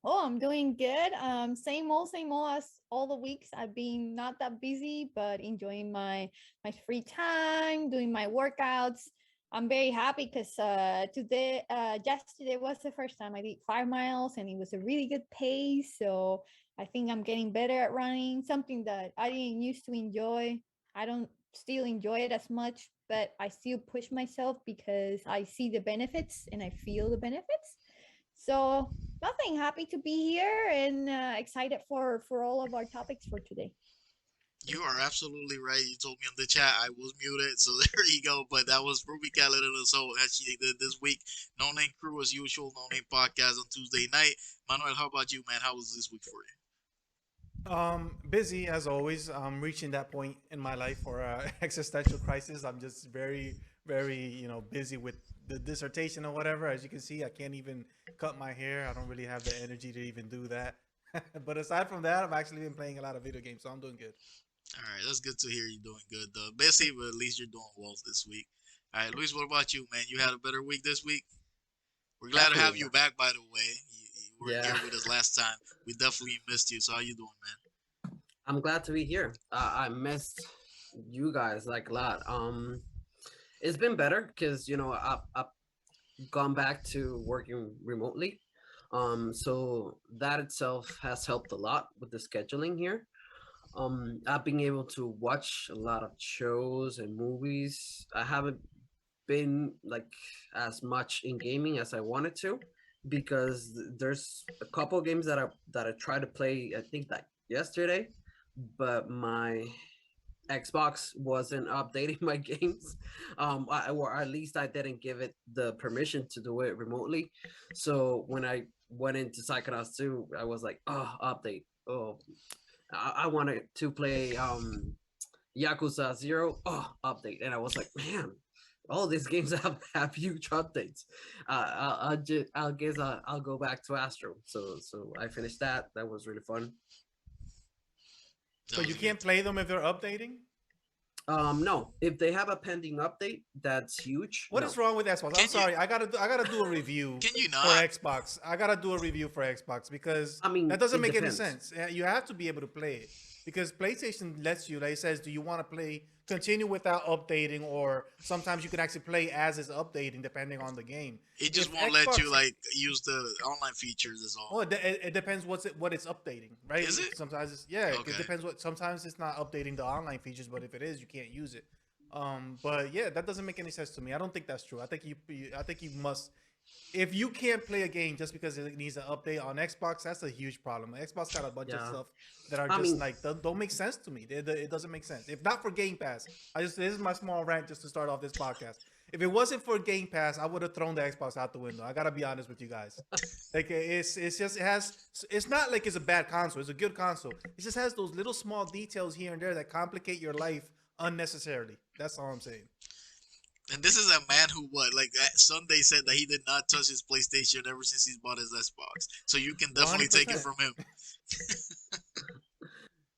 Oh, I'm doing good. Same old as all the weeks. I've been not that busy, but enjoying my free time, doing my workouts. I'm very happy because yesterday was the first time I did 5 miles, and it was a really good pace. So I think I'm getting better at running. Something that I didn't used to enjoy. I don't still enjoy it as much, but I still push myself because I see the benefits and I feel the benefits. So nothing. Happy to be here and excited for all of our topics for today. You are absolutely right. You told me in the chat I was muted, so there you go. But that was Ruby Calendar. So as she did this week, No Name Crew as usual, No Name Podcast on Tuesday night. Manuel, how about you, man? How was this week for you? Busy as always. I'm reaching that point in my life for existential crisis. I'm just very, busy with the dissertation or whatever. As you can see, I can't even cut my hair. I don't really have the energy to even do that. But aside from that, I've actually been playing a lot of video games, so I'm doing good. All right, that's good to hear you doing good. Busy, but at least you're doing well this week. All right, Luis, what about you, man? You had a better week this week. We're glad to have Definitely. you back, by the way. You weren't Yeah. here with us last time. We definitely missed you. So how you doing, man? I'm glad to be here. I missed you guys like a lot. It's been better because I've gone back to working remotely. So that itself has helped a lot with the scheduling here. I've been able to watch a lot of shows and movies. I haven't been like as much in gaming as I wanted to because there's a couple of games that I tried to play. I think that yesterday, but my Xbox wasn't updating my games, or at least I didn't give it the permission to do it remotely. So when I went into Psychonauts 2, I was like, oh, update. Oh, I wanted to play Yakuza 0. Oh, update. And I was like, man, all these games have huge updates. I'll guess I'll go back to Astro. So I finished that. That was really fun. So That you was good. can't play them if they're updating. No, if they have a pending update, that's huge. What is No. wrong with Xbox? I'm Can you? sorry, I gotta do a review Can you for not? Xbox. I gotta do a review for Xbox because I that mean, doesn't it make any depends. sense. You have to be able to play it because PlayStation lets you. Like it says, do you want to continue without updating, or sometimes you can actually play as it's updating depending on the game. It just If won't let you Xbox, like use the online features. Is well, all. it depends what it's updating, right? Is it? Sometimes it's yeah, it Okay. depends what. Sometimes it's not updating the online features, but if it is, you can't use it. But yeah, that doesn't make any sense to me. I don't think that's true. I think you must. If you can't play a game just because it needs an update on Xbox, that's a huge problem. Xbox got a bunch of Yeah. stuff that are I just mean, like don't make sense to me. It doesn't make sense. If not for Game Pass, this is my small rant just to start off this podcast. If it wasn't for Game Pass, I would have thrown the Xbox out the window. I gotta be honest with you guys. Like it's just it's not like it's a bad console. It's a good console. It just has those little small details here and there that complicate your life unnecessarily. That's all I'm saying. And this is a man who what like Sunday said that he did not touch his PlayStation ever since he's bought his Xbox. So you can One definitely hundred take it percent. from him.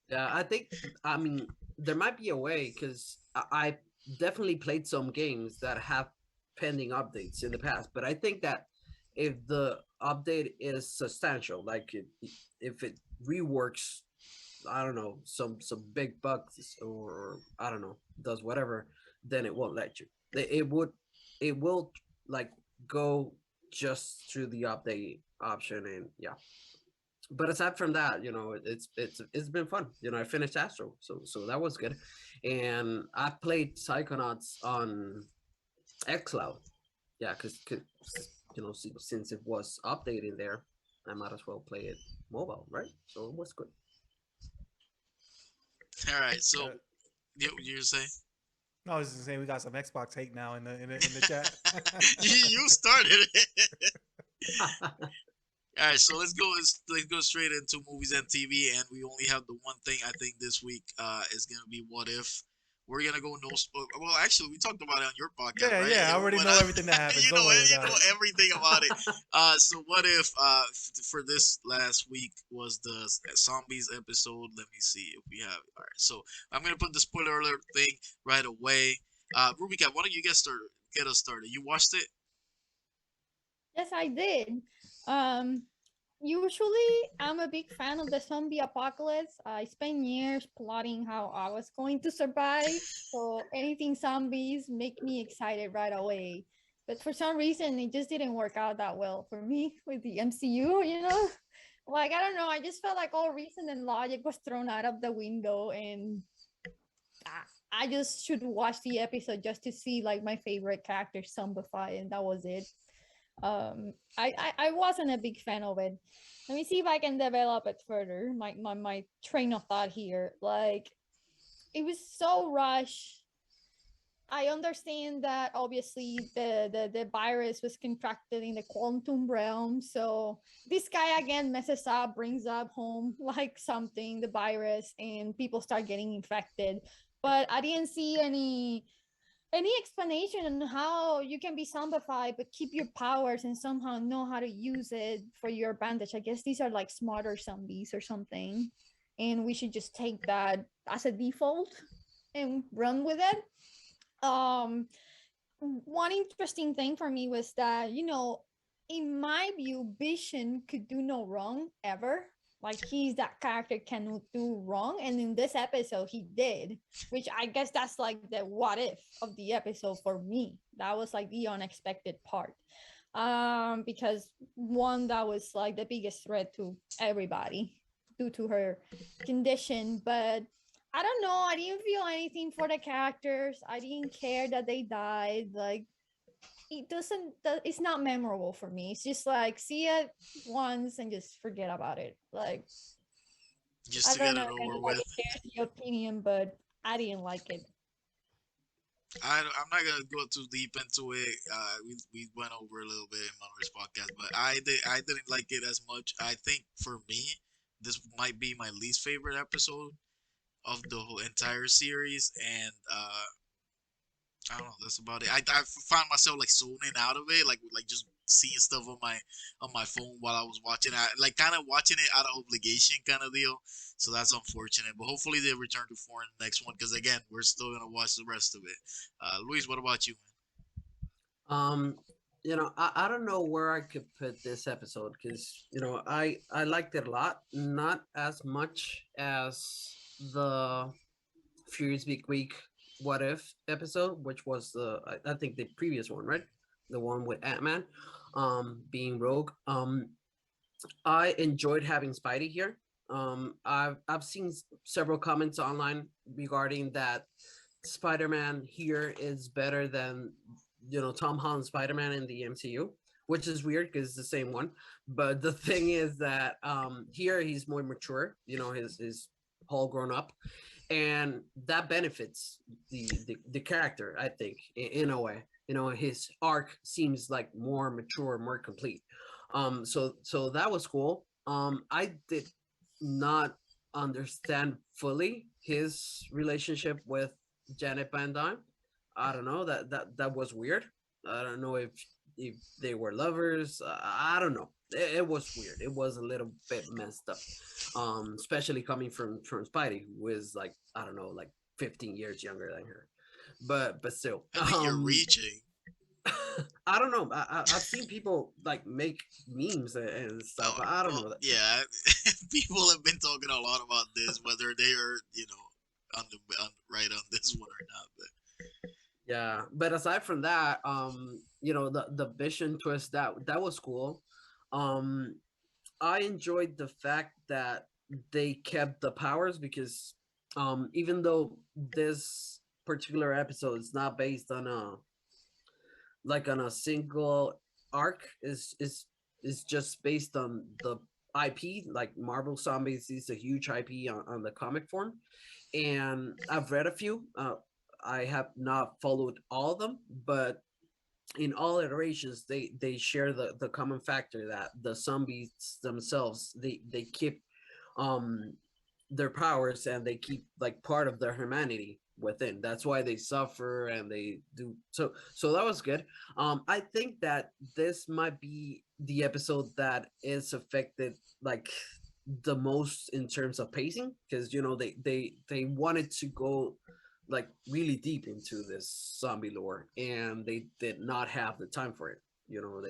yeah, I think, I mean, there might be a way because I definitely played some games that have pending updates in the past, but I think that if the update is substantial, like if it reworks, I don't know, some big bugs, or I don't know, does whatever, then it won't let you. It will like go just through the update option, and yeah. But aside from that, it's been fun. I finished Astro, so that was good, and I played Psychonauts on xCloud. Yeah, because since it was updated there, I might as well play it mobile, right? So it was good. All right. So Uh, you say no, I was just saying we got some Xbox hate now in the chat. you started it. All right, so let's go straight into movies and TV, and we only have the one thing I think this week is gonna be What If. We're gonna go well, actually, we talked about it on your podcast, Yeah, right? yeah. I already But know everything that happens. Don't worry you about know it. everything about it. So what if for this last week was the zombies episode? Let me see if we have it. All right, so I'm gonna put the spoiler alert thing right away. Rubika, why don't you get us started? You watched it? Yes, I did. Um, Usually, I'm a big fan of the zombie apocalypse. I spent years plotting how I was going to survive. So anything zombies make me excited right away. But for some reason, it just didn't work out that well for me with the MCU, you know? Like, I don't know. I just felt like all reason and logic was thrown out of the window. And I just should watch the episode just to see like my favorite character zombified. And that was it. I wasn't a big fan of it. Let me see if I can develop it further. My train of thought here. Like it was so rushed. I understand that obviously the virus was contracted in the quantum realm. So this guy again messes up, brings up home like something, the virus, and people start getting infected. But I didn't see any explanation on how you can be zombified but keep your powers and somehow know how to use it for your advantage. I guess these are like smarter zombies or something, and we should just take that as a default and run with it. um One interesting thing for me was that, in my view, Vision could do no wrong ever. Like he's that character cannot do wrong. And in this episode, he did, which I guess that's like the what if of the episode for me. That was like the unexpected part. Because one, that was like the biggest threat to everybody due to her condition. But I don't know. I didn't feel anything for the characters. I didn't care that they died. Like it doesn't. It's not memorable for me. It's just like see it once and just forget about it. Like Just I to don't get know it if over with. anybody shares your opinion, but I didn't like it. I'm not gonna go too deep into it. We went over a little bit in Manuel's podcast, but I didn't like it as much. I think for me, this might be my least favorite episode of the whole entire series, and I don't know. That's about it. I found myself like zoning out of it, like just seeing stuff on my phone while I was watching. I like kind of watching it out of obligation, kind of deal. So that's unfortunate. But hopefully they return to form in the next one, because again, we're still gonna watch the rest of it. Luis, what about you, um, I don't know where I could put this episode because I liked it a lot, not as much as the Furious Big Week What If episode, which was I think the previous one, right? The one with Ant Man, being Rogue. I enjoyed having Spidey here. I've seen several comments online regarding that Spider-Man here is better than Tom Holland Spider-Man in the MCU, which is weird because it's the same one. But the thing is that here he's more mature. His all grown up, and that benefits the character. I think in a way, his arc seems like more mature, more complete. So that was cool. I did not understand fully his relationship with Janet Van Dyne. I don't know, that was weird. I don't know if they were lovers. I don't know. It was weird. It was a little bit messed up. Especially coming from Spidey, who is like, I don't know, like 15 years younger than her. But still, man? I think you're reaching. I don't know. I've seen people like make memes and stuff. Oh, I don't well, know that. yeah. People have been talking a lot about this, whether they are right on this one or not. But Yeah, but aside from that, the Vision twist that was cool. Um, I enjoyed the fact that they kept the powers because, even though this particular episode is not based on a single arc, is just based on the IP. Like Marvel Zombies is a huge IP on the comic form, and I've read a few. I have not followed all of them, but in all iterations they share the common factor that the zombies themselves they keep um their powers and they keep like part of their humanity within. That's why they suffer and they do so that was good. I think that this might be the episode that is affected like the most in terms of pacing, because you know they wanted to go like really deep into this zombie lore and they did not have the time for it, you know.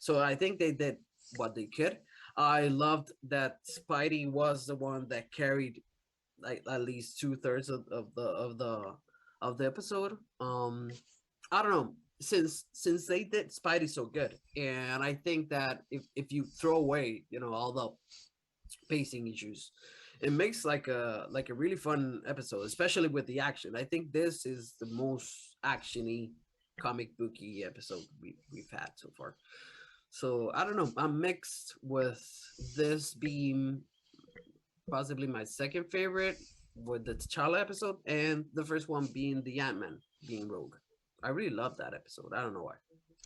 So I think they did what they could. I loved that Spidey was the one that carried like at least 2/3 of the episode. I don't know, since they did Spidey so good, and I think that if you throw away, you know, all the pacing issues, it makes like a really fun episode, especially with the action. I think this is the most actiony comic booky episode we've had so far. So I don't know. I'm mixed with this being possibly my second favorite, with the T'Challa episode, and the first one being the Ant-Man being Rogue. I really love that episode. I don't know why.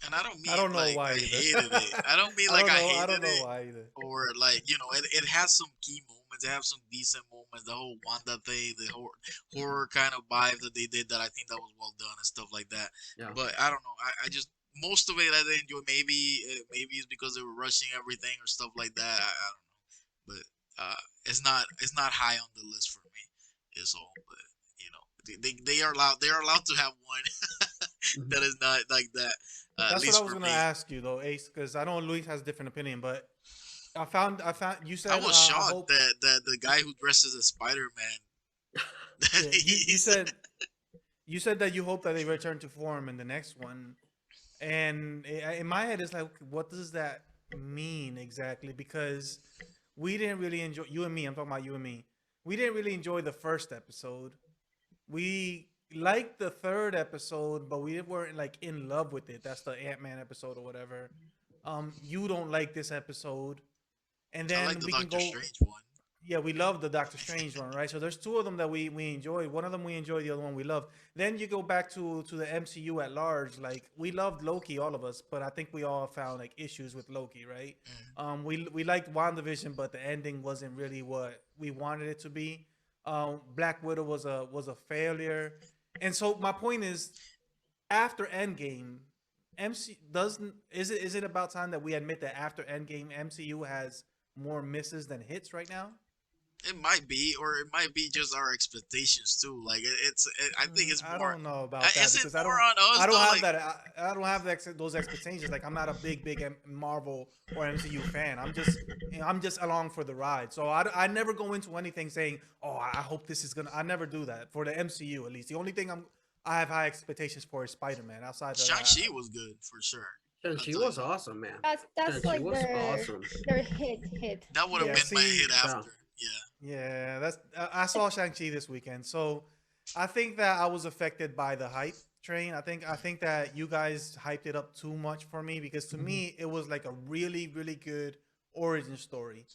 And I don't I mean don't know like why I either. hated it. I don't mean I like don't I know. I hated don't know it, why either. or like it has some key moments. It has some decent moments. The whole Wanda thing, the horror kind of vibe that they did, that I think that was well done and stuff like that. Yeah, But I don't know. I just, most of it I didn't enjoy. Maybe it's because they were rushing everything or stuff like that. I don't know. But it's not high on the list for me. Is all. But you know they are allowed to have one mhm. that is not like that. At That's what I least was for gonna me. ask you though, Ace, because I know Luis has a different opinion, but I found you I said was I shocked hope that the guy who dresses as Spider Man, that yeah you he's said you said that you hope that they return to form in the next one, and in my head it's like what does that mean exactly? Because we didn't really enjoy you and me. I'm talking about you and me. We didn't really enjoy the first episode. We liked the third episode, but we weren't like in love with it. That's the Ant-Man episode or whatever. You don't like this episode, and I like then the we can Doctor go. Strange one. Yeah, we love the Doctor Strange one, right? So there's two of them that we enjoy. One of them we enjoy, the other one we love. Then you go back to the MCU at large. Like we loved Loki, all of us, but I think we all found like issues with Loki, right? Mm. We liked WandaVision, but the ending wasn't really what we wanted it to be. Black Widow was a failure, and so my point is, after Endgame, MC doesn't is it about time that we admit that after Endgame, MCU has more misses than hits right now? It might be, or it might be just our expectations too. Like I think it's I more. don't know about that Is it because I more don't on I us don't though? have Like, that I don't have those expectations. Like I'm not a big Marvel or MCU fan. I'm just along for the ride. So I never go into anything saying, oh, I hope this is gonna. I never do that for the MCU at least. The only thing I have high expectations for is Spider Man. Outside of Shang that, Chi was good for sure. And I'll she tell you was that. awesome, man. That's And she like was awesome. their hit. That would have yeah. been my See, hit Yeah. after. Yeah. yeah, that's I saw Shang Chi this weekend, so I think that I was affected by the hype train. I think that you guys hyped it up too much for me because to Mhm. me it was like a really good origin story,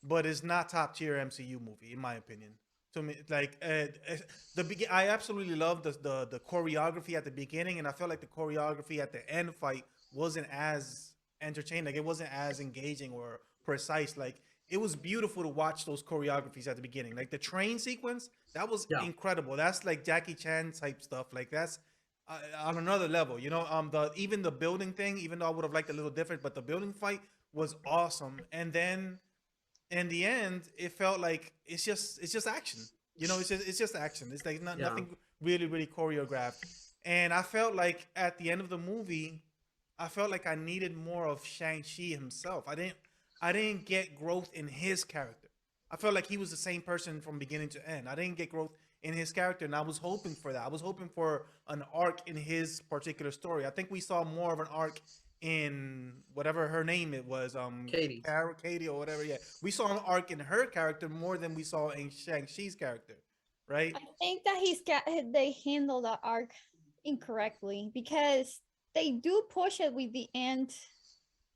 but it's not top tier MCU movie in my opinion. To me, like I absolutely love the choreography at the beginning, and I felt like the choreography at the end fight wasn't as entertaining. Like it wasn't as engaging or precise. Like it was beautiful to watch those choreographies at the beginning. Like the train sequence, that was Yeah. incredible. That's like Jackie Chan type stuff. Like that's on another level. You know, the even the building thing, even though I would have liked a little different, but the building fight was awesome. And then in the end, it felt like it's just action. You know, it's just action. It's like Yeah. nothing really choreographed. And I felt like at the end of the movie, I felt like I needed more of Shang Chi himself. I didn't get growth in his character. I felt like he was the same person from beginning to end. I didn't get growth in his character, and I was hoping for that. I was hoping for an arc in his particular story. I think we saw more of an arc in whatever her name it was, Katie. Carol, Katie, or whatever. Yeah, we saw an arc in her character more than we saw in Shang Chi's character, right? I think that they handled the arc incorrectly because they do push it with the end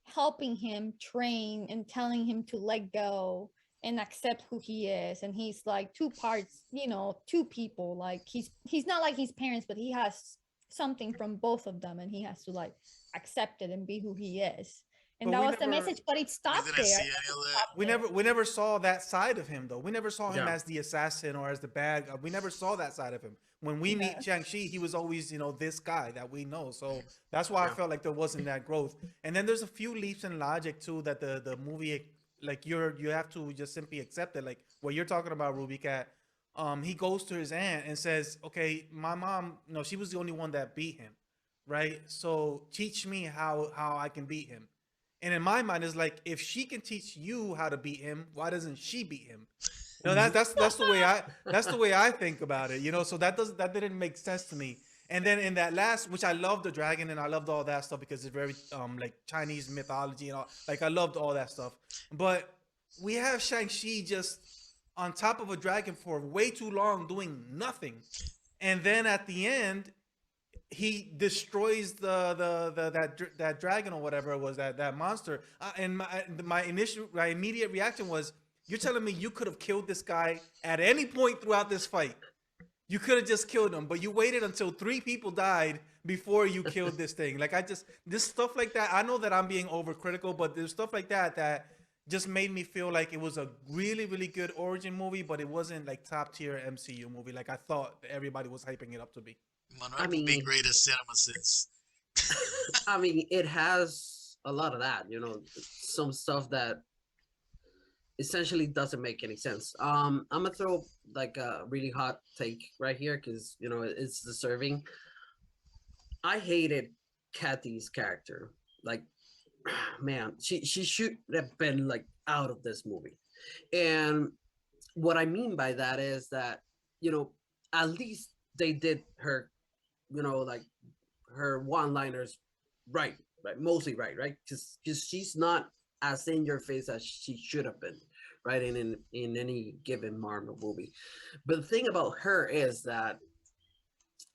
helping him train and telling him to let go and accept who he is, and he's like two parts, two people. Like he's not like his parents, but he has something from both of them, and he has to like accept it and be who he is. And But that was the message, but it We stopped didn't there. see It any of that. stopped there. we never saw that side of him though. We never saw him Yeah. as the assassin or as the bad guy. We never saw that side of him. When we meet Yes. Shang-Chi, he was always, this guy that we know. So that's why I Yeah. felt like there wasn't that growth. And then there's a few leaps in logic too that the movie, like you have to just simply accept it. Like what you're talking about, Ruby Cat. He goes to his aunt and says, "Okay, my mom, no, she was the only one that beat him, right? So teach me how I can beat him." And in my mind, it's like if she can teach you how to beat him, why doesn't she beat him? No, that's the way I think about it. So that didn't make sense to me. And then in that last, which I loved the dragon and I loved all that stuff because it's very like Chinese mythology and all. Like I loved all that stuff. But we have Shang-Chi just on top of a dragon for way too long doing nothing. And then at the end, he destroys that dragon or whatever it was, that monster. And my immediate reaction was, "You're telling me you could have killed this guy at any point throughout this fight? You could have just killed him, but you waited until three people died before you killed this thing." Like this stuff like that. I know that I'm being overcritical, but there's stuff like that just made me feel like it was a really, really good origin movie, but it wasn't like top tier MCU movie like I thought everybody was hyping it up to be. I Manuel will be mean, greatest cinema since. I mean, it has a lot of that. Some stuff that essentially doesn't make any sense. I'm gonna throw like a really hot take right here because it's deserving. I hated Kathy's character. Like, man, she should have been like out of this movie. And what I mean by that is that you know at least they did her, like her one-liners right, right, mostly right, because she's not as in your face as she should have been, right, in any given Marvel movie. But the thing about her is that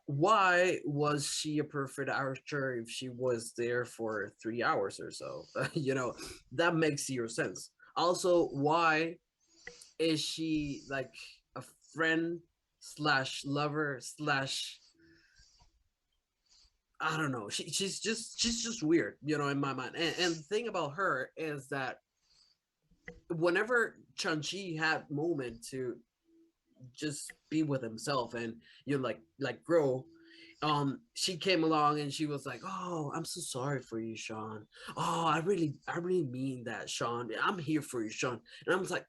why was she a perfect archer if she was there for 3 hours or so? That makes zero sense. Also, why is she like a friend slash lover slash, I don't know. She's just weird, in my mind. And the thing about her is that whenever Chanchi had moment to just be with himself and like grow, she came along and she was like, "Oh, I'm so sorry for you, Sean. Oh, I really mean that, Sean. I'm here for you, Sean." And I was like,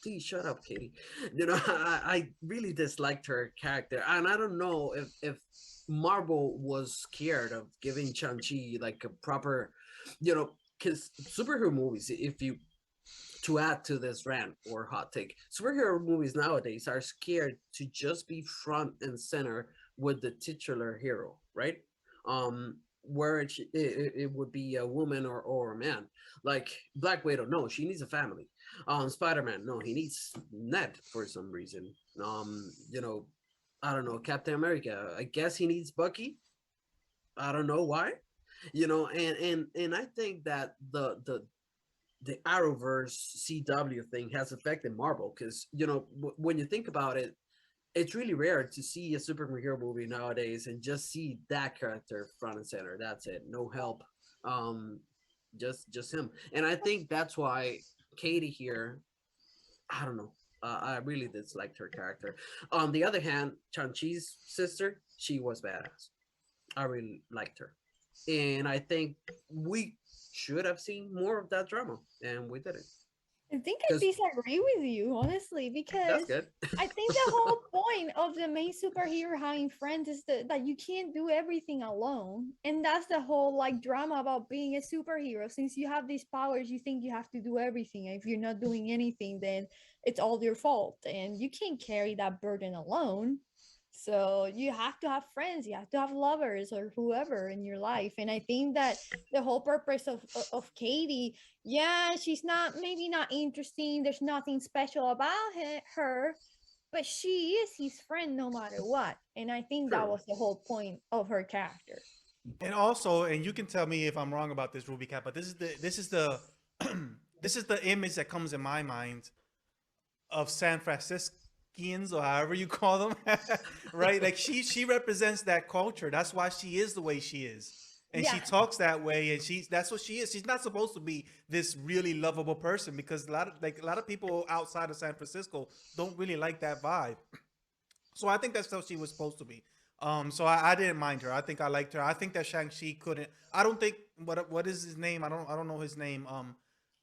please shut up, Katie. I really disliked her character, and I don't know if Marvel was scared of giving Shang-Chi like a proper, because superhero movies, if you to add to this rant or hot take, superhero movies nowadays are scared to just be front and center with the titular hero, right? Where it would be a woman or a man. Like Black Widow, no, she needs a family. Spider-Man, no, he needs Ned for some reason. I don't know, Captain America, I guess he needs Bucky. I don't know why. And I think that the Arrowverse CW thing has affected Marvel because when you think about it, it's really rare to see a superhero movie nowadays and just see that character front and center. That's it, no help, um, just him. And I think that's why Katie here, I don't know. I really disliked her character. On the other hand, Chanchi's sister, she was badass. I really liked her, and I think we should have seen more of that drama, and we didn't. I think I Because disagree with you, honestly, that's because good. I think the whole point of the main superhero having friends is that you can't do everything alone. And that's the whole like drama about being a superhero. Since you have these powers, you think you have to do everything. And if you're not doing anything, then it's all your fault. And you can't carry that burden alone. So you have to have friends, you have to have lovers or whoever in your life. And I think that the whole purpose of Katie, yeah, she's not maybe not interesting. There's nothing special about her, but she is his friend no matter what. And I think that True. was the whole point of her character. And also, and you can tell me if I'm wrong about this, Ruby Cat, but this is the this is the image that comes in my mind of San Francisco. Kians or however you call them, right? Like she represents that culture. That's why she is the way she is, and she Yeah. talks that way, and she's that's what she is. She's not supposed to be this really lovable person because a lot of people outside of San Francisco don't really like that vibe. So I think that's how she was supposed to be. So I didn't mind her. I think I liked her. I think that Shang Chi couldn't. I don't think what is his name. I don't know his name.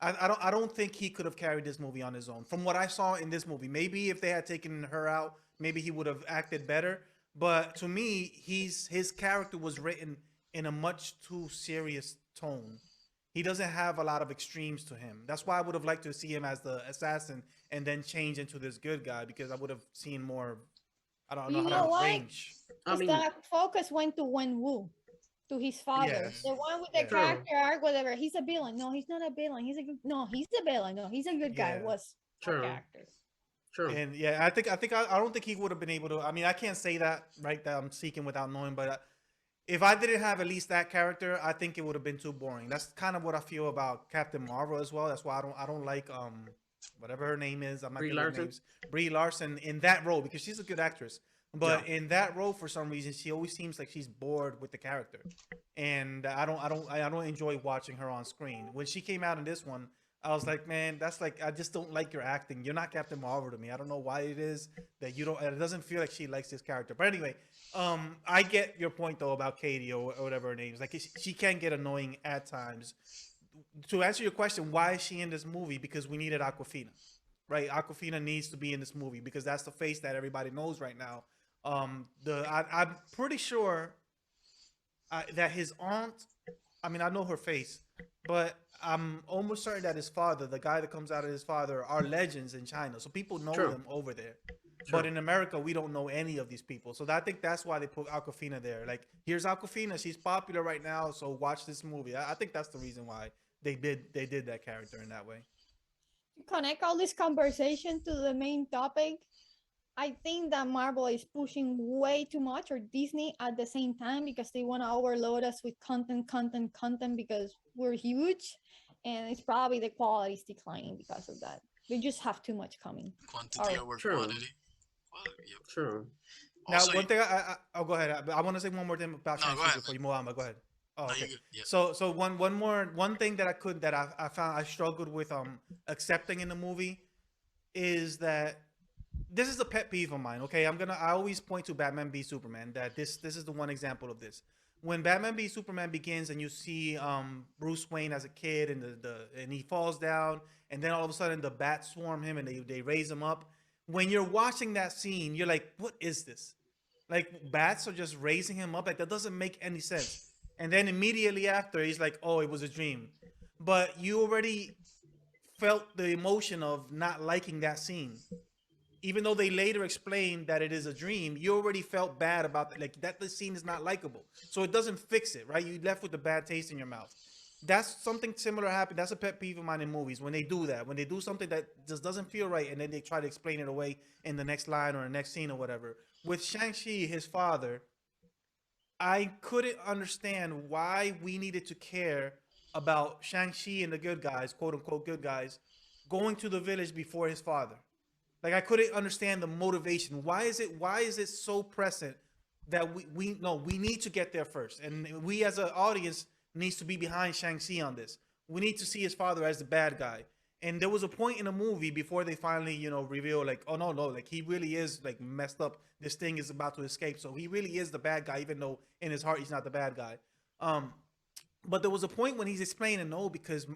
I don't think he could have carried this movie on his own. From what I saw in this movie, maybe if they had taken her out, maybe he would have acted better. But to me, his character was written in a much too serious tone. He doesn't have a lot of extremes to him. That's why I would have liked to see him as the assassin and then change into this good guy because I would have seen more. I don't know You how know to Um, why? range. I Because mean, the focus went to Wenwu, to his father, Yes. the one with the Yeah. true, character arc, whatever. He's a villain. No, he's not a villain. He's a good. No, he's a villain. No, he's a good guy. Yeah. Was our true, character. true. And yeah, I don't think he would have been able to. I mean, I can't say that right that I'm seeking without knowing, but if I didn't have at least that character, I think it would have been too boring. That's kind of what I feel about Captain Marvel as well. That's why I don't like whatever her name is. I'm not Brie good with Larson. names. Brie Larson in that role because she's a good actress, Yeah, but in that role for some reason she always seems like she's bored with the character, and I don't enjoy watching her on screen. When she came out in this one, I was like, man, that's like I just don't like your acting. You're not Captain Marvel to me. I don't know why it is that you don't. It doesn't feel like she likes this character. But anyway, I get your point though about Katie or whatever her name is. Like she can get annoying at times. To answer your question, why is she in this movie? Because we needed Aquafina, right? Aquafina needs to be in this movie because that's the face that everybody knows right now. I'm pretty sure that his aunt. I mean, I know her face, but I'm almost certain that his father, the guy that comes out of his father, are legends in China. So people know true, them over there. But true. in America, we don't know any of these people. So I think that's why they put Aquafina there. Like, here's Aquafina. She's popular right now. So watch this movie. I think that's the reason why they did that character in that way. To connect all this conversation to the main topic, I think that Marvel is pushing way too much, or Disney at the same time, because they want to overload us with content, content, content because we're huge. And it's probably the quality is declining because of that. They just have too much coming. Quantity Or over True, quantity. Yep. true. Now, Also, one thing I'll go ahead. I want to say one more thing about no, Shang go Chi ahead, before man. you move on. But go ahead. Oh, No, you okay. good. Yeah. So one thing that I found I struggled with accepting in the movie is that this is a pet peeve of mine. Okay, I always point to Batman v Superman. That this is the one example of this. When Batman v Superman begins and you see Bruce Wayne as a kid and and he falls down and then all of a sudden the bats swarm him and they raise him up. When you're watching that scene, you're like, what is this? Like bats are just raising him up. Like that doesn't make any sense. And then immediately after, he's like, oh, it was a dream. But you already felt the emotion of not liking that scene even though they later explained that it is a dream, you already felt bad about that. Like that, the scene is not likable, so it doesn't fix it, right? You left with a bad taste in your mouth. That's something similar happened. That's a pet peeve of mine in movies when they do that. When they do something that just doesn't feel right, and then they try to explain it away in the next line or the next scene or whatever. With Shang-Chi, his father, I couldn't understand why we needed to care about Shang-Chi and the good guys, quote unquote good guys, going to the village before his father. Like I couldn't understand the motivation. Why is it so present that we no we need to get there first, and we as an audience needs to be behind Shang-Chi on this. We need to see his father as the bad guy. And there was a point in the movie before they finally reveal like, oh no, like he really is like messed up. This thing is about to escape, so he really is the bad guy, even though in his heart he's not the bad guy. Um, but there was a point when he's explaining, no, because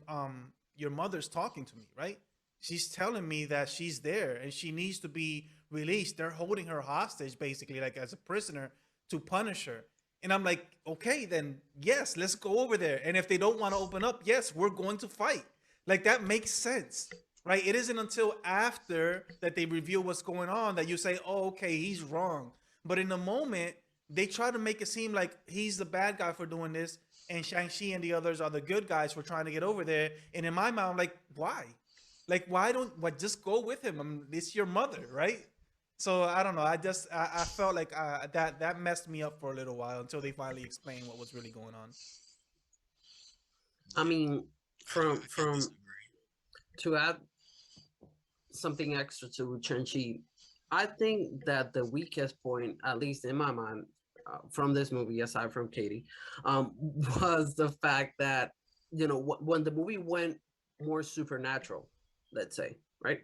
your mother's talking to me, right? She's telling me that she's there and she needs to be released. They're holding her hostage, basically, like as a prisoner to punish her. And I'm like, okay, then yes, let's go over there. And if they don't want to open up, yes, we're going to fight. Like that makes sense, right? It isn't until after that they reveal what's going on that you say, oh, okay, he's wrong. But in the moment, they try to make it seem like he's the bad guy for doing this, and Shang-Chi and the others are the good guys for trying to get over there. And in my mind, I'm like, why? Like, why don't what just go with him? I mean, it's your mother, right? So I don't know. I felt like that messed me up for a little while until they finally explained what was really going on. I mean, I can't from disagree. to add something extra to Chenchi, I think that the weakest point, at least in my mind, from this movie, aside from Katie, was the fact that when the movie went more supernatural, let's say, right?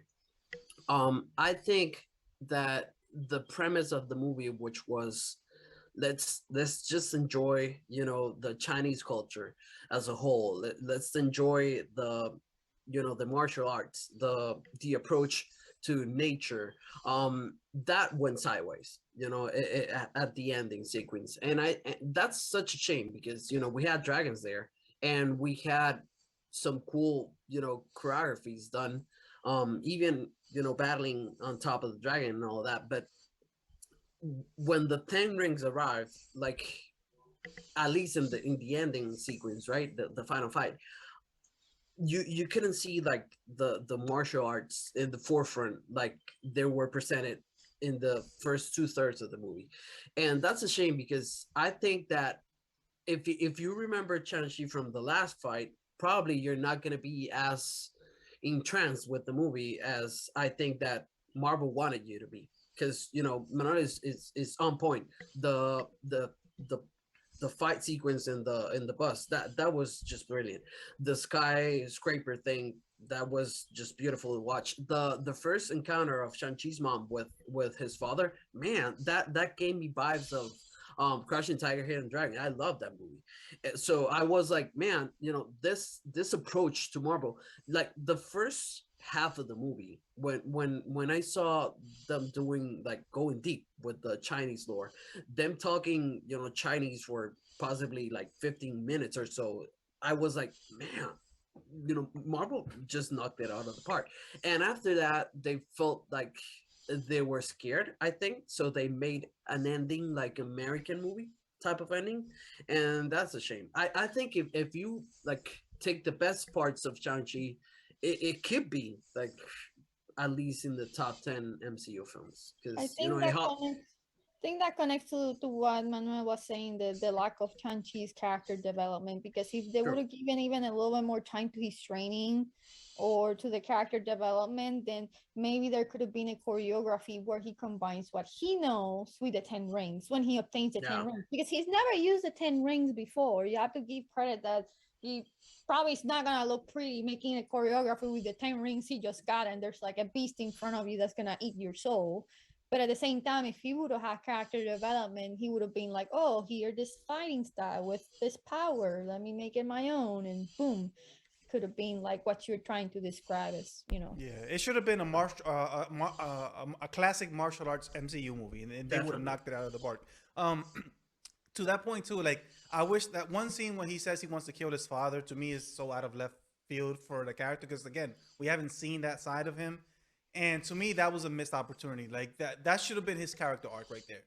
I think that the premise of the movie, which was let's just enjoy the Chinese culture as a whole. Let's enjoy the martial arts, the approach to nature. That went sideways, at the ending sequence, and that's such a shame because we had dragons there, and we had some cool choreographies done, even battling on top of the dragon and all that. But when the 10 rings arrived, like at least in the ending sequence, right, the final fight, you couldn't see like the martial arts in the forefront like they were presented in the first two-thirds of the movie. And that's a shame because I think that if you remember Chanchi from the last fight, probably you're not going to be as entranced with the movie as I think that Marvel wanted you to be, because Manolo is on point. The the the the fight sequence in the bus, that was just brilliant. The skyscraper thing, that was just beautiful to watch. The first encounter of Shang-Chi's mom with his father, man, that gave me vibes of Crouching Tiger, Hidden Dragon. I love that movie. So I was like, man, this approach to Marvel, like the first half of the movie, when I saw them doing like going deep with the Chinese lore, them talking Chinese for possibly like 15 minutes or so, I was like, man, Marvel just knocked it out of the park. And after that, they felt like they were scared, I think. So they made an ending like American movie type of ending. And that's a shame. I think if you like take the best parts of Shang-Chi, it could be like at least in the top 10 MCU films. I Because, think it that helped. connects to what Manuel was saying, the lack of Chanchi's character development. Because if they would True. have given even a little bit more time to his training or to the character development, then maybe there could have been a choreography where he combines what he knows with the 10 rings when he obtains the 10 Yeah. rings. Because he's never used the 10 rings before. You have to give credit that he probably is not gonna look pretty making a choreography with the 10 rings he just got, and there's like a beast in front of you that's gonna eat your soul. But at the same time, if he would have had character development, he would have been like, oh, here, this fighting style with this power, let me make it my own. And boom, could have been like what you're trying to describe as. Yeah, it should have been a classic martial arts MCU movie, and they would have Definitely. knocked it out of the park. Um, to that point too, like I wish that one scene when he says he wants to kill his father, to me is so out of left field for the character, because again, we haven't seen that side of him, and to me that was a missed opportunity. Like that should have been his character arc right there.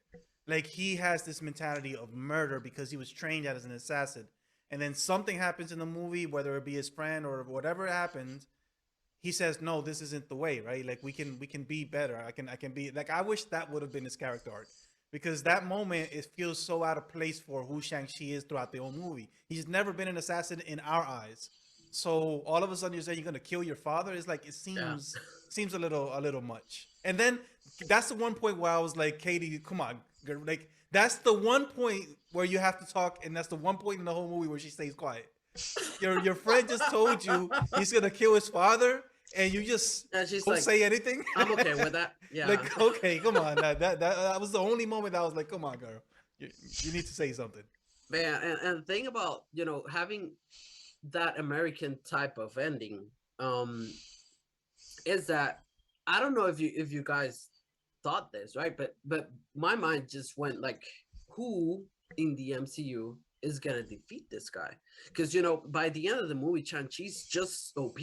Like he has this mentality of murder because he was trained as an assassin, and then something happens in the movie, whether it be his friend or whatever happens, he says no, this isn't the way, right? Like we can be better. I can be like, I wish that would have been his character arc, because that moment, it feels so out of place for who Shang-Chi is throughout the whole movie. He's never been an assassin in our eyes, so all of a sudden you're saying you're gonna kill your father. It's like, it Yeah. seems a little much. And then that's the one point where I was like, Katie, come on, girl. Like that's the one point where you have to talk, and that's the one point in the whole movie where she stays quiet. Your friend just told you he's gonna kill his father, and you just And she's don't like, say anything. I'm okay with that. Yeah. Like, okay, come on. That was the only moment that I was like, come on, girl, you need to say something. Man, and the thing about having that American type of ending, um, is that I don't know if you guys thought this, right? But my mind just went like, who in the MCU is gonna defeat this guy? Because by the end of the movie, Chan-Chi's just OP.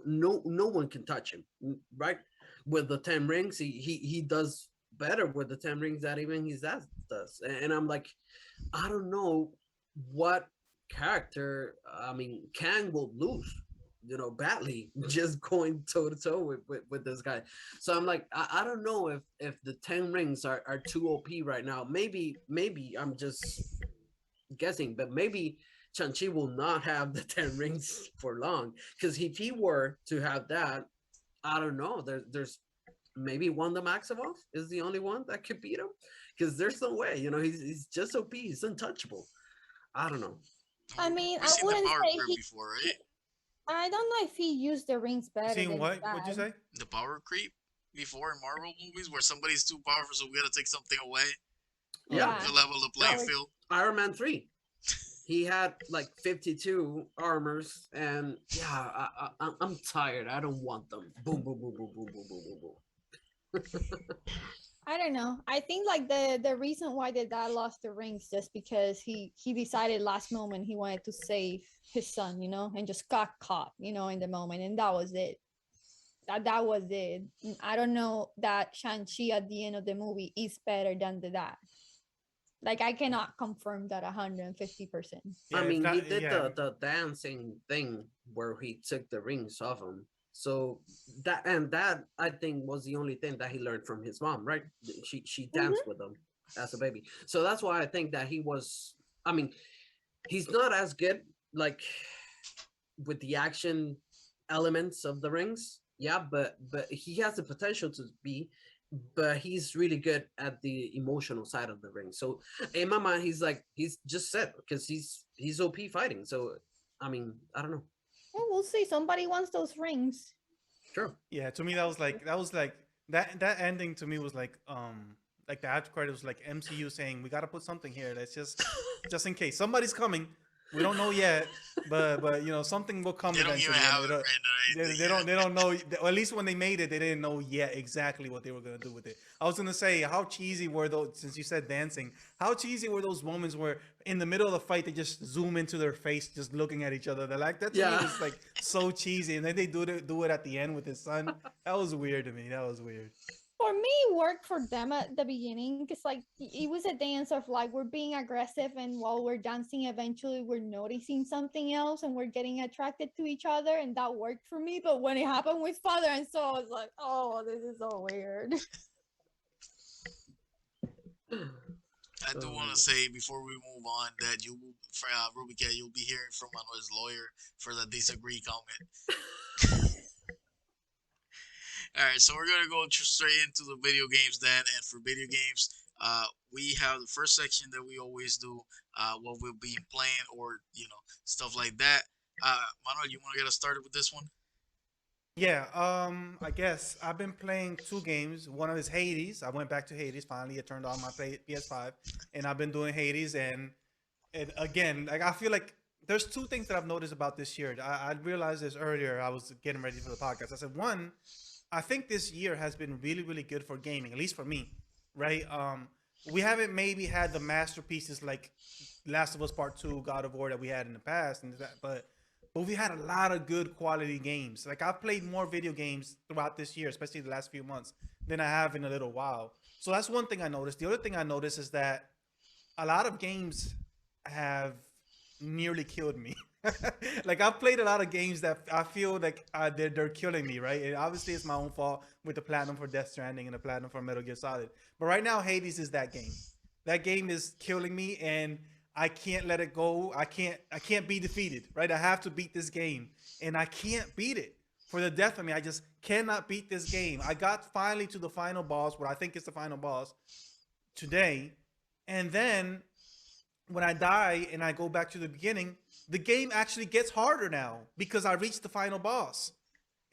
No one can touch him, right? With the 10 rings, he does better with the 10 rings that even his dad does. And I'm like, I don't know what character. I mean, Kang will lose, badly, just going toe to toe with this guy. So I'm like, I don't know if the 10 rings are too OP right now. Maybe I'm just guessing, but maybe Chanchi will not have the 10 rings for long. Because if he were to have that, I don't know. There's maybe Wanda Maximoff is the only one that could beat him, because there's no way. He's just OP. He's untouchable. I don't know. I mean, We've I seen the wouldn't power say creep he. before, right? I don't know if he used the rings You better seen than what? What'd you that. say? The power creep before in Marvel movies where somebody's too powerful, so we gotta take something away Yeah, Yeah. to level the yeah. playing Or field. Iron Man 3. He had like 52 armors, and yeah, I'm tired. I don't want them. Boom, boom, boom, boom, boom, boom, boom, boom, boom. I don't know. I think like the reason why the dad lost the rings just because he decided last moment he wanted to save his son, and just got caught, in the moment, and that was it. That was it. I don't know that Shang-Chi at the end of the movie is better than the dad. Like I cannot confirm that 150%. I Yeah, if mean, he not, did yeah, the dancing thing where he took the rings off him. So that I think was the only thing that he learned from his mom, right? She danced Hmm. with him as a baby. So that's why I think that he was. I mean, he's not as good like with the action elements of the rings. Yeah, but he has the potential to be, but he's really good at the emotional side of the ring. So in my mind, he's just set because he's OP fighting. So I mean, I don't know. Well, we'll see. Somebody wants those rings. Sure. yeah. To me, that was like that ending to me was like the after credit was like MCU saying we got to put something here. That's just in case somebody's coming. We don't know yet, but something will come They don't even eventually, and have it written or anything they yet. don't know. Or at least when they made it, they didn't know yet exactly what they were gonna do with it. I was gonna say how cheesy were those since you said dancing. How cheesy were those moments where in the middle of the fight they just zoom into their face, just looking at each other? They're like that to me Yeah. was like so cheesy, and then they do it at the end with his son. That was weird to me. That was weird. For me, it worked for them at the beginning because like it was a dance of like we're being aggressive, and while we're dancing eventually we're noticing something else and we're getting attracted to each other, and that worked for me. But when it happened with father and son, I was like, oh, this is so weird. I do Oh, want to say before we move on that you will, for Ruby Cat, you'll be hearing from his lawyer for the disagree comment. All right, so we're gonna go straight into the video games then, and for video games, we have the first section that we always do, what we'll be playing or stuff like that. Manuel, you want to get us started with this one? Yeah, I guess I've been playing two games. One of is Hades. I went back to Hades finally. I turned on my PS5, and I've been doing Hades. And again, like I feel like there's two things that I've noticed about this year. I realized this earlier. I was getting ready for the podcast. I said one, I think this year has been really, really good for gaming, at least for me, right? We haven't maybe had the masterpieces like Last of Us Part Two, God of War that we had in the past, but we had a lot of good quality games. Like I've played more video games throughout this year, especially the last few months, than I have in a little while. So that's one thing I noticed. The other thing I noticed is that a lot of games have nearly killed me. Like I've played a lot of games that I feel like they're killing me, right? And obviously, it's my own fault with the platinum for Death Stranding and the platinum for Metal Gear Solid. But right now, Hades is that game. That game is killing me, and I can't let it go. I can't be defeated, right? I have to beat this game, and I can't beat it for the death of me. I just cannot beat this game. I got finally to the final boss, what I think is the final boss today, and then when I die and I go back to the beginning, the game actually gets harder now because I reached the final boss.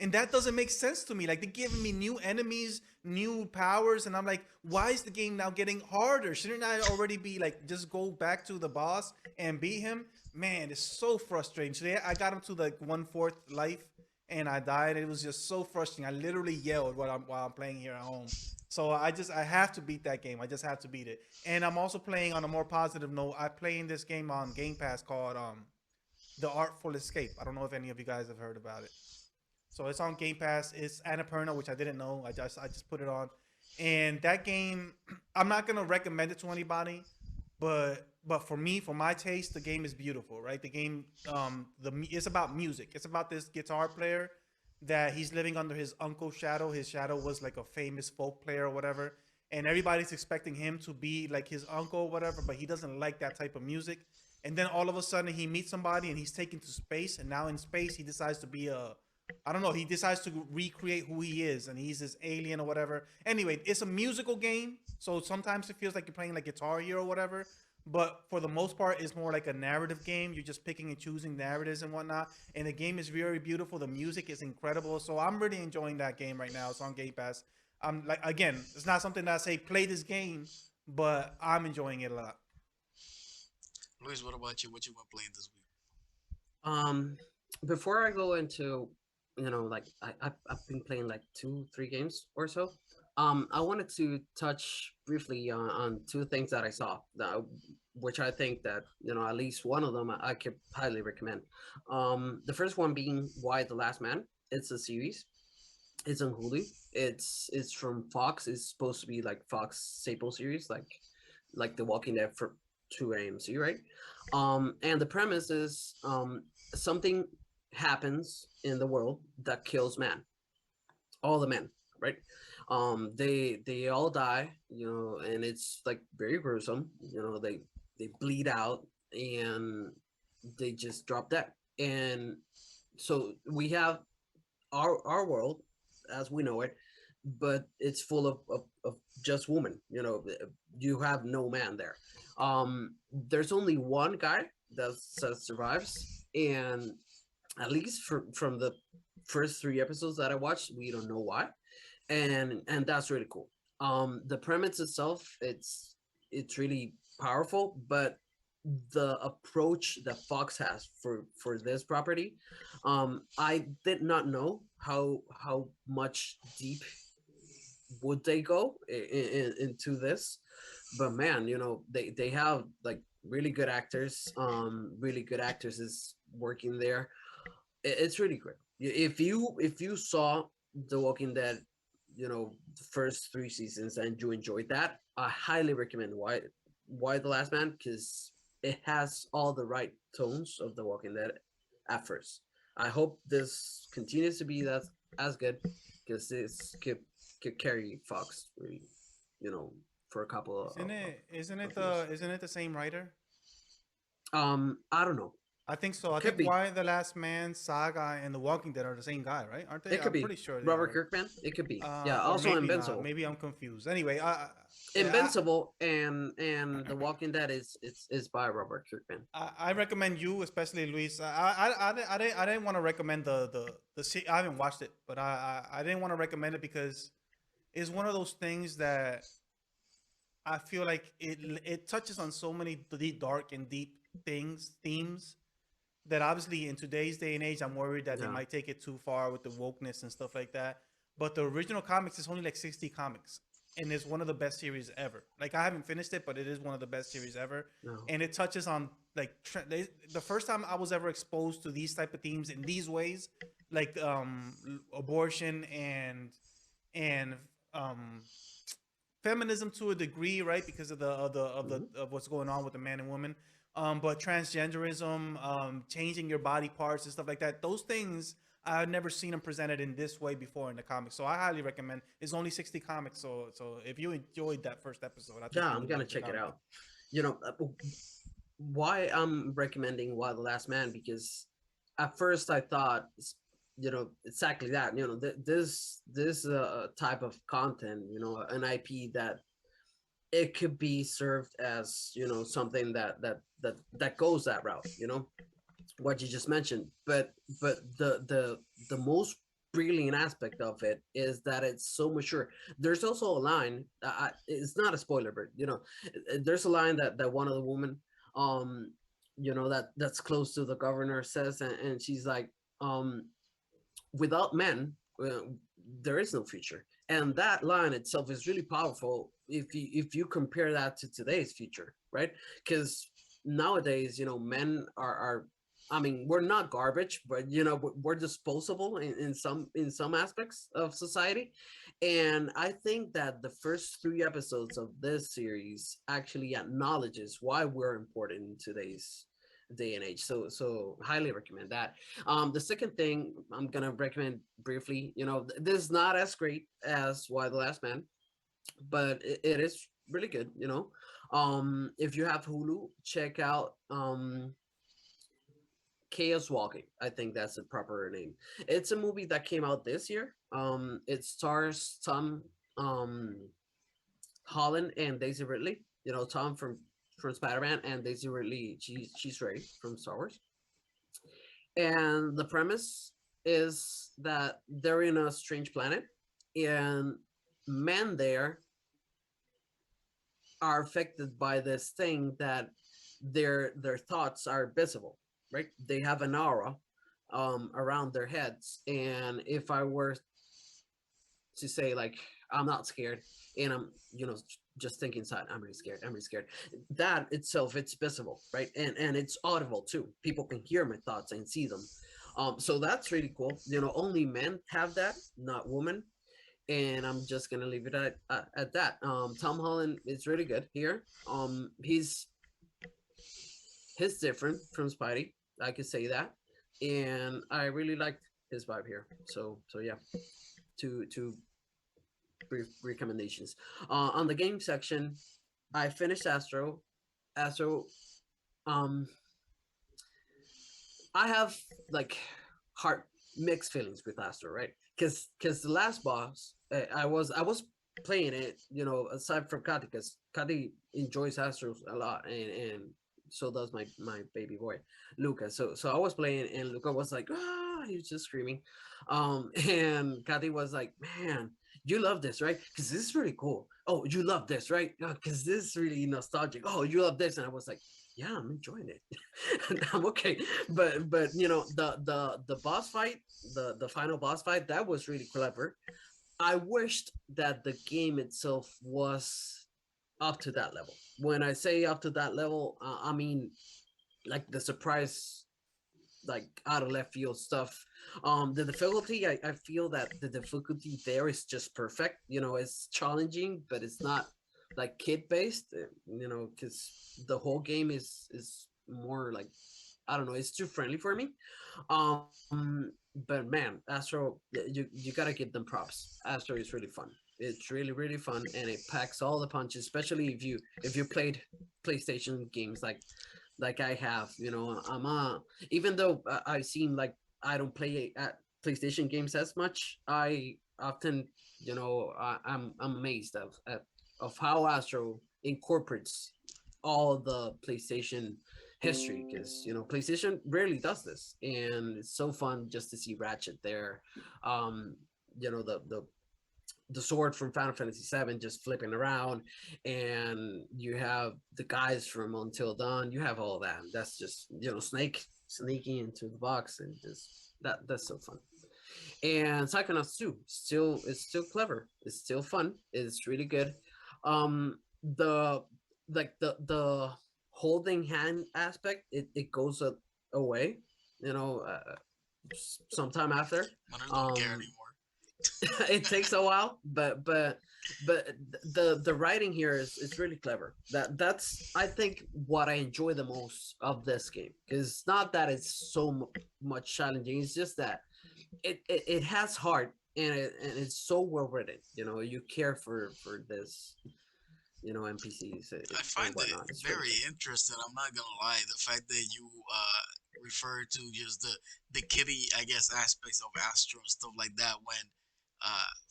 And that doesn't make sense to me. Like they're giving me new enemies, new powers, and I'm like, why is the game now getting harder? Shouldn't I already be like just go back to the boss and beat him? Man, it's so frustrating. Today I got him to like 1/4 life and I died. It was just so frustrating. I literally yelled while I'm playing here at home. So I have to beat that game. I just have to beat it. And I'm also playing on a more positive note. I play in this game on Game Pass called The Artful Escape. I don't know if any of you guys have heard about it. So it's on Game Pass. It's Annapurna, which I didn't know. I just put it on, and that game, I'm not gonna recommend it to anybody, but for me, for my taste, the game is beautiful. Right? The game, it's about music. It's about this guitar player that he's living under his uncle's shadow. His shadow was like a famous folk player or whatever, and everybody's expecting him to be like his uncle or whatever, but he doesn't like that type of music. And then all of a sudden, he meets somebody and he's taken to space, and now in space, he decides to be I don't know. He decides to recreate who he is, and he's this alien or whatever. Anyway, it's a musical game, so sometimes it feels like you're playing like Guitar Hero or whatever. But for the most part, it's more like a narrative game. You're just picking and choosing narratives and whatnot. And the game is very beautiful. The music is incredible. So I'm really enjoying that game right now. It's on Game Pass. I'm like, again, it's not something that I say play this game, but I'm enjoying it a lot. Luis, what about you? What you been playing this week? Um, before I go into, like I've been playing like 2 3 games or so. I wanted to touch briefly on 2 things that I saw, which I think that at least one of them I could highly recommend. The first one being Why the Last Man. It's a series. It's on Hulu. It's from Fox. It's supposed to be like Fox staple series, like The Walking Dead for 2 AMC, right? And the premise is something happens in the world that kills man, all the men, right? They all die, and it's like very gruesome. They bleed out and they just drop dead. And so we have our world as we know it, but it's full of just women. You have no man there. There's only one guy that survives, and at least from the first 3 episodes that I watched, we don't know why, and that's really cool. The premise itself, it's really powerful, but the approach that Fox has for this property, I did not know how much deep would they go into this, but man, they have like really good actors, really good actresses working there. It's really great. If you saw The Walking Dead, the first 3 seasons and you enjoyed that, I highly recommend Why the Last Man, because it has all the right tones of The Walking Dead at first. I hope this continues to be that as good, because this could carry Fox really, you know, for a couple Isn't it? Isn't it of years. the? Isn't it the same writer? I don't know. I think so. I Could think be. Why the Last Man, Saga, and The Walking Dead are the same guy, right? Aren't they? It could I'm be pretty sure they Robert are. Kirkman. It could be. Yeah. Or Also maybe not. Invincible. Maybe I'm confused. Anyway, yeah, Invincible and The Walking Dead is by Robert Kirkman. I recommend you, especially Luis. I didn't want to recommend I haven't watched it, but I didn't want to recommend it because it's one of those things that I feel like it touches on so many dark and deep themes that obviously in today's day and age, I'm worried that they Yeah. might take it too far with the wokeness and stuff like that. But the original comics is only like 60 comics, and it's one of the best series ever. Like I haven't finished it, but it is one of the best series ever, No. and it touches on like the first time I was ever exposed to these type of themes in these ways, like abortion and um feminism to a degree, right? Because Hmm. of what's going on with the man and woman. But transgenderism, changing your body parts and stuff like that. Those things I've never seen them presented in this way before in the comics. So I highly recommend. It's only 60 comics, so if you enjoyed that first episode, I think Yeah, you I'm would gonna like the check it comic. out. You know, why I'm recommending Why the Last Man, because at first I thought, exactly that. This type of content, an IP that it could be served as something that goes that route. What you just mentioned, but the most brilliant aspect of it is that it's so mature. There's also a line, it's not a spoiler, but there's a line that one of the women, um that's close to the governor says, and she's like, um without men, there is no future. And that line itself is really powerful if you compare that to today's future, right? Because nowadays, men are, I mean, we're not garbage, but we're disposable in some aspects of society. And I think that the first 3 episodes of this series actually acknowledges why we're important in today's day and age. So highly recommend that. The second thing I'm gonna recommend briefly, this is not as great as Why the Last Man, but it is really good. If you have Hulu, check out Chaos Walking. I think that's the proper name. It's a movie that came out this year. It stars Tom um Holland and Daisy Ridley. You know, Tom from Spider-Man and Daisy Ridley. She's Rey from Star Wars. And the premise is that they're in a strange planet, and men there are affected by this thing that their thoughts are visible, right? They have an aura around their heads, and if I were to say like I'm not scared, and I'm just think inside I'm really scared, that itself it's visible, right? And it's audible too. People can hear my thoughts and see them. So that's really cool. Only men have that, not women. And I'm just gonna leave it at that. Tom Holland is really good here. He's different from Spidey. I could say that, and I really liked his vibe here. So yeah, two brief recommendations. On the game section, I finished Astro. Astro. Um, I have like heart mixed feelings with Astro, right? Because the last boss, I was playing it, aside from Kati, because Kati enjoys Astros a lot, and so does my baby boy, Luca. So I was playing, and Luca was like, he was just screaming, and Kati was like, man, you love this, right? Because this is really cool. Oh, you love this, right? Because this is really nostalgic. Oh, you love this, and I was like, yeah, I'm enjoying it. I'm okay. But the boss fight, the final boss fight, that was really clever. I wished that the game itself was up to that level. When I say up to that level, I mean like the surprise, like out of left field stuff. The difficulty, I feel that the difficulty there is just perfect. It's challenging, but it's not like kid based. Because the whole game is more like, I don't know, it's too friendly for me. But man, Astro, you gotta give them props. Astro is really fun. It's really fun, and it packs all the punches. Especially if you played PlayStation games like I have. I'm even though I seem like I don't play at PlayStation games as much, I often, I'm amazed of how Astro incorporates all the PlayStation history, because PlayStation rarely does this, and it's so fun just to see Ratchet there. Um, the sword from Final Fantasy VII just flipping around, and you have the guys from Until Dawn. You have all that. That's just Snake sneaking into the box, and just that's so fun. And Psychonauts 2 it's still clever. It's still fun. It's really good. The the holding hand aspect, it goes away. You know, uh, sometime after. I don't care Um, anymore. it takes a while, but the writing here is really clever. That's I think what I enjoy the most of this game, because not that it's so much challenging. It's just that it has heart, and it's so well written. You care for this, NPCs I and find it whatnot. It's really very fun. interesting. I'm not gonna lie. The fact that you refer to just the kitty, I guess, aspects of Astro and stuff like that. When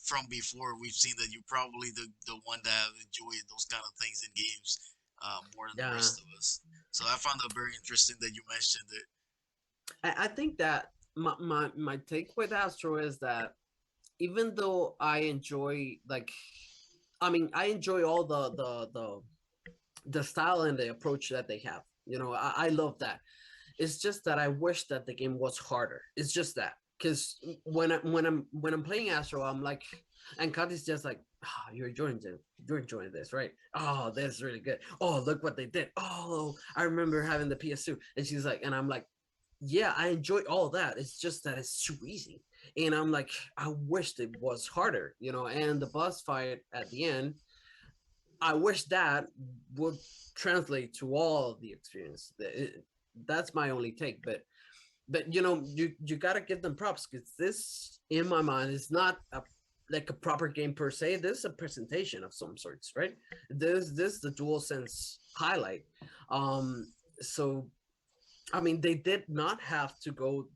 from before, we've seen that you're probably the one that have enjoyed those kind of things in games more than the Yeah, rest of us. So I found it very interesting that you mentioned it. I think that my take with Astro is that even though I enjoy, like, I mean, I enjoy all the style and the approach that they have. I love that. It's just that I wish that the game was harder. It's just that, because when I'm playing Astro, I'm like, and Kat is just like, you're enjoying this, right? Oh, that's really good. Oh, look what they did. Oh, I remember having the PS2, and she's like, and I'm like, yeah, I enjoy all that. It's just that it's too easy, and I'm like, I wished it was harder, And the boss fight at the end, I wish that would translate to all the experience. That's my only take, but you gotta give them props, because this, in my mind, is not like a proper game per se. This is a presentation of some sorts, right? This the dual sense highlight. So I mean, they did not have to go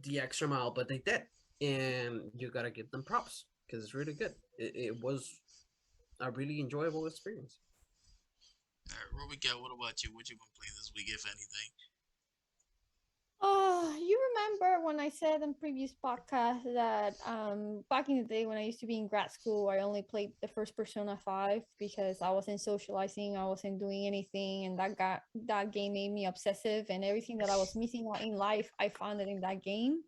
the extra mile, but they did, and you gotta give them props because it's really good. It was a really enjoyable experience. All right, Robicat, what about you? What you been playing this week, if anything? Oh, you remember when I said in previous podcast that back in the day when I used to be in grad school, I only played the first Persona 5 because I wasn't socializing, I wasn't doing anything, and that game made me obsessive, and everything that I was missing out in life, I found it in that game.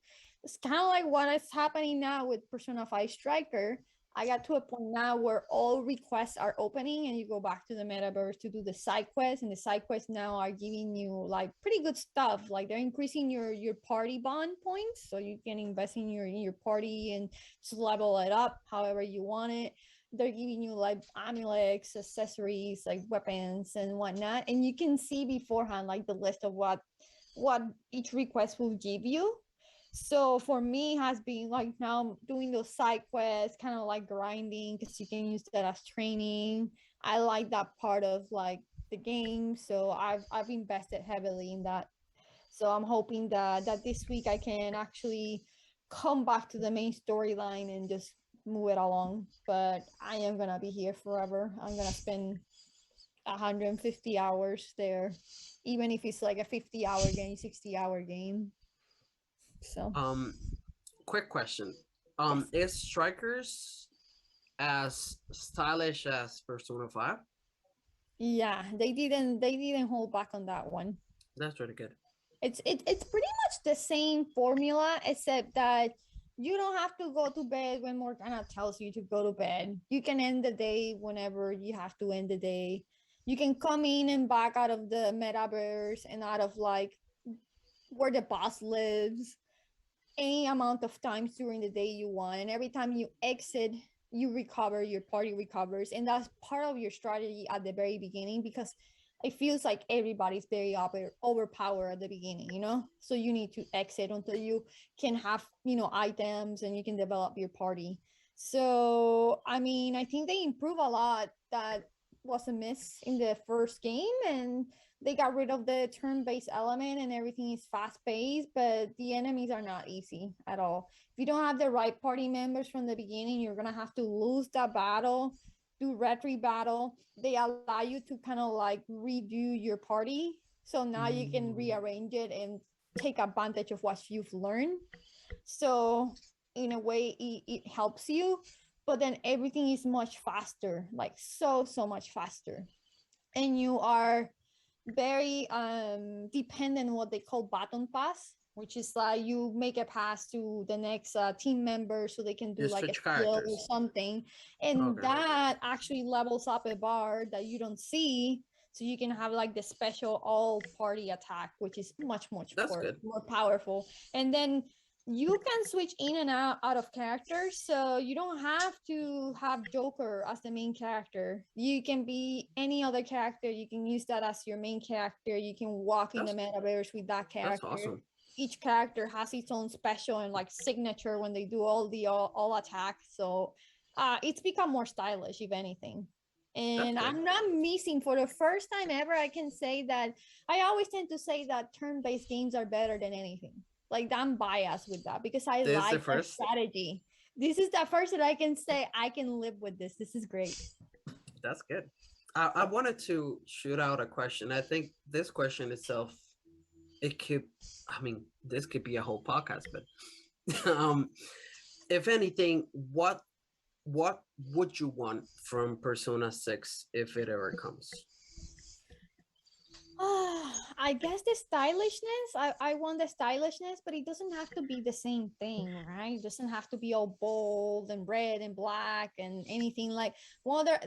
It's kind of like what is happening now with Persona 5 Striker. I got to a point now where all requests are opening and you go back to the metaverse to do the side quests, and the side quests now are giving you like pretty good stuff. Like they're increasing your party bond points, so you can invest in your party and just level it up however you want it. They're giving you like amulets, accessories, like weapons and whatnot, and you can see beforehand like the list of what each request will give you. So for me, has been like now doing those side quests, kind of like grinding because you can use that as training. I like that part of like the game, so I've invested heavily in that. So I'm hoping that this week I can actually come back to the main storyline and just move it along. But I am gonna be here forever. I'm gonna spend 150 hours there, even if it's like a 50-hour game, 60-hour game. So Um, quick question. yes. Is Strikers as stylish as Persona 5? Yeah, they didn't hold back on that one. That's really good. It's pretty much the same formula except that you don't have to go to bed when Morgana tells you to go to bed. You can end the day whenever you have to end the day. You can come in and back out of the metaverse and out of like where the boss lives any amount of times during the day you want, and every time you exit you recover, your party recovers, and that's part of your strategy at the very beginning because it feels like everybody's very overpowered at the beginning, so you need to exit until you can have items and you can develop your party. So I mean, I think they improve a lot. That was a miss in the first game, and they got rid of the turn-based element and everything is fast-paced, but the enemies are not easy at all. If you don't have the right party members from the beginning, you're gonna have to lose that battle, do retry battle. They allow you to kind of like redo your party, so now you can Mm, rearrange it and take advantage of what you've learned. So in a way it helps you, but then everything is much faster, like so much faster, and you are very dependent on what they call baton pass, which is like you make a pass to the next team member so they can do you like a switch skill or characters. something, and Okay, that actually levels up a bar that you don't see, so you can have like the special all party attack, which is much that's good. more powerful. And then you can switch in and out of characters, so you don't have to have Joker as the main character. You can be any other character. You can use that as your main character. You can walk in the That's metaverse with that that's character. awesome. Each character has its own special and like signature when they do all attacks. So it's become more stylish, if anything. That's And good. I'm not missing, for the first time ever, I can say that I always tend to say that turn-based games are better than anything. Like I'm biased with that because I This is the like the first. strategy. This is the first that I can say I can live with this. This is great. That's good. I wanted to shoot out a question. I think this question itself, it could, I mean, this could be a whole podcast, but if anything, what would you want from Persona 6 if it ever comes? I guess the stylishness. I want the stylishness, but it doesn't have to be the same thing, right? It doesn't have to be all bold and red and black and anything like. Well, they're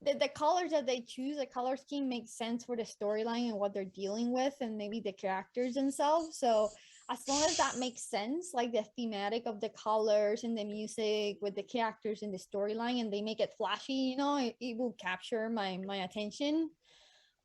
the colors that they choose, the color scheme makes sense for the storyline and what they're dealing with, and maybe the characters themselves. So as long as that makes sense, like the thematic of the colors and the music with the characters and the storyline, and they make it flashy, it will capture my attention.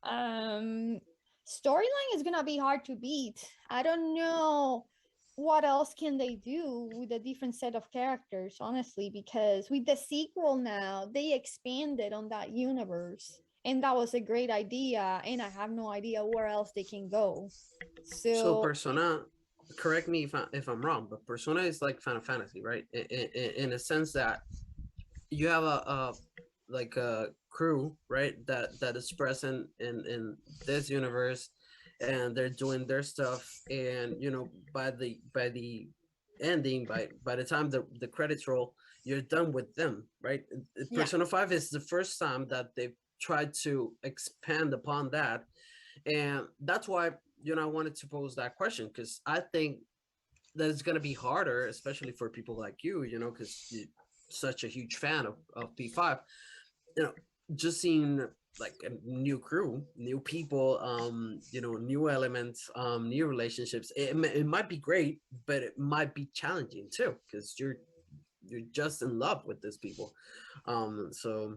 um Storyline is gonna be hard to beat. I don't know what else can they do with a different set of characters, honestly, because with the sequel now they expanded on that universe, and that was a great idea, and I have no idea where else they can go. So So Persona, correct me if I'm wrong, but Persona is like Final Fantasy, right? In a sense that you have a like a crew, right? That is present in this universe, and they're doing their stuff, and by the ending, by the time the credits roll, you're done with them, right? yeah. Persona 5 is the first time that they've tried to expand upon that, and that's why I wanted to pose that question, because I think that it's going to be harder, especially for people like because you're such a huge fan of P5. You know, just seeing like a new crew, new people, new elements, new relationships. It might be great, but it might be challenging too, because you're just in love with these people. So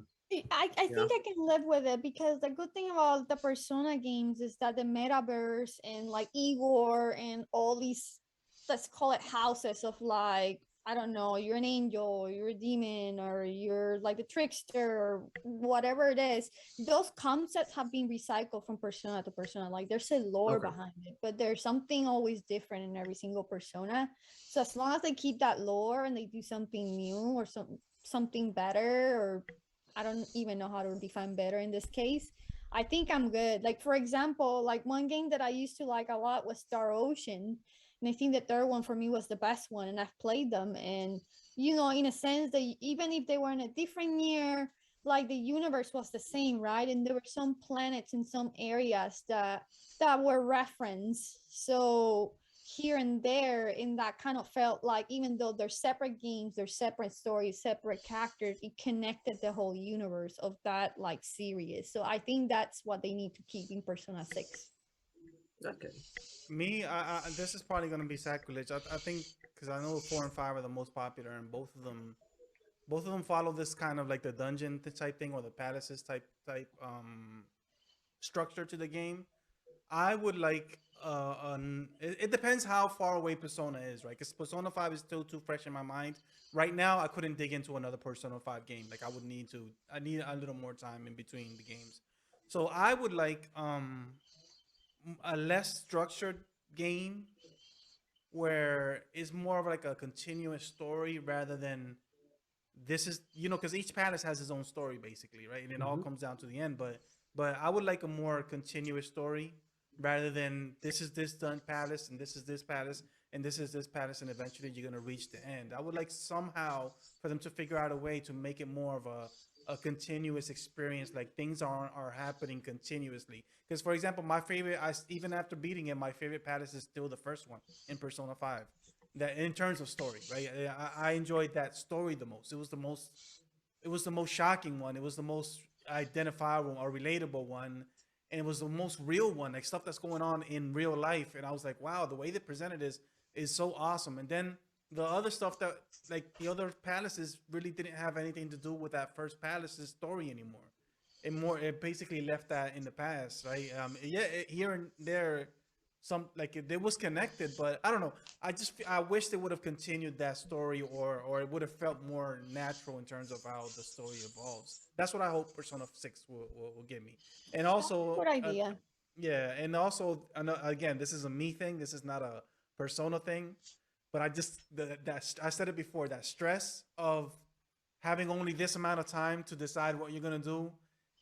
I yeah. think I can live with it because the good thing about the Persona games is that the metaverse and like Igor and all these, let's call it houses of like, I don't know, you're an angel, or you're a demon, or you're like the trickster, or whatever it is. Those concepts have been recycled from persona to persona. Like there's a lore Okay. behind it, but there's something always different in every single persona. So as long as they keep that lore and they do something new or something better, or I don't even know how to define better in this case. I think I'm good. Like for example, like one game that I used to like a lot was Star Ocean. And I think the third one for me was the best one. And I've played them. And in a sense that even if they were in a different year, like the universe was the same, right? And there were some planets in some areas that were referenced. So here and there, and that kind of felt like even though they're separate games, they're separate stories, separate characters, it connected the whole universe of that like series. So I think that's what they need to keep in Persona 6. Okay. Me, this is probably gonna be sacrilege. I think because I know 4 and 5 are the most popular, and both of them follow this kind of like the dungeon type thing or the palaces type structure to the game. I would like it depends how far away Persona is, right? Because Persona 5 is still too fresh in my mind. Right now, I couldn't dig into another Persona 5 game. Like I need a little more time in between the games. So I would like a less structured game where it's more of like a continuous story rather than this is because each palace has its own story basically, right? And it all Hmm. comes down to the end. But I would like a more continuous story rather than this is this done palace and this is this palace and this is this palace and eventually you're gonna reach the end. I would like somehow for them to figure out a way to make it more of a continuous experience, like things are happening continuously. Because for example, my favorite, even after beating it, my favorite palace is still the first one in Persona 5, that in terms of story, right? I enjoyed that story the most. It was the most shocking one. It was the most identifiable or relatable one, and it was the most real one, like stuff that's going on in real life. And I was like, wow, the way they presented is so awesome. And then the other stuff that like the other palaces really didn't have anything to do with that first palace's story anymore. It basically left that in the past, right? Yeah, here and there, some like it was connected, but I don't know. I wish they would have continued that story, or it would have felt more natural in terms of how the story evolves. That's what I hope Persona 6 will give me. And That's a also good idea. yeah, and also again, this is a me thing. This is not a Persona thing, but I just that I said it before, that stress of having only this amount of time to decide what you're gonna do,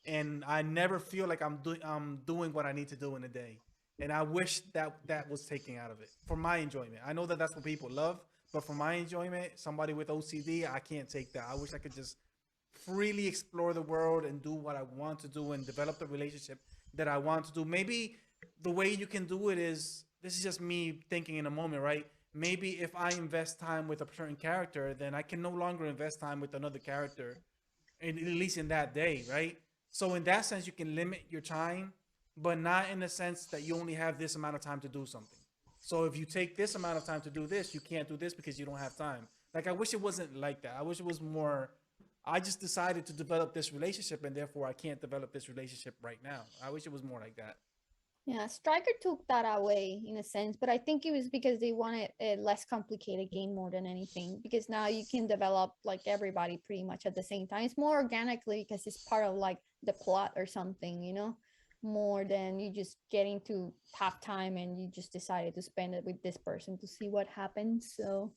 and I never feel like I'm doing what I need to do in a day. And I wish that was taken out of it for my enjoyment. I know that that's what people love, but for my enjoyment, somebody with OCD, I can't take that. I wish I could just freely explore the world and do what I want to do and develop the relationship that I want to do. Maybe the way you can do it is, this is just me thinking in a moment, right? Maybe if I invest time with a certain character, then I can no longer invest time with another character, at least in that day, right? So in that sense, you can limit your time, but not in the sense that you only have this amount of time to do something. So if you take this amount of time to do this, you can't do this because you don't have time. Like I wish it wasn't like that. I wish it was more. I just decided to develop this relationship, and therefore I can't develop this relationship right now. I wish it was more like that. Yeah, Striker took that away in a sense, but I think it was because they wanted a less complicated game more than anything. Because now you can develop like everybody pretty much at the same time. It's more organically because it's part of like the plot or something, more than you just getting to have time and you just decided to spend it with this person to see what happens. So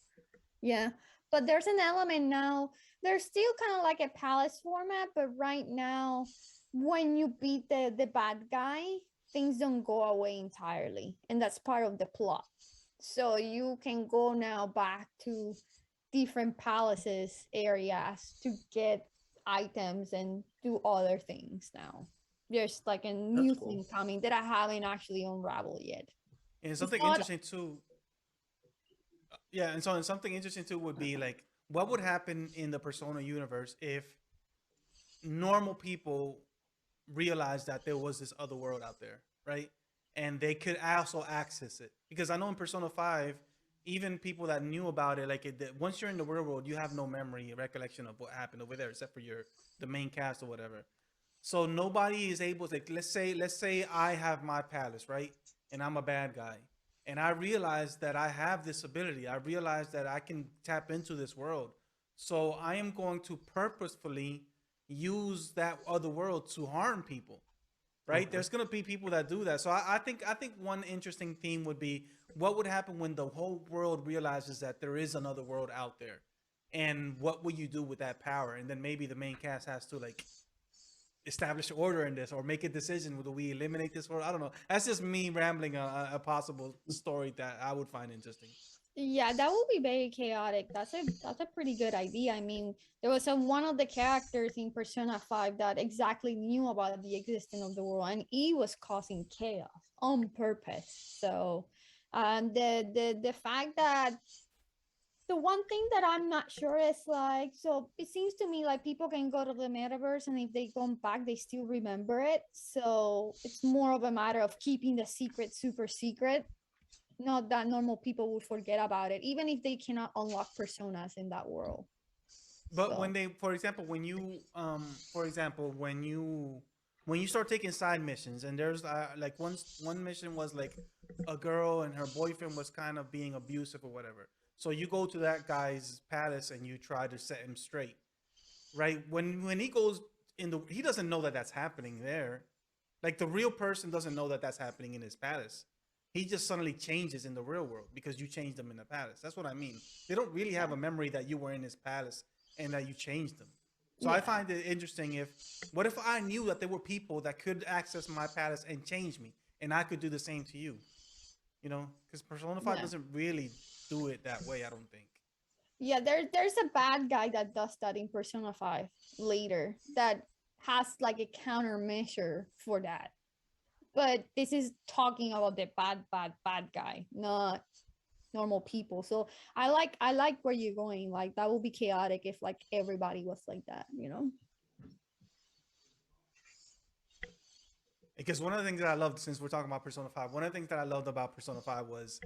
yeah, but there's an element now. There's still kind of like a palace format, but right now, when you beat the bad guy, things don't go away entirely, and that's part of the plot. So you can go now back to different palaces areas to get items and do other things now. There's like a That's new cool. thing coming that I haven't actually unraveled yet. And It's something not. interesting too. Yeah, and so and something interesting too would be like what would happen in the Persona universe if normal people realized that there was this other world out there, right? And they could also access it because I know in Persona 5, even people that knew about it, like once you're in the real world, you have no memory, recollection of what happened over there, except for the main cast or whatever. So nobody is able to, like, let's say I have my palace, right? And I'm a bad guy. And I realize that I have this ability. I realize that I can tap into this world. So I am going to purposefully use that other world to harm people, right? Okay. There's gonna be people that do that. So I think one interesting theme would be what would happen when the whole world realizes that there is another world out there, and what will you do with that power? And then maybe the main cast has to like establish order in this or make a decision. Do we eliminate this world? I don't know. That's just me rambling a possible story that I would find interesting. Yeah, that would be very chaotic. That's a pretty good idea. I mean, there was one of the characters in Persona 5 that exactly knew about the existence of the world and he was causing chaos on purpose. So the fact that the one thing that I'm not sure is like, so it seems to me like people can go to the metaverse and if they go back, they still remember it. So it's more of a matter of keeping the secret super secret, not that normal people would forget about it, even if they cannot unlock personas in that world. But when So they, for example, when you start taking side missions, and there's like one mission was like a girl and her boyfriend was kind of being abusive or whatever. So you go to that guy's palace and you try to set him straight, right? When he goes in the, he doesn't know that that's happening there. Like the real person doesn't know that that's happening in his palace. He just suddenly changes in the real world because you changed them in the palace. That's what I mean. They don't really have yeah, a memory that you were in his palace and that you changed them. So I yeah, find it interesting if what if I knew that there were people that could access my palace and change me and I could do the same to you, because Persona 5 yeah, doesn't really do it that way, I don't think. yeah. There's a bad guy that does that in Persona 5 later that has like a countermeasure for that. But this is talking about the bad guy, not normal people. So I like where you're going. Like that would be chaotic if like everybody was like that. Because one of the things that I loved, since we're talking about Persona 5, one of the things that I loved about Persona 5 was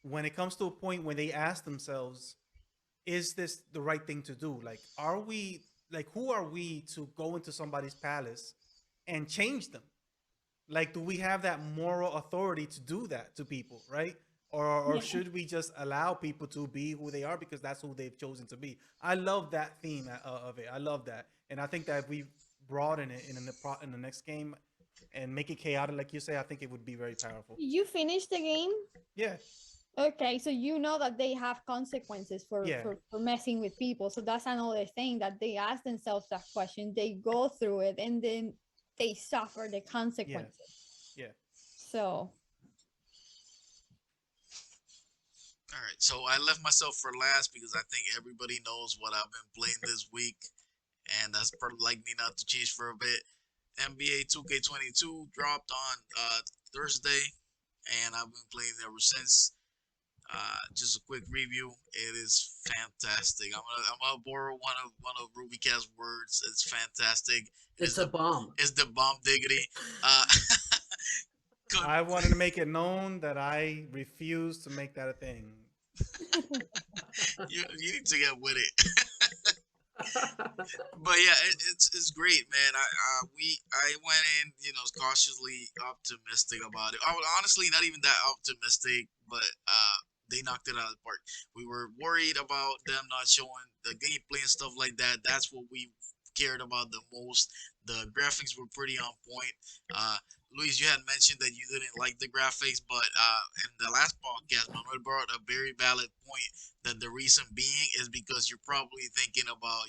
when it comes to a point where they ask themselves, is this the right thing to do? Like, are we, like, who are we to go into somebody's palace and change them? Like, do we have that moral authority to do that to people, right? Or Yeah. should we just allow people to be who they are because that's who they've chosen to be? I love that theme of it. I love that, and I think that if we broaden it in the next game and make it chaotic, like you say, I think it would be very powerful. You finished the game? Yeah, Okay, so you know that they have consequences for, yeah, for for messing with people. So that's another thing that they ask themselves that question. They go through it and then they suffer the yeah, consequences. yeah. So All right, so I left myself for last because I think everybody knows what I've been playing this week, and that's probably likely not to change for a bit. NBA 2K22 dropped on Thursday, and I've been playing ever since. Just a quick review. It is fantastic. I'm gonna borrow one of Ruby Cat's words. It's fantastic. It is It's a the bomb. it's the bomb diggity. Uh, I wanted to make it known that I refuse to make that a thing. you need to get with it. But yeah, it's great, man. I went in, cautiously optimistic about it. I was honestly not even that optimistic, but they knocked it out of the park. We were worried about them not showing the gameplay and stuff like that. That's what we cared about the most. The graphics were pretty on point. Uh, Luis, you had mentioned that you didn't like the graphics, but in the last podcast, Manuel brought a very valid point that the reason being is because you're probably thinking about,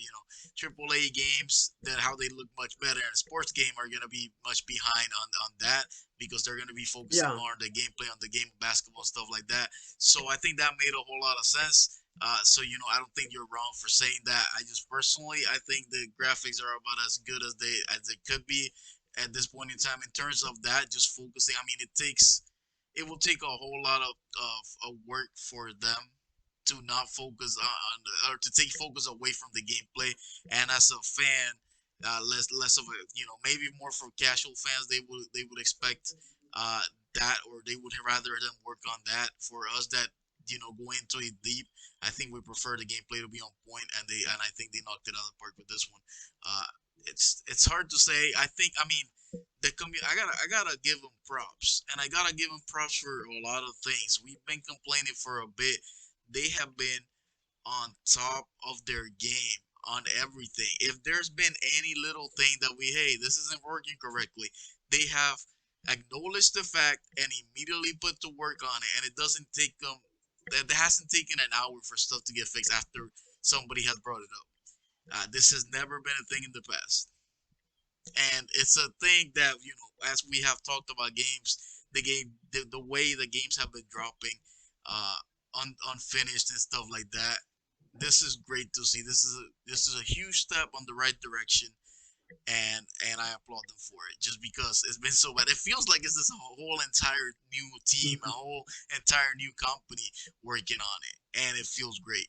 AAA games that how they look much better and sports game are gonna be much behind on that because they're gonna be focusing Yeah. more on the gameplay, on the game of basketball stuff like that. So I think that made a whole lot of sense. So I don't think you're wrong for saying that. I just personally, I think the graphics are about as good as they could be at this point in time. In terms of that, just focusing. I mean, it will take a whole lot of work for them to not focus on or to take focus away from the gameplay. And as a fan, less of a maybe more for casual fans, they would expect uh, that, or they would rather them work on that. For us that go into it deep, I think we prefer the gameplay to be on point, and I think they knocked it out of the park with this one. Uh, it's hard to say. I mean, I gotta give them props, and I gotta give them props for a lot of things. We've been complaining for a bit. They have been on top of their game on everything. If there's been any little thing that this isn't working correctly, they have acknowledged the fact and immediately put to work on it, and it doesn't take them. It hasn't taken an hour for stuff to get fixed after somebody has brought it up. This has never been a thing in the past, and it's a thing that as we have talked about games, the way the games have been dropping, uh, unfinished and stuff like that. This is great to see. This is a huge step on the right direction, and I applaud them for it. Just because it's been so bad, it feels like it's this whole entire new team, a whole entire new company working on it, and it feels great.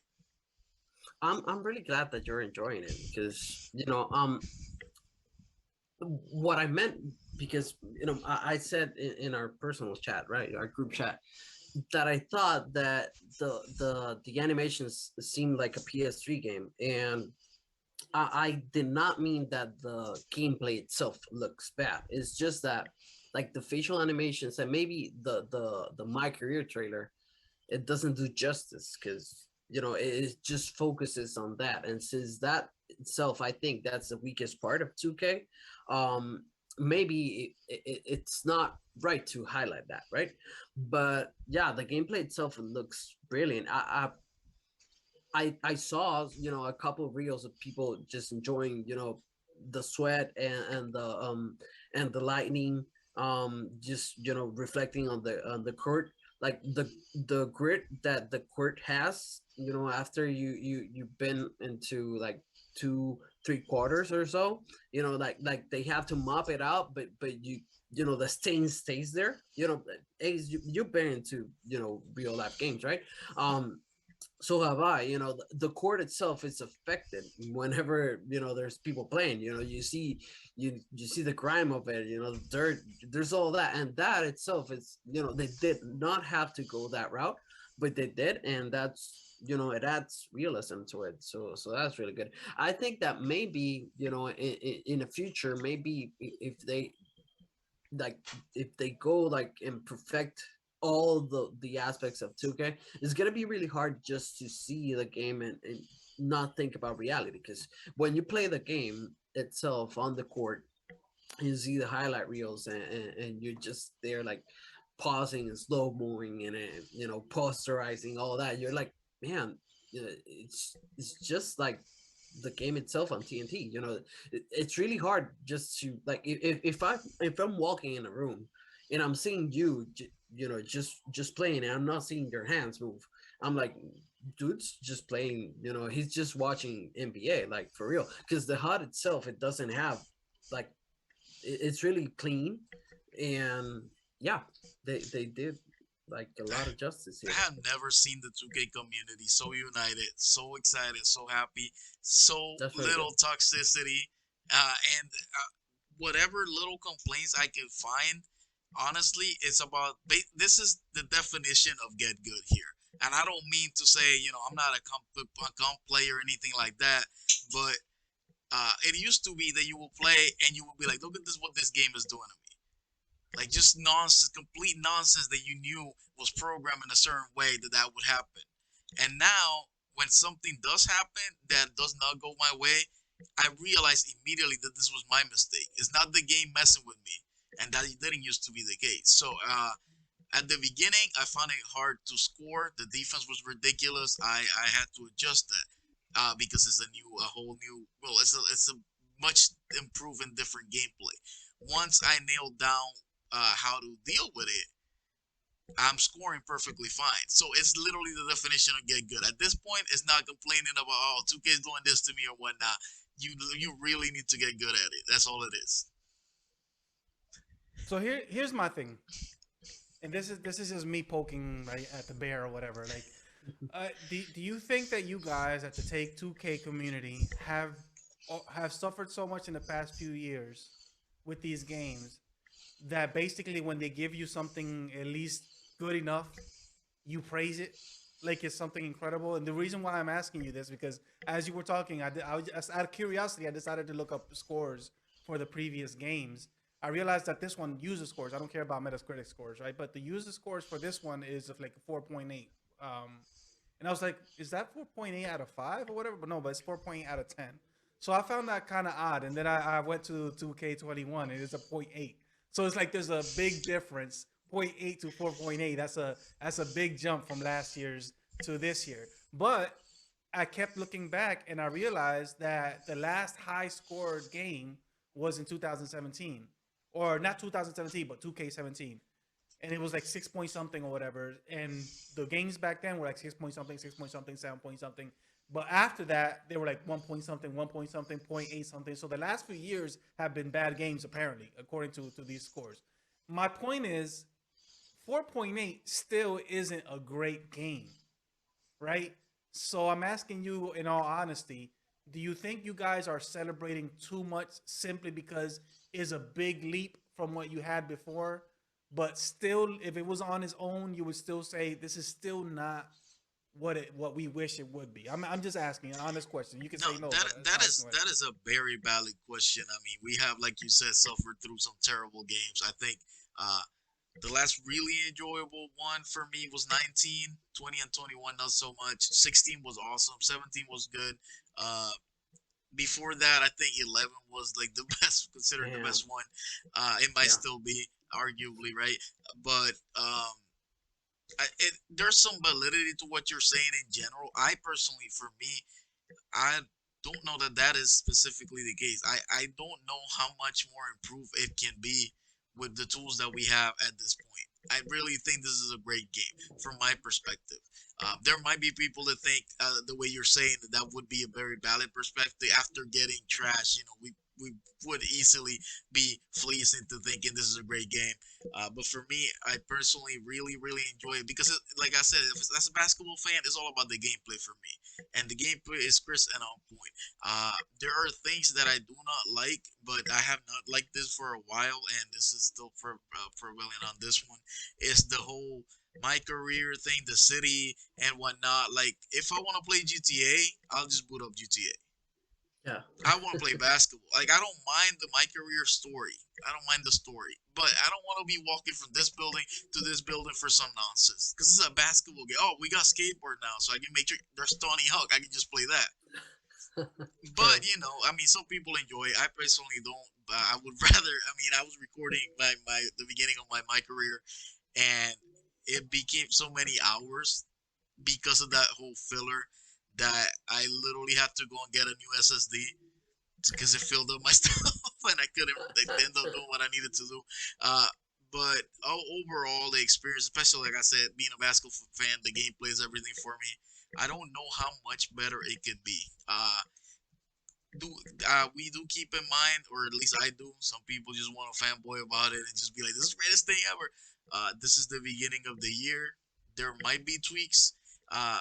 I'm really glad that you're enjoying it because what I meant, because I said in our personal chat, right, our group chat, that I thought that the animations seemed like a PS3 game, and I did not mean that the gameplay itself looks bad. It's just that like the facial animations and maybe the My Career trailer, it doesn't do justice because it just focuses on that, and since that itself, I think that's the weakest part of 2K. um Maybe it's not right to highlight that, right? But yeah, the gameplay itself looks brilliant. I saw a couple of reels of people just enjoying the sweat and the lightning, just reflecting on the court, like the grit that the court has, after you've been into like 2 3 quarters or so, like they have to mop it out, but the stain stays there. Ace, you've been into real life games, right? So have I. The court itself is affected whenever there's people playing. You see the grime of it. The dirt. There's all that, and that itself is they did not have to go that route, but they did, and that's it adds realism to it. So that's really good. I think that maybe in the future, maybe if they like if they go like and perfect all the aspects of 2K, it's gonna be really hard just to see the game and not think about reality, because when you play the game itself on the court, you see the highlight reels, and you're just there like pausing and slow moving and posterizing all that. You're like, man, it's just like the game itself on TNT. It's really hard just to like if I'm walking in a room and I'm seeing you, just playing, and I'm not seeing your hands move. I'm like, dude's just playing. He's just watching NBA, like for real. Because the HUD itself, it doesn't have like it's really clean, and yeah, they did like a lot of justice I here. have never seen the 2K community so united, so excited, so happy, so That's really good. little toxicity, and whatever little complaints I can find. Honestly, it's about this is the definition of get good here. And I don't mean to say, I'm not a comp player or anything like that, but it used to be that you will play and you will be like, look at this, what this game is doing to me. Like just nonsense, complete nonsense that you knew was programmed in a certain way that that would happen. And now, when something does happen that does not go my way, I realize immediately that this was my mistake. It's not the game messing with me, and that didn't used to be the case. So, at the beginning, I found it hard to score. The defense was ridiculous. I had to adjust that because it's a whole new. Well, it's a much improved and different gameplay. Once I nailed down how to deal with it, I'm scoring perfectly fine. So it's literally the definition of get good. At this point, it's not complaining about, oh, 2K is doing this to me or whatnot. You really need to get good at it. That's all it is. So here's my thing, and this is just me poking right at the bear or whatever. Like, do you think that you guys at the Take 2K community have suffered so much in the past few years with these games that basically when they give you something at least good enough, you praise it like it's something incredible? And the reason why I'm asking you this because as you were talking, I was just out of curiosity, I decided to look up scores for the previous games. I realized that this one user scores. I don't care about Metacritic scores, right? But the user scores for this one is of like 4.8. And I was like, is that 4.8 out of 5 or whatever? But no, but it's 4.8 out of 10. So I found that kind of odd. And then I went to 2K21 and it's a point 0.8. So it's like there's a big difference, point 0.8 to 4.8. That's a big jump from last year's to this year. But I kept looking back and I realized that the last high scored game was in 2017. Or not 2017, but 2K17, and it was like 6 point something or whatever. And the games back then were like 6 point something, 6 point something, 7 point something. But after that, they were like 1 point something, 1 point something, point 0.8 something. So the last few years have been bad games, apparently, according to these scores. My point is, 4.8 still isn't a great game, right? So I'm asking you, in all honesty, do you think you guys are celebrating too much simply because it's a big leap from what you had before? But still, if it was on its own, you would still say this is still not what we wish it would be. I'm just asking an honest question. You can No, say no, that but it's that an honest is question. that is a very valid question. I mean, we have, like you said, suffered through some terrible games. I think uh, the last really enjoyable one for me was 19, 20, and 21. Not so much. 16 was awesome. 17 was good. Uh, Before that, I think 11 was like the best, considered the Damn. best one. It might Yeah. still be, arguably, right? But there's some validity to what you're saying in general. I personally, for me, I don't know that that is specifically the case. I don't know how much more improved it can be with the tools that we have at this point. I really think this is a great game from my perspective. There might be people that think the way you're saying that that would be a very valid perspective. After getting trash, we would easily be fleeced into thinking this is a great game. But for me, I personally really enjoy it because, like I said, if it's, as a basketball fan, it's all about the gameplay for me, and the gameplay is crisp and on point. There are things that I do not like, but I have not liked this for a while, and this is still prevailing on this one. Is the whole my career thing, the city and whatnot. Like, if I want to play GTA, I'll just boot up GTA. Yeah. I want to play basketball. Like, I don't mind the my career story. I don't mind the story, but I don't want to be walking from this building to this building for some nonsense. Because this is a basketball game. Oh, we got skateboard now, so I can make sure there's Tony Hawk. I can just play that. True. But I mean, some people enjoy it. I personally don't. But I would rather. I mean, I was recording my the beginning of my career, and it became so many hours because of that whole filler that I literally had to go and get a new SSD because it filled up my stuff and I couldn't end up doing what I needed to do. Uh, but overall, the experience, especially like I said, being a basketball fan, the gameplay is everything for me. I don't know how much better it could be. Do We do keep in mind, or at least I do. Some people just want to fanboy about it and just be like, "This is the greatest thing ever." This is the beginning of the year. There might be tweaks. Uh,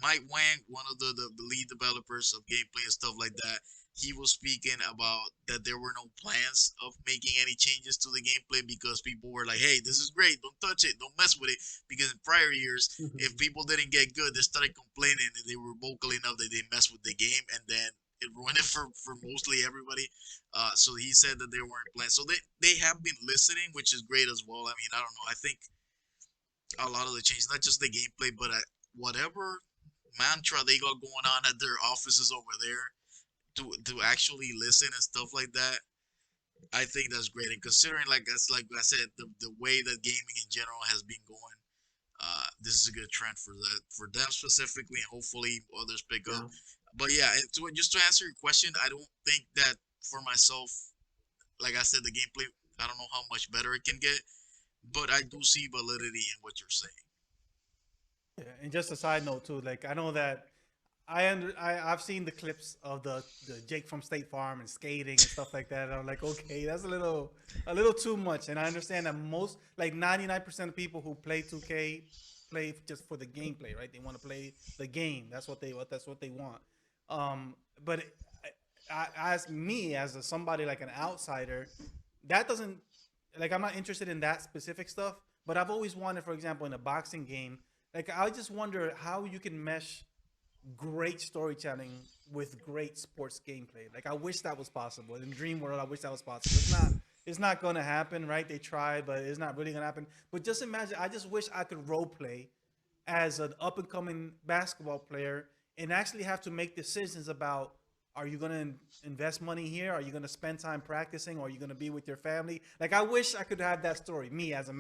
Mike Wang, one of the lead developers of gameplay and stuff like that, he was speaking about that there were no plans of making any changes to the gameplay because people were like, "Hey, this is great. Don't touch it. Don't mess with it." Because in prior years, if people didn't get good, they started complaining and they were vocal enough that they messed with the game, and then it ruined it for mostly everybody. So he said that they weren't planned. So they have been listening, which is great as well. I mean, I don't know. I think a lot of the changes, not just the gameplay, but whatever mantra they got going on at their offices over there to actually listen and stuff like that. I think that's great. And considering, like I said, the way that gaming in general has been going, this is a good trend for that for them specifically, and hopefully others pick up. Yeah. But yeah, and just to answer your question, I don't think that for myself, like I said, the gameplay. I don't know how much better it can get, but I do see validity in what you're saying. Yeah, and just a side note too, like I know that I've seen the clips of the Jake from State Farm and skating and stuff like that. And I'm like, okay, that's a little too much. And I understand that most like 99% of people who play 2K play just for the gameplay, right? They want to play the game. That's what they want. But as me as somebody like an outsider, that doesn't like I'm not interested in that specific stuff. But I've always wanted, for example, in a boxing game, like I just wonder how you can mesh great storytelling with great sports gameplay. Like I wish that was possible. In Dream World, I wish that was possible. It's not gonna happen, right? They tried, but it's not really gonna happen. But just imagine, I just wish I could role play as an up and coming basketball player and actually have to make decisions about are you going to invest money here? Are you going to spend time practicing? Or are you going to be with your family? Like I wish I could have that story. Me as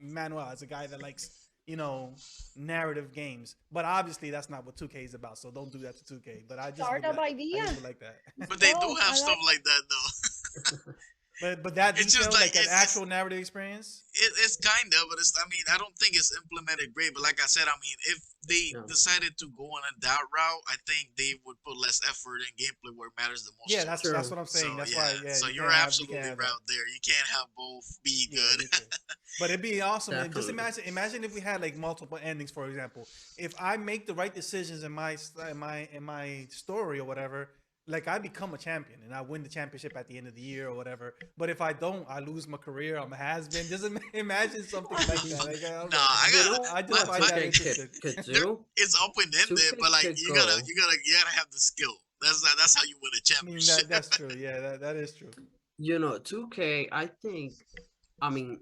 Manuel, as a guy that likes you know narrative games. But obviously that's not what 2K is about. So don't do that to 2K. But Startup I just idea. would like that. But they do Oh, have I stuff like. like that though. But that It's just detail, like like an actual narrative experience. it's kind of, but it's. I mean, I don't think it's implemented great. But like I said, I mean, if they Yeah. decided to go on that route, I think they would put less effort in gameplay where it matters the most Yeah, to us. that's True. what I'm So saying. That's why yeah, yeah, so you you're can't absolutely have that. right there. You can't have both be Yeah, good. you can. But it'd be awesome. And just Definitely. imagine if we had like multiple endings. For example, if I make the right decisions in my story or whatever, like I become a champion and I win the championship at the end of the year or whatever. But if I don't, I lose my career. I'm a has been. Just imagine something like that. Like I don't Nah, know. I You got know I just my what find my. that 2K interesting. could There, do? it's open ended, 2K but like could you go. gotta have the skill. That's how you win a I mean championship. that's true. Yeah, that is true. 2K, I think, I mean,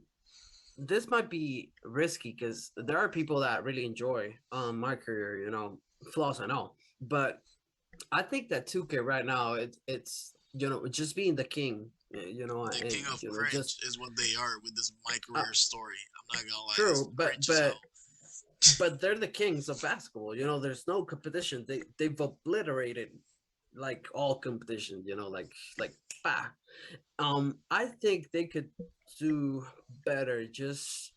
this might be risky because there are people that really enjoy my career, flaws and all. But I think that 2K right now, it's just being the king, The king and of just cringe is what they are with this my uh, career story. I'm not gonna lie, it's true, but cringe as hell. they're the kings of basketball. There's no competition. They've obliterated like all competition. Like bah. I think they could do better. Just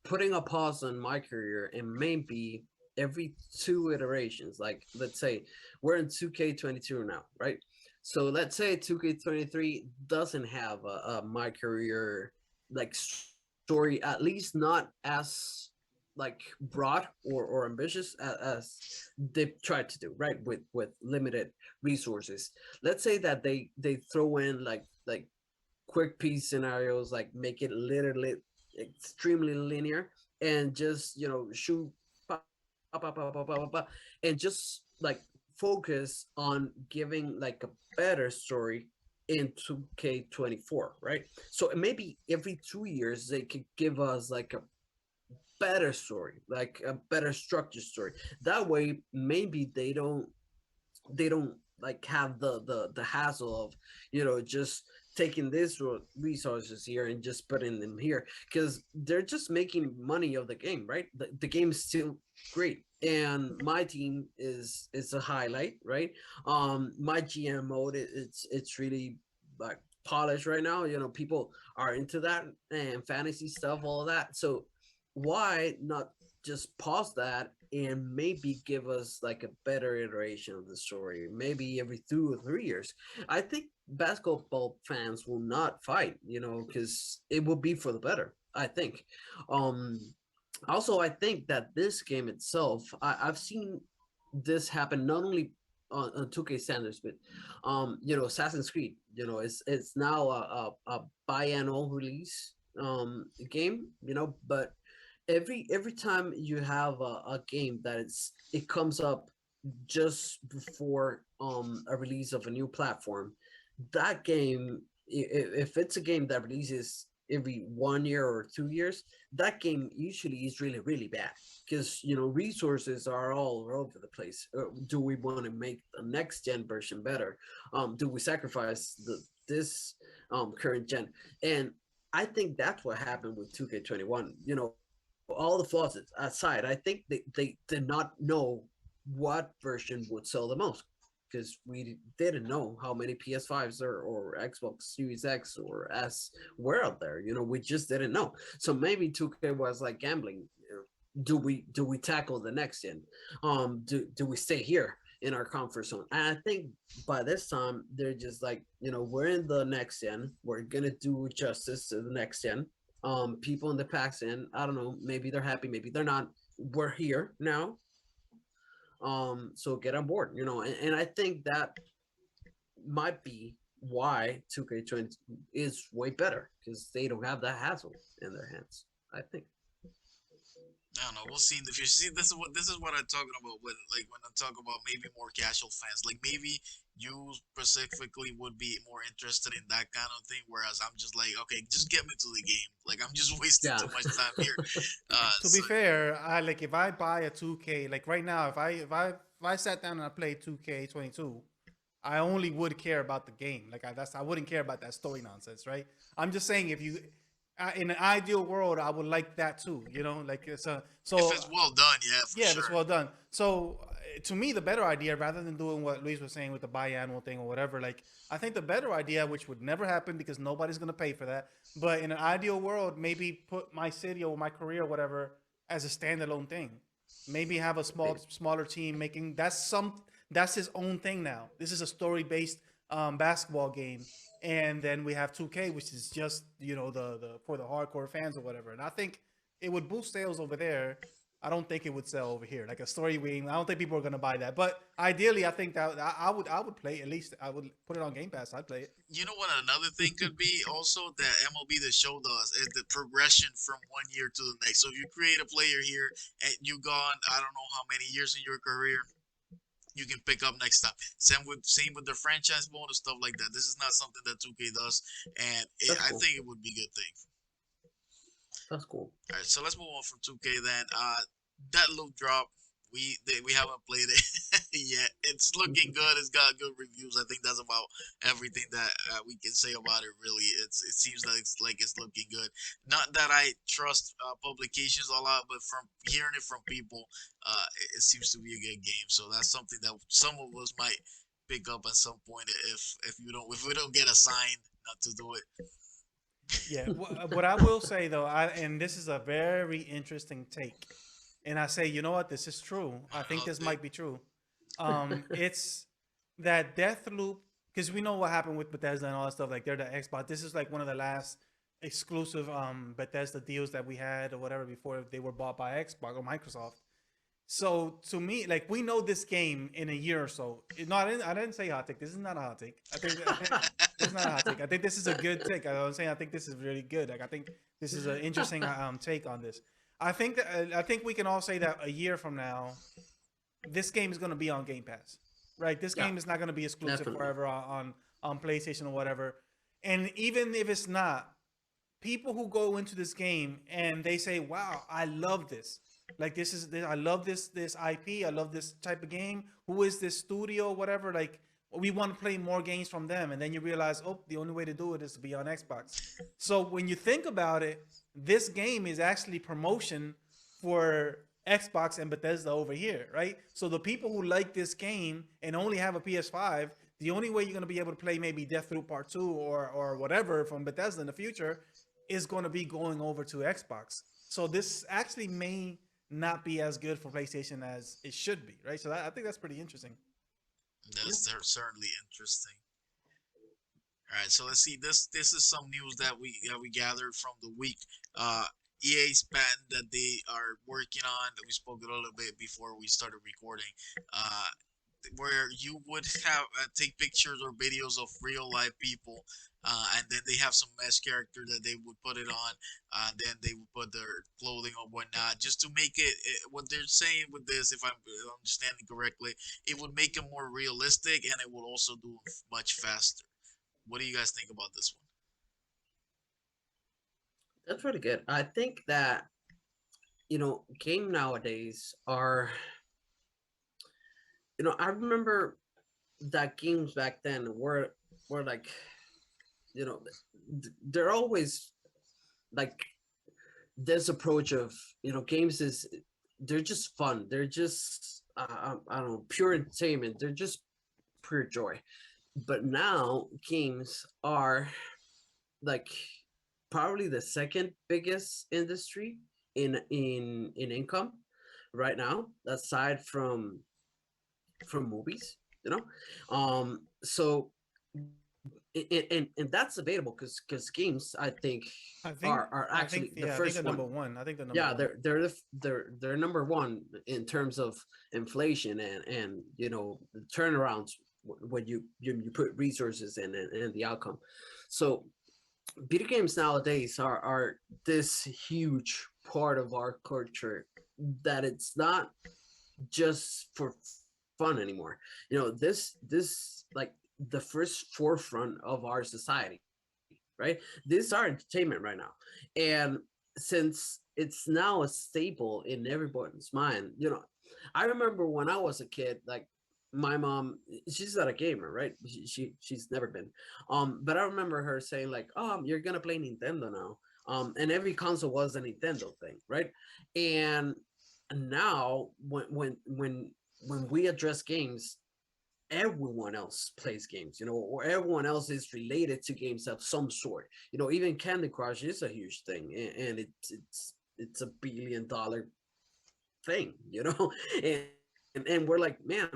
putting a pause on my career and maybe every two iterations. Like let's say we're in 2K22 now, right? So let's say 2K23 doesn't have a my career like story, at least not as like broad or ambitious as they've tried to do, right? With limited resources. Let's say that they throw in like quick piece scenarios, like make it literally extremely linear and just shoot and just like focus on giving like a better story in 2K24, right? So maybe every 2 years they could give us like a better story, like a better structured story. That way maybe they don't like have the hassle of just taking these resources here and just putting them here, because they're just making money of the game, right? The game is still great, and my team is a highlight, right? My GM mode, it's really like polished right now. People are into that and fantasy stuff, all of that. So why not just pause that and maybe give us like a better iteration of the story, maybe every 2 or 3 years? I think basketball fans will not fight, because it will be for the better, I think. um Also, I think that this game itself, I've seen this happen not only on 2K standards, but Assassin's Creed, it's now a biannual release game, but every time you have a game that it comes up just before a release of a new platform, that game, if it's a game that releases every 1 year or 2 years, that game usually is really really bad because resources are all over the place. Do we want to make the next gen version better? Do we sacrifice this current gen? And I think that's what happened with 2K21. All the flaws aside, I think they did not know what version would sell the most because we didn't know how many PS5s or Xbox Series X or S were out there. We just didn't know. So maybe 2K was like gambling. Do we tackle the next gen? Do we stay here in our comfort zone? And I think by this time they're just like, we're in the next gen. We're gonna do justice to the next gen. People in the past gen, I don't know, maybe they're happy, maybe they're not. We're here now, so get on board, and I think that might be why 2K20 is way better because they don't have that hassle in their hands, I think. I don't know. We'll see in the future. See, this is what I'm talking about when I talk about maybe more casual fans. Like maybe you specifically would be more interested in that kind of thing, whereas I'm just like, okay, just get me to the game. Like I'm just wasting Yeah. too much time here. To be fair, I like if I buy a 2K, like right now, if I sat down and I played 2K22, I only would care about the game. Like I wouldn't care about that story nonsense, right? I'm just saying if you in an ideal world, I would like that too. Like it's a if so it's well done, yeah, for yeah, if it's sure. well done. So to me, the better idea, rather than doing what Luis was saying with the biannual thing or whatever, like I think the better idea, which would never happen because nobody's gonna pay for that, but in an ideal world, maybe put my city or my career or whatever as a standalone thing. Maybe have a smaller team making that's his own thing now. This is a story based basketball game, and then we have 2K, which is just the for the hardcore fans or whatever. And I think it would boost sales over there. I don't think it would sell over here like a story wing. I don't think people are gonna buy that. But ideally, I think that I would play at least. I would put it on Game Pass. I'd play it. You know what? Another thing could be also that MLB The Show does is the progression from 1 year to the next. So if you create a player here and you gone, I don't know how many years in your career, you can pick up next time. Same with the franchise mode and stuff like that. This is not something that 2K does, and That's I cool. think it would be a good thing. That's cool. All right, so let's move on from 2K then. That loop drop, we haven't played it yet. It's looking good. It's got good reviews. I think that's about everything that we can say about it. Really, it seems like it's looking good. Not that I trust publications a lot, but from hearing it from people, it seems to be a good game. So that's something that some of us might pick up at some point if we don't get a sign not to do it. Yeah. What I will say though, and this is a very interesting take, and I say, you know what, this is true. I think Hot this take. might be true. It's that death loop because we know what happened with Bethesda and all that stuff. Like they're the Xbox. This is like one of the last exclusive Bethesda deals that we had or whatever before they were bought by Xbox or Microsoft. So to me, like we know this game in a year or so. No, I didn't say hot take. This is not a hot take. I think this is not a hot take. I think this is a good take. I was saying I think this is really good. Like I think this is an interesting take on this. I think we can all say that a year from now, this game is going to be on Game Pass, right? This Yeah, game is not going to be exclusive definitely. forever on PlayStation or whatever. And even if it's not, people who go into this game and they say, "Wow, I love this. Like I love this IP. I love this type of game. Who is this studio? Whatever. Like we want to play more games from them." And then you realize, oh, the only way to do it is to be on Xbox. So when you think about it, this game is actually promotion for Xbox and Bethesda over here, right? So the people who like this game and only have a PS5, the only way you're going to be able to play maybe Deathloop Part 2 or whatever from Bethesda in the future is going to be going over to Xbox. So this actually may not be as good for PlayStation as it should be, right? So I think that's pretty interesting. Yeah, That's certainly interesting. All right, so let's see. This is some news that we gathered from the week. EA's patent that they are working on. We spoke a little bit before we started recording. Uh, where you would have take pictures or videos of real life people, and then they have some mesh character that they would put it on, then they would put their clothing or whatnot, just to make what they're saying with this, if I'm understanding correctly, it would make it more realistic, and it would also do much faster. What do you guys think about this one? That's really good. I think that game nowadays are, I remember that games back then were like, you know, they're always like this approach of games is they're just fun. They're just I don't know, pure entertainment. They're just pure joy. But now games are like probably the second biggest industry in income right now, aside from movies. So and that's debatable because games, I think, are actually the I think first the one. number one. I think the number Yeah, one. they're number one in terms of inflation and turnarounds when you put resources in and the outcome. So video games nowadays are this huge part of our culture that it's not just for fun anymore. This like the first forefront of our society, right? These are entertainment right now. And since it's now a staple in everyone's mind, I remember when I was a kid, like my mom, she's not a gamer, right? She's never been. But I remember her saying like, "Oh, you're gonna play Nintendo now." And every console was a Nintendo thing, right? And now when we address games, everyone else plays games, or everyone else is related to games of some sort. Even Candy Crush is a huge thing, and it's $1 billion thing, and we're like, man,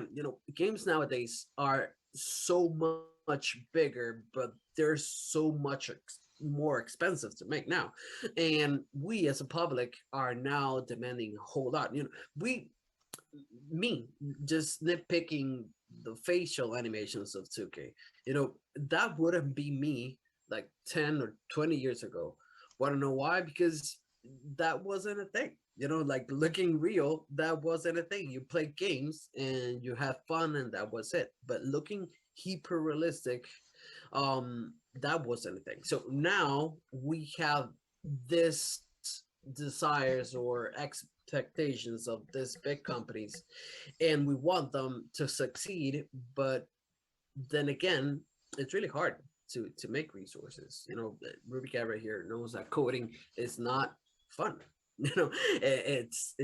games nowadays are so much bigger, but they're so much more expensive to make now, and we as a public are now demanding a whole lot. We me just nitpicking the facial animations of 2K. That wouldn't be me like 10 or 20 years ago. Want to know why? Because that wasn't a thing. Like looking real, that wasn't a thing. You play games and you have fun, and that was it. But looking hyper realistic, that wasn't a thing. So now we have this desires or expectations of these big companies, and we want them to succeed. But then again, it's really hard to make resources. Ruby Cat right here knows that coding is not fun. It's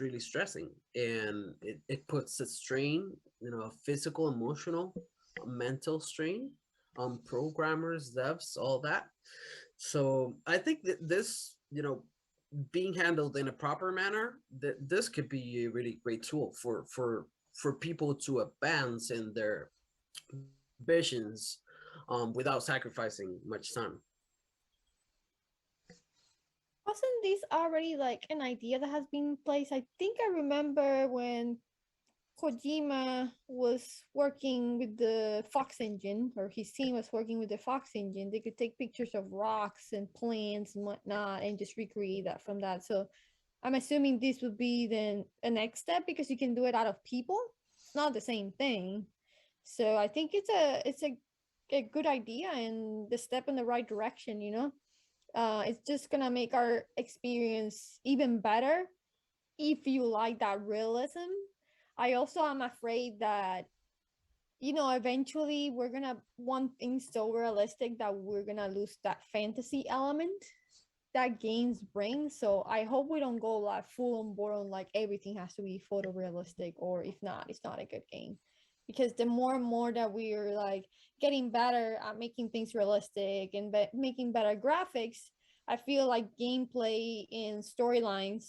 really stressing, and it puts a strain, a physical, emotional, mental strain on programmers, devs, all that. So I think that this, being handled in a proper manner, that this could be a really great tool for people to advance in their visions, without sacrificing much time. Wasn't this already like an idea that has been in place? I think I remember when Kojima was working with the Fox engine, or his team was working with the Fox engine. They could take pictures of rocks and plants and whatnot and just recreate that from that. So I'm assuming this would be then a next step because you can do it out of people. It's not the same thing. So I think it's a good idea and the step in the right direction. It's just gonna make our experience even better if you like that realism. I also am afraid that eventually we're gonna want things so realistic that we're gonna lose that fantasy element that games bring. So I hope we don't go like full on board on like everything has to be photorealistic, or if not, it's not a good game. Because the more and more that we're like getting better at making things realistic and making better graphics, I feel like gameplay and storyline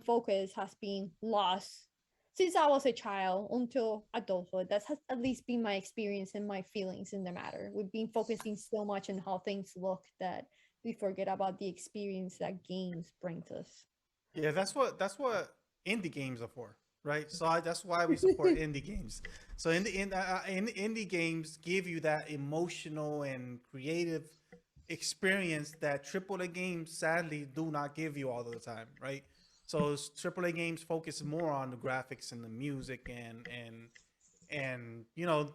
focus has been lost since I was a child until adulthood. That has at least been my experience and my feelings in the matter. We've been focusing so much on how things look that we forget about the experience that games bring to us. Yeah, that's what indie games are for. right? So that's why we support indie games. So in indie games give you that emotional and creative experience that AAA games sadly do not give you all the time, right? So AAA games focus more on the graphics and the music and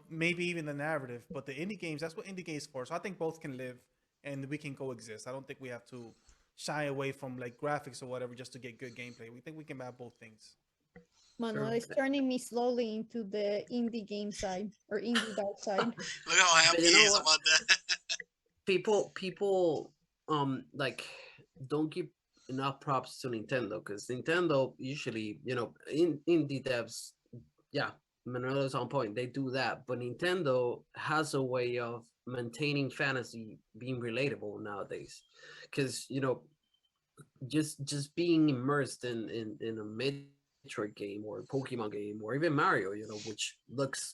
maybe even the narrative. But the indie games, that's what indie games for. So I think both can live and we can coexist. I don't think we have to shy away from like graphics or whatever just to get good gameplay. We think we can have both things. Manuel Sure. is turning me slowly into the indie game side or indie dark side. Look how But happy you he know is what? about that. People like don't give enough props to Nintendo because Nintendo usually, in indie devs, yeah, Manuel is on point. They do that, but Nintendo has a way of maintaining fantasy being relatable nowadays, because just being immersed in a Metroid game or Pokemon game or even Mario, which looks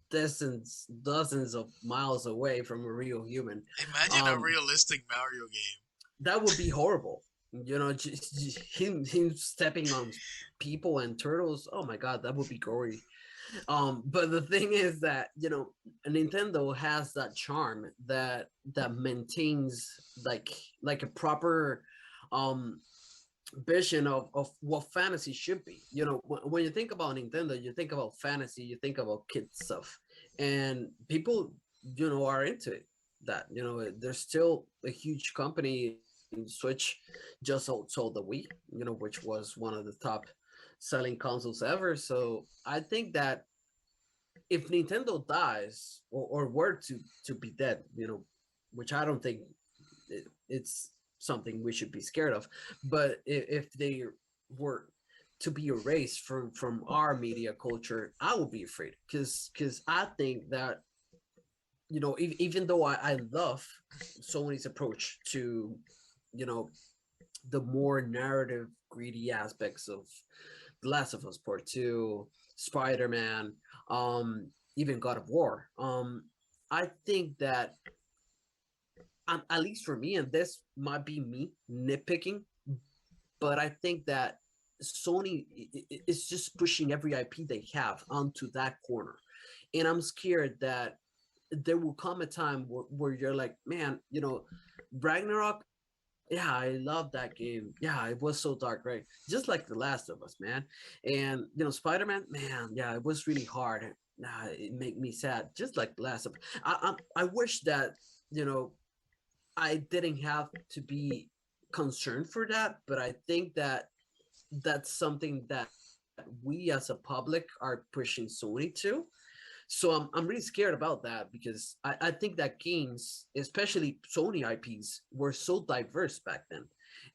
dozens of miles away from a real human. Imagine a um realistic Mario game. that would be horrible. Just him stepping on people and turtles. Oh my god, that would be gory. But the thing is that Nintendo has that charm that maintains like a proper um vision of what fantasy should be. When you think about Nintendo, you think about fantasy, you think about kid stuff, and people are into it. That there's still a huge company in Switch just sold the Wii, which was one of the top selling consoles ever. So I think that if Nintendo dies or were to be dead, which I don't think it's something we should be scared of. But if they were to be erased from our media culture, I would be afraid because I think that even though I love Sony's approach to you know the more narrative greedy aspects of The Last of Us Part 2, Spider-Man, even God of War. I think that at least for me, and this might be me nitpicking, but I think that Sony is just pushing every IP they have onto that corner, and I'm scared that there will come a time where you're like, man, Ragnarok. Yeah, I love that game. Yeah, it was so dark, right? Just like The Last of Us, man. And Spider-Man, man, yeah, it was really hard. Nah, it made me sad, just like The Last of Us. I wish that you know I didn't have to be concerned for that, but I think that that's something that we as a public are pushing Sony to. So I'm really scared about that because I think that games, especially Sony IPs, were so diverse back then.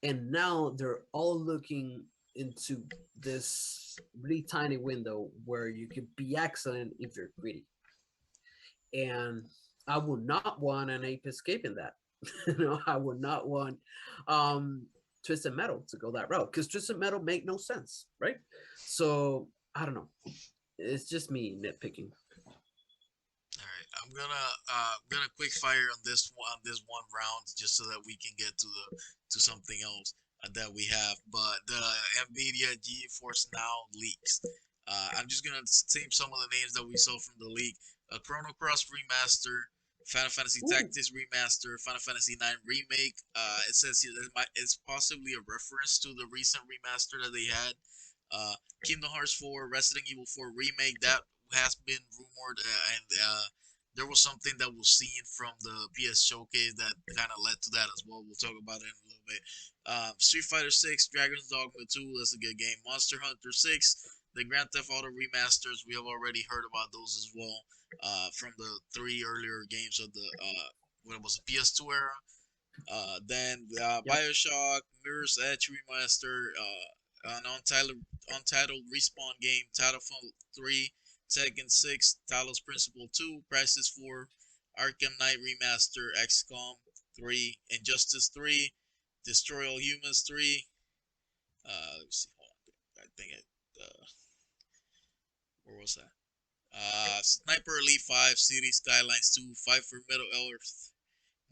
And now they're all looking into this really tiny window where you could be excellent if you're greedy. And I would not want an ape escaping that. I would not want um Twisted Metal to go that route because Twisted Metal make no sense, right? So I don't know. It's just me nitpicking. All right, I'm gonna quick fire on this one round just so that we can get to something else that we have. But the Nvidia GeForce Now leaks. I'm just gonna name some of the names that we saw from the leak: Chrono Cross remaster, Final Fantasy Ooh, Tactics remaster, Final Fantasy 9 remake. It says here that it's possibly a reference to the recent remaster that they had. Uh, Kingdom Hearts 4, Resident Evil 4 remake that has been rumored, and there was something that was seen from the PS showcase that kind of led to that as well. We'll talk about it in a little bit. Street Fighter 6, Dragon's Dogma 2, that's a good game. Monster Hunter 6, the Grand Theft Auto remasters, we have already heard about those as well from the three earlier games of the what was the PS2 era. Then yep, Bioshock, Mirror's Edge remaster, an untitled Respawn game, Titanfall 3, Tekken 6, Talos Principle 2, Crisis 4, Arkham Knight remaster, XCOM 3, Injustice 3, Destroy All Humans 3. Let's see, hold on. I think it. Where was that? Sniper Elite 5, City Skylines 2, Fight for Middle Earth,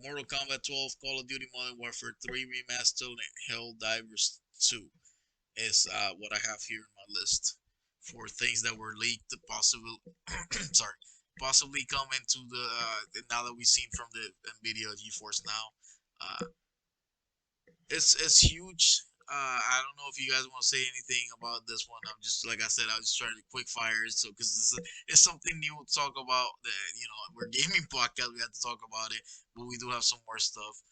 Mortal Kombat 12, Call of Duty Modern Warfare 3 Remastered, and Helldivers 2. is what I have here in my list for things that were leaked, possibly, sorry, possibly coming to the now that we've seen from the Nvidia GeForce Now. Uh, it's huge. I don't know if you guys want to say anything about this one. I'm just like I said, I was just trying to quick fire it, so because it's something new to talk about. That we're gaming podcast, we have to talk about it, but we do have some more stuff.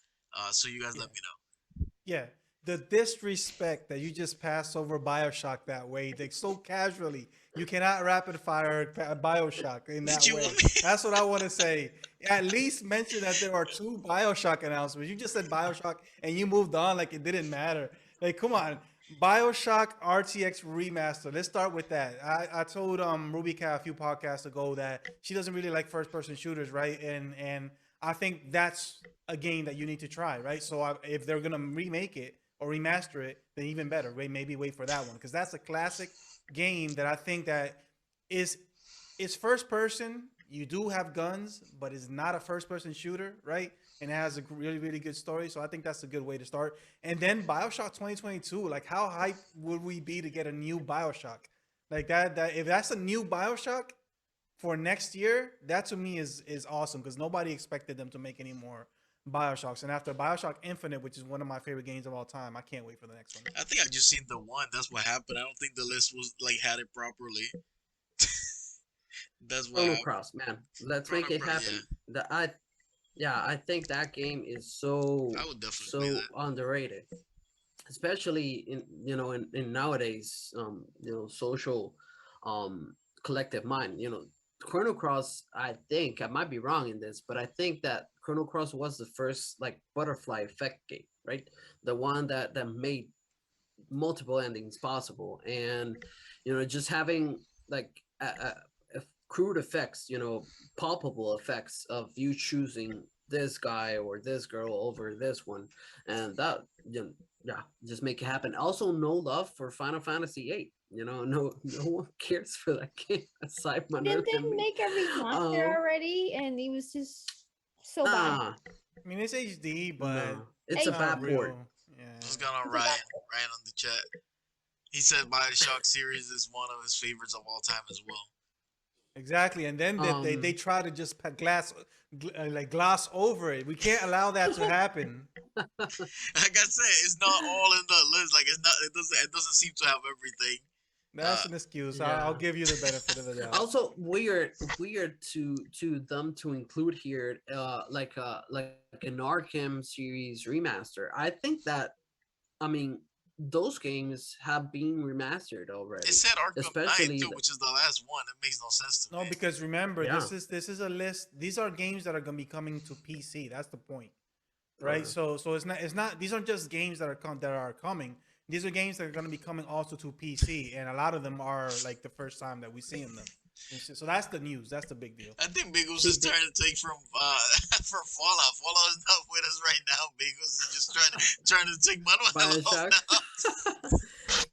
So you guys Yeah. let me know. Yeah. The disrespect that you just passed over Bioshock that way, like so casually. You cannot rapid fire Bioshock in Did that you want way. me? That's what I want to say. At least mention that there are two Bioshock announcements. You just said Bioshock and you moved on like it didn't matter. Like, come on. Bioshock RTX remaster. Let's start with that. I told Ruby Cat a few podcasts ago that she doesn't really like first person shooters, right? And I think that's a game that you need to try, right? So if they're gonna remake it or remaster it, then even better. Maybe wait for that one because that's a classic game that I think that is it's first person. You do have guns, but it's not a first person shooter, right? And it has a really good story. So I think that's a good way to start. And then Bioshock 2022, like how hype would we be to get a new Bioshock? Like that if that's a new Bioshock for next year, that to me is awesome because nobody expected them to make any more Bioshocks. And after Bioshock Infinite, which is one of my favorite games of all time, I can't wait for the next one. I think I just seen the one. That's what happened. I don't think the list was like had it properly. That's what Chrono happened. Cross, man. Let's Chrono make it Cross, happen. yeah. Yeah, I think that game is so I would definitely play so that. underrated, especially in nowadays social collective mind. Chrono Cross. I think I might be wrong in this, but I think that Chrono Cross was the first like butterfly effect game, right? The one that made multiple endings possible, and just having like crude effects, palpable effects of you choosing this guy or this girl over this one, and that yeah, just make it happen. Also, no love for Final Fantasy 8. No one cares for that game aside Manuel Didn't they and me. make a remaster Um, already? And it was just so bad. nah, I mean, it's HD, but no, it's it's a not bad HD. port. real. What's Yeah, going on, It's a bad. Ryan on the chat. He said Bioshock series is one of his favorites of all time as well. exactly. And then they Um, try to just like gloss over it. We can't allow that to happen. Like I said, it's not all in the list. Like it's not. It doesn't seem to have everything. That's an excuse. I'll yeah. give you the benefit of the doubt. Also, weird to them to include here, like an Arkham series remaster. I think that, I mean, those games have been remastered It already, said Arkham Knight especially too, which is the last one. It makes no sense to No, me. because remember, yeah. this is a list. These are games that are gonna be coming to PC. That's the point, right? Okay. So it's not. These aren't just games that are coming. These are games that are gonna be coming also to PC, and a lot of them are like the first time that we see them. So that's the news. That's the big deal. I think Big Goose See, is trying to take from from Fallout. Fallout is not with us right now. Big Goose is just trying to take Manuel off Bioshock. now.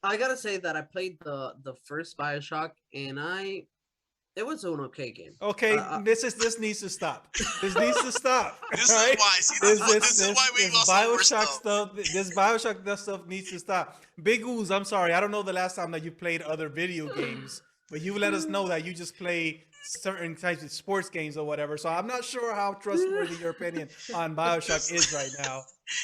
I gotta say that I played the first Bioshock, and it was an okay game. Okay, Uh, this needs to stop. This needs to stop. This is Right? why. See, this is why we This lost all our Bioshock stuff. stuff. This Bioshock stuff needs to stop. Big Ooze, I'm sorry. I don't know the last time that you played other video games, but you let us know that you just play certain types of sports games or whatever. So I'm not sure how trustworthy your opinion on Bioshock is right now.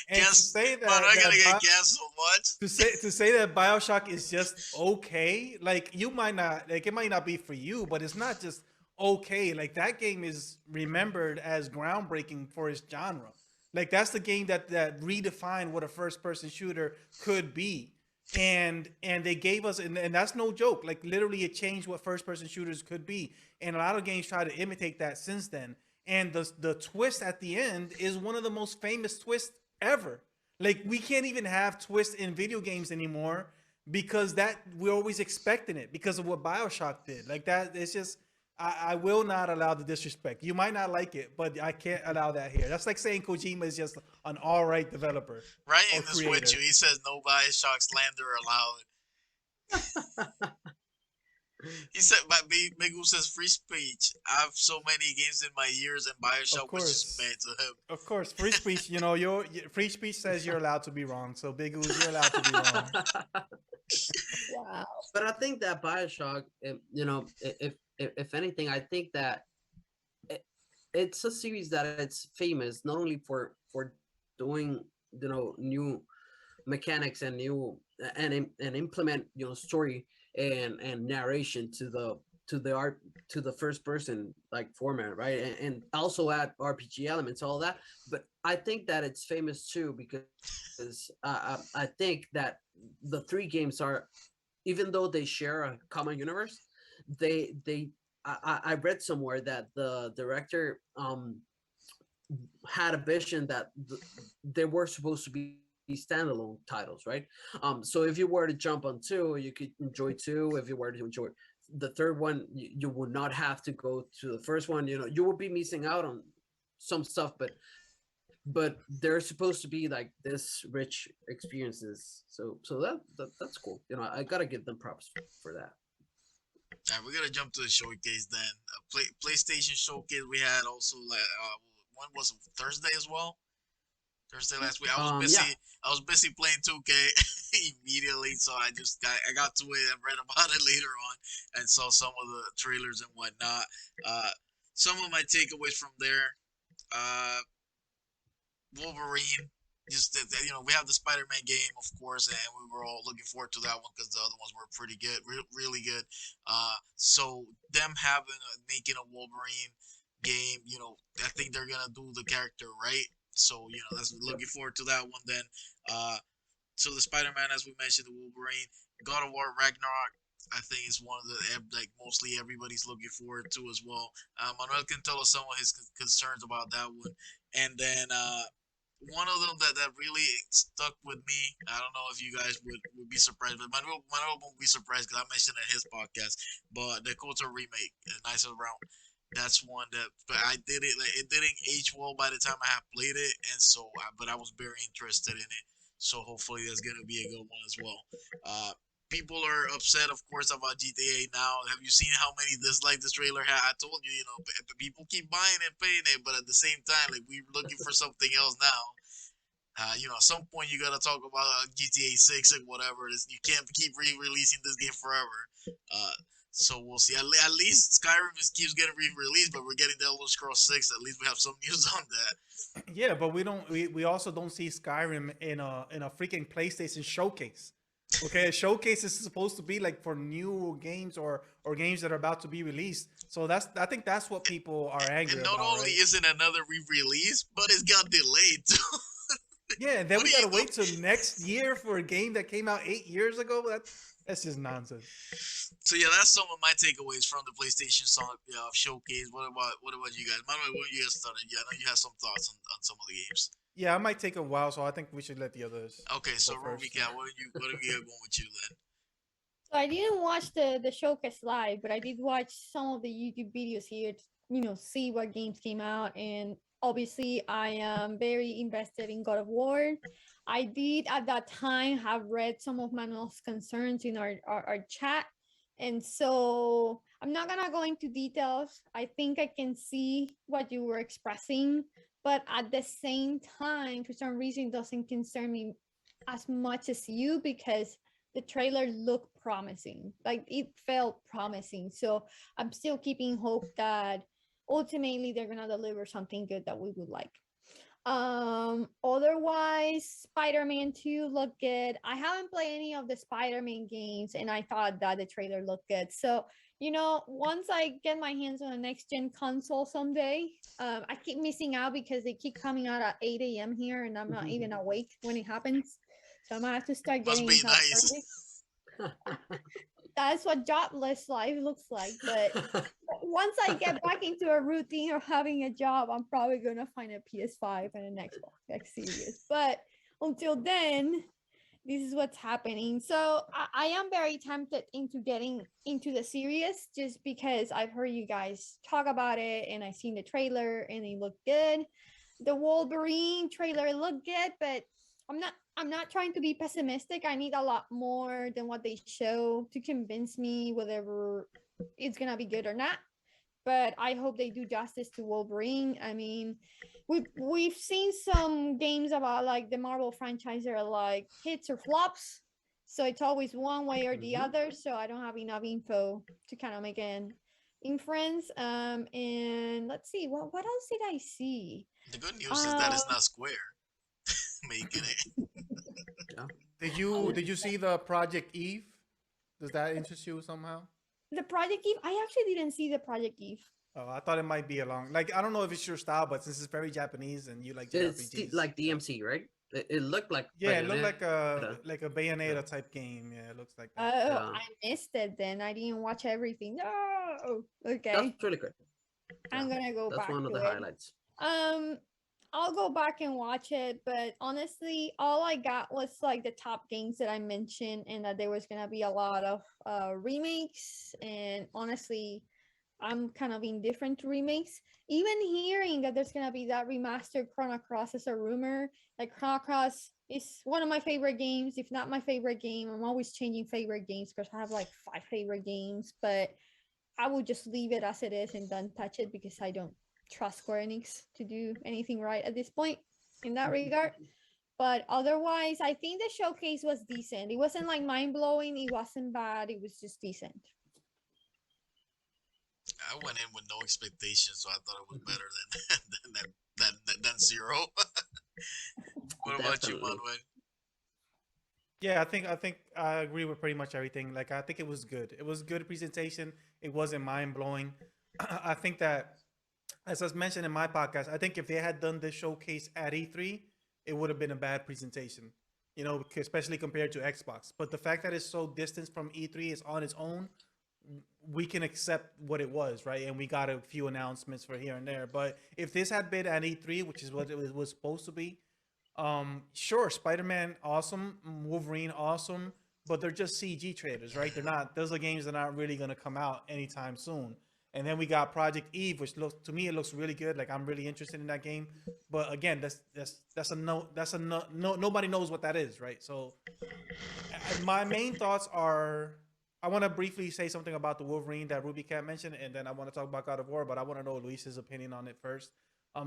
And to Guess, say Manuel that gonna get Bio- canceled. What? to say that Bioshock is just okay, like you might not like it might not be for you, but it's not just okay. Like that game is remembered as groundbreaking for its genre. Like that's the game that redefined what a first person shooter could be. And they gave us and that's no joke. Like literally it changed what first person shooters could be. And a lot of games try to imitate that since then. And the twist at the end is one of the most famous twists ever. Like we can't even have twists in video games anymore because that we're always expecting it because of what Bioshock did. Like that, it's just I will not allow the disrespect. You might not like it, but I can't allow that here. That's like saying Kojima is just an all right developer or Ryan is with creator. you. He says no Bioshock slander allowed. He said, "My Big Goose says free speech. I have so many games in my years, and Of Bioshock was just course, made to him." of course, free speech. Your free speech says you're allowed to be wrong. So Big Ooze, you're allowed to be wrong. Wow. But I think that Bioshock, if anything, I think that it, it's a series that it's famous not only for doing new mechanics and new and implement story and narration to the art to the first person like format, right, and also add RPG elements, all that. But I think that it's famous too because I think that the three games are, even though they share a common universe, they I read somewhere that the director had a vision that they were supposed to be standalone titles, right? So if you were to jump on two, you could enjoy two. If you were to enjoy the third one, you would not have to go to the first one. You would be missing out on some stuff, but they're supposed to be like this rich experiences. So that's cool. I gotta give them props for that. All right, we're gonna jump to the showcase then. PlayStation showcase we had also like one was Thursday as well. Thursday last week. Yeah. I was busy playing 2K immediately, so I got to it and read about it later on and saw some of the trailers and whatnot. Uh, some of my takeaways from there. Uh, Wolverine. Just we have the Spider-Man game, of course, and we were all looking forward to that one because the other ones were pretty good, really good. So them having making a Wolverine game, I think they're gonna do the character right. So that's Yep. looking forward to that one. Then, so the Spider-Man, as we mentioned, the Wolverine, God of War Ragnarok. I think is one of the like mostly everybody's looking forward to as well. Manuel can tell us some of his concerns about that one, and then one of them that really stuck with me. I don't know if you guys would be surprised, but Manuel won't be surprised because I mentioned it in his podcast. But the Kotor remake, Nice Around, that's one that. But I did it. Like, it didn't age well by the time I have played it, and so but I was very interested in it. So hopefully that's gonna be a good one as well. Uh, People are upset, of course, about GTA now. Have you seen how many dislike this trailer had? I told you, people keep buying and paying it, but at the same time, like we're looking for something else now. At some point you gotta talk about GTA 6 and whatever. You can't keep re-releasing this game forever. Uh, so we'll see. At least Skyrim keeps getting re-released, but we're getting the Elder Scrolls 6. At least we have some news on that. Yeah, but we don't. We also don't see Skyrim in a freaking PlayStation showcase. Okay, a showcase is supposed to be like for new games or games that are about to be released. So I think that's what people are And angry not about, only right? is it another re-release, but it's got delayed too. Yeah, and then What we do you gotta do? wait till next year for a game that came out 8 years ago. That's just nonsense. So yeah, that's some of my takeaways from the PlayStation showcase. What about you guys? By the way, what you guys started? Yeah, I know you have some thoughts on some of the games. Yeah, it might take a while, so I think we should let the others Okay, go so first. Ruby Cat, what are we going with you then? So I didn't watch the showcase live, but I did watch some of the YouTube videos here to, see what games came out. And obviously, I am very invested in God of War. I did at that time have read some of Manuel's concerns in our chat. And so I'm not gonna go into details. I think I can see what you were expressing, but at the same time, for some reason, it doesn't concern me as much as you because the trailer looked promising. Like it felt promising. So I'm still keeping hope that ultimately they're gonna deliver something good that we would like. Otherwise, Spider-Man 2 looked good. I haven't played any of the Spider-Man games and I thought that the trailer looked good. So, once I get my hands on a next gen console someday, I keep missing out because they keep coming out at 8 a.m. here and I'm not even awake when it happens. So I might have to start Must getting be it up early. nice. That's what jobless life looks like. But once I get back into a routine of having a job, I'm probably gonna find a PS5 and an Xbox X Series. But until then, this is what's happening. So I am very tempted into getting into the series just because I've heard you guys talk about it and I seen the trailer and it looked good. The Wolverine trailer looked good, but I'm not trying to be pessimistic. I need a lot more than what they show to convince me whether it's gonna be good or not. But I hope they do justice to Wolverine. I mean, we've seen some games about like the Marvel franchise that are like hits or flops. So it's always one way or the Mhm. other. So I don't have enough info to kind of make an inference. And let's see, what else did I see? The good news is that Uh, it's not Square making it. Yeah. Did you see the Project Eve? Does that interest you somehow? the Project Eve. I actually didn't see the Project Eve. Oh, I thought it might be along. Like I don't know if it's your style, but since it's very Japanese and you like JRPGs, Like DMC, right? It looked like yeah, it looked Bayonetta. like a Yeah. Bayonetta type game. Yeah, it looks like that. Oh, Yeah. I missed it then. I didn't watch everything. No. That's Okay. really good. Yeah. I'm gonna go That's back one of to the it. highlights. Um, I'll go back and watch it, but honestly, all I got was like the top games that I mentioned, and that there was gonna be a lot of remakes. And honestly, I'm kind of indifferent to remakes. Even hearing that there's gonna be that remastered Chrono Cross is a rumor. Like Chrono Cross is one of my favorite games, if not my favorite game. I'm always changing favorite games because I have like five favorite games, but I will just leave it as it is and don't touch it because I don't trust Square Enix to do anything right at this point in that regard. But otherwise, I think the showcase was decent. It wasn't like mind blowing. It wasn't bad. It was just decent. I went in with no expectations, so I thought it was better than than zero. What about you, Definitely. Manuel? Yeah, I think I agree with pretty much everything. Like I think it was good. It was good presentation. It wasn't mind blowing. I think that, as I was mentioned in my podcast, I think if they had done this showcase at E3, it would have been a bad presentation. Especially compared to Xbox. But the fact that it's so distant from E3 is on its own, we can accept what it was, right? And we got a few announcements for here and there. But if this had been at E3, which is what it was supposed to be, sure, Spider-Man, awesome, Wolverine, awesome, but they're just CG trailers, right? They're not. Those are games that aren't really gonna come out anytime soon. And then we got Project Eve, which looks to me it looks really good. Like I'm really interested in that game. But again, that's a no. That's a no. No, nobody knows what that is, right? So my main thoughts are, I want to briefly say something about the Wolverine that Ruby Cat mentioned, and then I want to talk about God of War, but I want to know Luis's opinion on it first.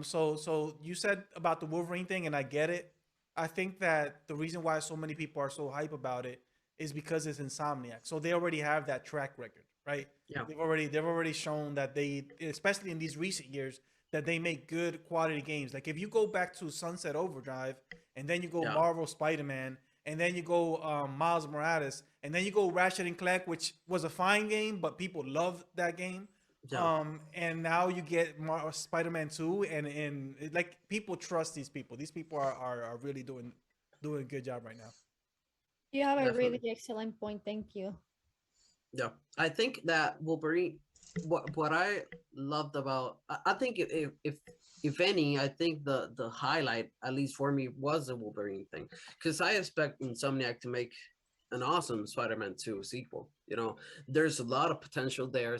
So you said about the Wolverine thing, and I get it. I think that the reason why so many people are so hype about it is because it's Insomniac. So they already have that track record, right? Yeah. They've already shown that they, especially in these recent years, that they make good quality games. Like if you go back to Sunset Overdrive, and then you go Yeah. Marvel Spider-Man, and then you go Miles Morales, and then you go Ratchet and Clank, which was a fine game, but people loved that game. Yeah. And now you get Spider-Man 2, and like people trust these people. These people are really doing a good job right now. You have a really Definitely. excellent point. Thank you. Yeah, I think that Wolverine. What I loved about, I think if any, I think the highlight, at least for me, was the Wolverine thing, because I expect Insomniac to make an awesome Spider-Man 2 sequel. There's a lot of potential there,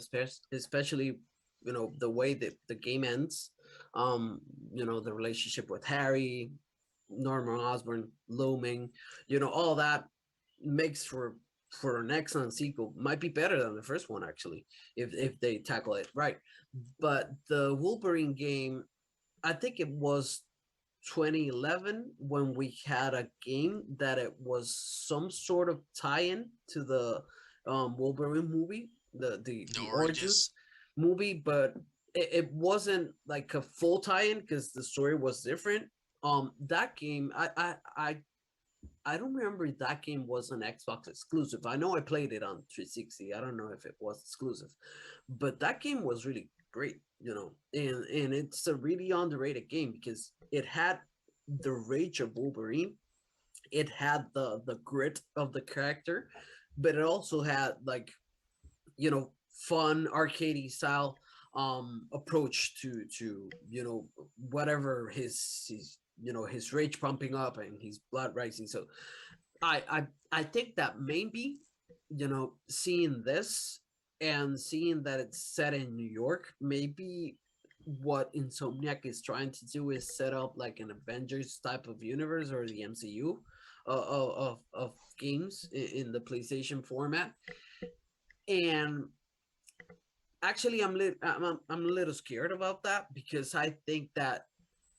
especially the way that the game ends. Um, the relationship with Harry, Norman Osborn looming, all that makes for an excellent sequel. Might be better than the first one actually, if they tackle it right. But the Wolverine game, I think it was 2011 when we had a game that it was some sort of tie-in to the Wolverine movie, The the Origins. Origins movie, but it wasn't like a full tie-in because the story was different. That game, I don't remember if that game was an Xbox exclusive. I know I played it on 360. I don't know if it was exclusive, but that game was really great, and it's a really underrated game because it had the rage of Wolverine, it had the grit of the character, but it also had like fun arcadey style approach to whatever his his rage pumping up and his blood rising. So I think that maybe seeing this and seeing that it's set in New York, maybe what Insomniac is trying to do is set up like an Avengers type of universe or the MCU of games in the PlayStation format. And actually, I'm a little scared about that because I think that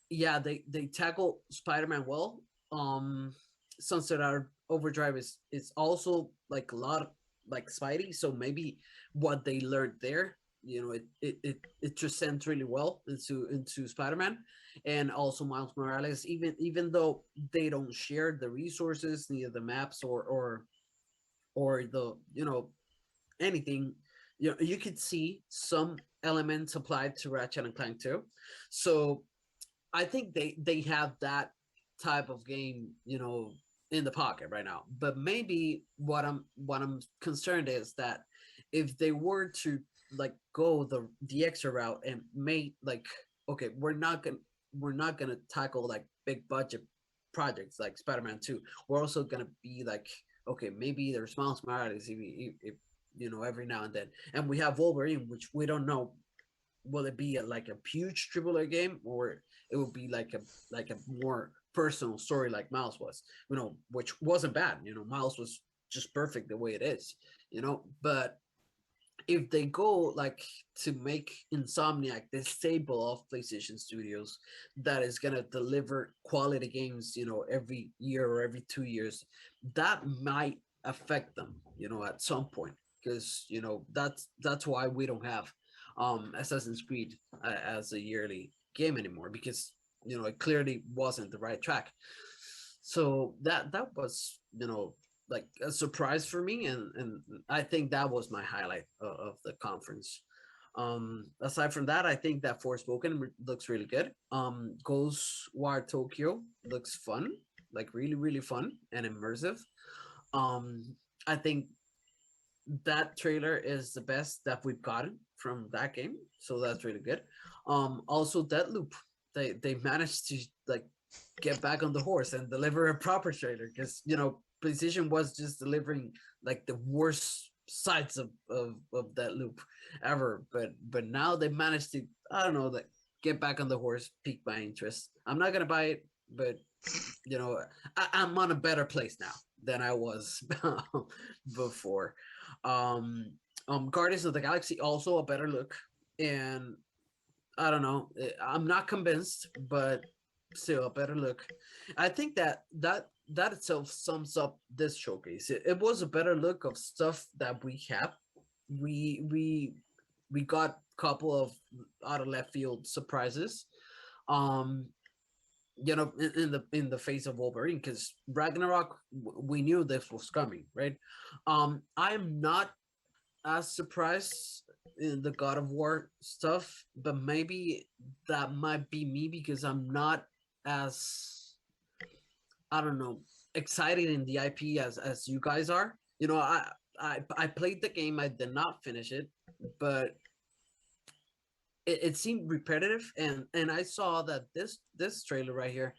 yeah, they tackle Spider-Man well. Um, Sunset Overdrive is also like a lot like Spidey, so maybe what they learned there, it transcends really well into Spider-Man, and also Miles Morales. Even though they don't share the resources, neither the maps or the anything, you could see some elements applied to Ratchet and Clank too. So I think they have that type of game, in the pocket right now. But maybe what I'm concerned is that if they were to like go the extra route and make like, okay, we're not gonna tackle like big budget projects like Spider-Man 2. We're also gonna be like, okay, maybe there's Miles Morales if every now and then, and we have Wolverine, which we don't know, will it be like a huge triple A game, or it will be like a more personal story like Miles was, which wasn't bad. Miles was just perfect the way it is, but if they go like to make Insomniac this stable of PlayStation Studios that is gonna deliver quality games, every year or every 2 years, that might affect them, at some point, because that's why we don't have Assassin's Creed as a yearly game anymore, because it clearly wasn't the right track. So that was like a surprise for me, and I think that was my highlight of the conference. Aside from that, I think that Forspoken looks really good. Ghostwire Tokyo looks fun, like really really fun and immersive. I think that trailer is the best that we've gotten from that game, so that's really good. Also Deadloop, they managed to like get back on the horse and deliver a proper trailer, because PlayStation was just delivering like the worst sides of that loop ever, but now they managed to, I don't know, like get back on the horse, pique my interest. I'm not gonna buy it, but you know I'm on a better place now than I was before. um Guardians of the Galaxy, also a better look, and I don't know, I'm not convinced, but still a better look. I think that itself sums up this showcase. It was a better look of stuff that we have. We we we got a couple of out of left field surprises, um in the face of Wolverine, because Ragnarok, we knew this was coming, right? I'm not as surprised in the God of War stuff, but maybe that might be me because I'm not as, I don't know, excited in the IP as you guys are. I played the game. I did not finish it, but it seemed repetitive, and I saw that this trailer right here.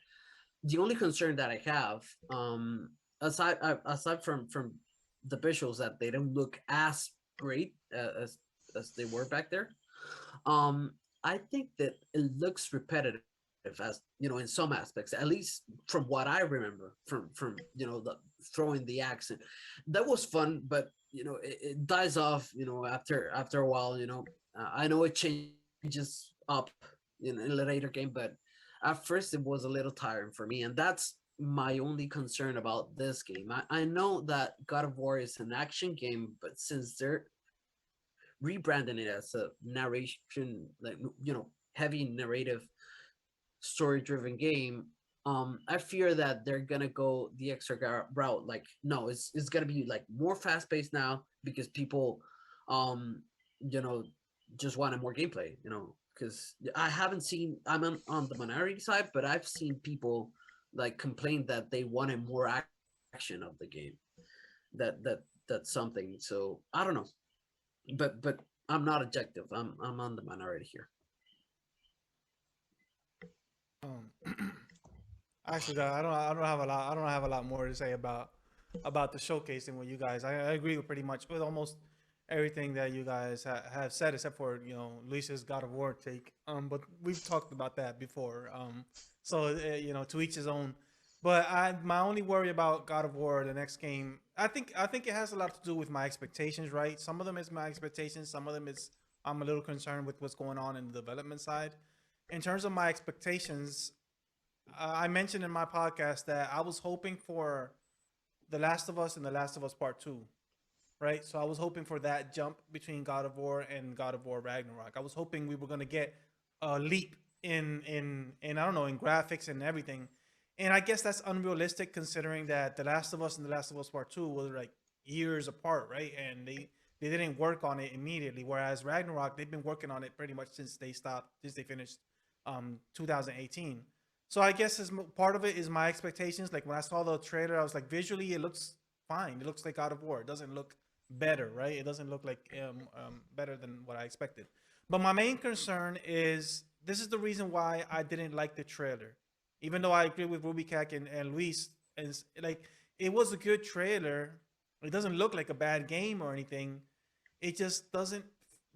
The only concern that I have, aside from the visuals, that they don't look as great as they were back there. Um, I think that it looks repetitive, as in some aspects, at least from what I remember from the throwing the accent. That was fun, but it dies off. After a while. I know it changes up in a later game, but at first it was a little tiring for me, and that's my only concern about this game. I know that God of War is an action game, but since they're rebranding it as a narration, like heavy narrative, story driven game, I fear that they're gonna go the extra route. Like, no, it's gonna be like more fast paced now, because people, um, you know, just wanted more gameplay. Because I haven't seen. I'm on the minority side, but I've seen people like complain that they wanted more action of the game. That's something. So I don't know, but I'm not objective. I'm on the minority here. Um, Actually, I don't have a lot. I don't have a lot more to say about the showcase than what you guys. I agree with pretty much with almost everything that you guys have said, except for Lisa's God of War take. But we've talked about that before. So to each his own. But my only worry about God of War, the next game, I think it has a lot to do with my expectations. Right, some of them is my expectations. Some of them is I'm a little concerned with what's going on in the development side. In terms of my expectations, I mentioned in my podcast that I was hoping for The Last of Us and The Last of Us Part Two, right? So I was hoping for that jump between God of War and God of War Ragnarok. I was hoping we were gonna get a leap in I don't know, in graphics and everything. And I guess that's unrealistic considering that The Last of Us and The Last of Us Part Two were like years apart, right? And they didn't work on it immediately. Whereas Ragnarok, they've been working on it pretty much since they finished 2018. So I guess as part of it is my expectations. Like when I saw the trailer, I was like, visually, it looks fine. It looks like God of War. It doesn't look better, right? It doesn't look like better than what I expected. But my main concern is this is the reason why I didn't like the trailer, even though I agree with Ruby Cack and Luis. And like it was a good trailer. It doesn't look like a bad game or anything. It just doesn't.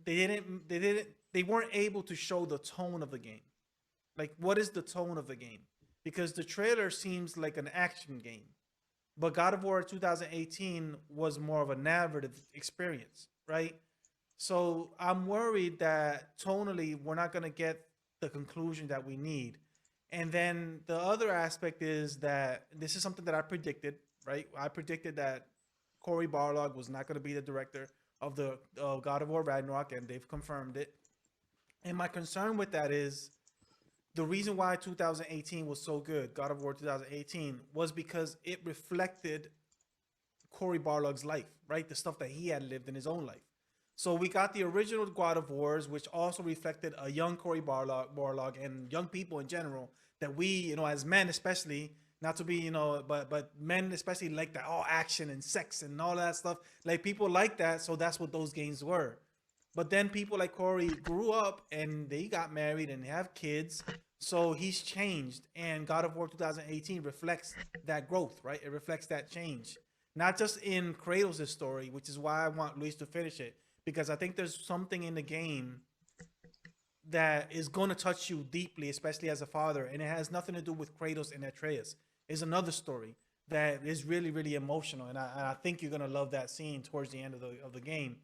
They weren't able to show the tone of the game. Like, what is the tone of the game? Because the trailer seems like an action game, but God of War 2018 was more of a narrative experience, right? So I'm worried that tonally we're not going to get the conclusion that we need. And then the other aspect is that this is something that I predicted, right? I predicted that Cory Barlog was not going to be the director of the God of War Ragnarok, and they've confirmed it. And my concern with that is the reason why 2018 was so good, God of War 2018, was because it reflected Cory Barlog's life, right? The stuff that he had lived in his own life. So we got the original God of Wars, which also reflected a young Barlog and young people in general that we, as men especially, not to be, but men especially like that all action and sex and all that stuff. Like people like that, so that's what those games were. But then people like Corey grew up and they got married and have kids. So he's changed. And God of War 2018 reflects that growth, right? It reflects that change. Not just in Kratos' story, which is why I want Luis to finish it. Because I think there's something in the game that is going to touch you deeply, especially as a father. And it has nothing to do with Kratos and Atreus. It's another story that is really, really emotional. And I think you're going to love that scene towards the end of the game.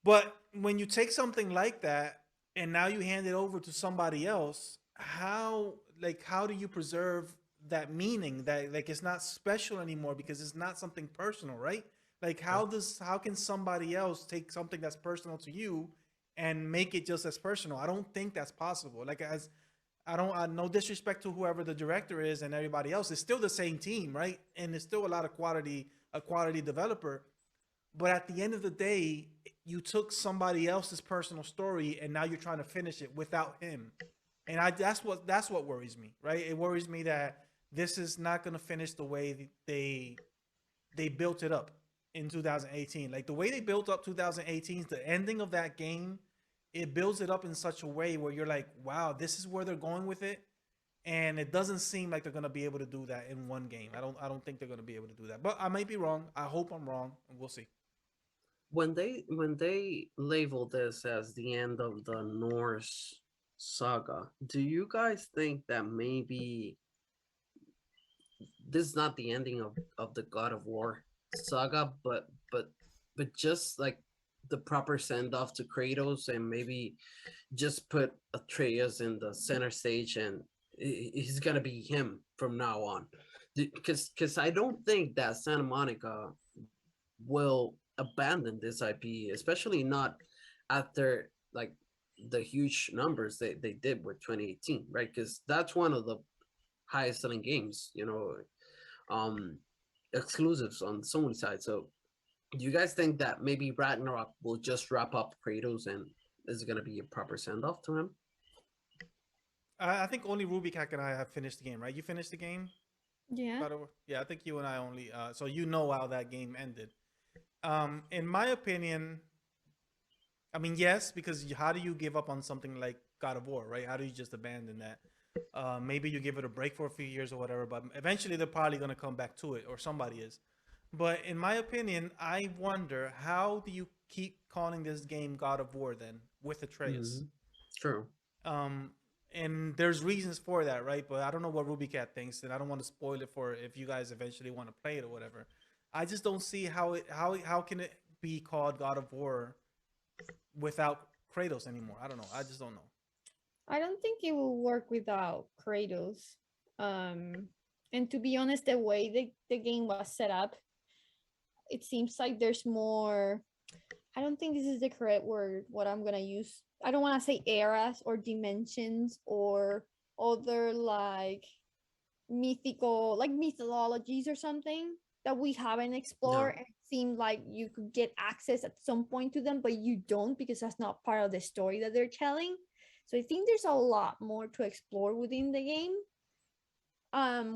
But when you take something like that and now you hand it over to somebody else, how do you preserve that meaning that like it's not special anymore because it's not something personal, right? Like Yeah. how can somebody else take something that's personal to you and make it just as personal? I don't think that's possible. Like as I don't no disrespect to whoever the director is and everybody else, it's still the same team, right? And it's still a lot of a quality developer, but at the end of the day, you took somebody else's personal story and now you're trying to finish it without him. And that's what worries me, right? It worries me that this is not going to finish the way they built it up in 2018. Like the way they built up 2018, the ending of that game, it builds it up in such a way where you're like, wow, this is where they're going with it. And it doesn't seem like they're gonna be able to do that in one game. I don't think they're gonna be able to do that. But I might be wrong. I hope I'm wrong, and we'll see. When they label this as the end of the Norse saga, do you guys think that maybe this is not the ending of the God of War saga, but just like the proper send off to Kratos, and maybe just put Atreus in the center stage, and he's gonna be him from now on, because I don't think that Santa Monica will abandon this IP, especially not after like the huge numbers they did with 2018, right? Because that's one of the highest selling games, um exclusives on Sony side. So do you guys think that maybe Ragnarok will just wrap up Kratos and is gonna be a proper send off to him? I think only Ruby Cat and I have finished the game, right? You finished the game, Yeah. by the way. Yeah, I think you and I only. So you know how that game ended. In my opinion, I mean, yes, because how do you give up on something like God of War, right? How do you just abandon that? Maybe you give it a break for a few years or whatever, but eventually they're probably going to come back to it, or somebody is. But in my opinion, I wonder how do you keep calling this game God of War then with Atreus? Mm-hmm. True. Um, and there's reasons for that, right? But I don't know what Ruby Cat thinks, and I don't want to spoil it for if you guys eventually want to play it or whatever. I just don't see how can it be called God of War without Kratos anymore. I don't know. I just don't know. I don't think it will work without Kratos. Um, and to be honest, the way the game was set up, it seems like there's more. I don't think this is the correct word. What I'm gonna use. I don't want to say eras or dimensions or other like mythical, like mythologies or something that we haven't explored. No. And it seemed like you could get access at some point to them, but you don't because that's not part of the story that they're telling. So I think there's a lot more to explore within the game.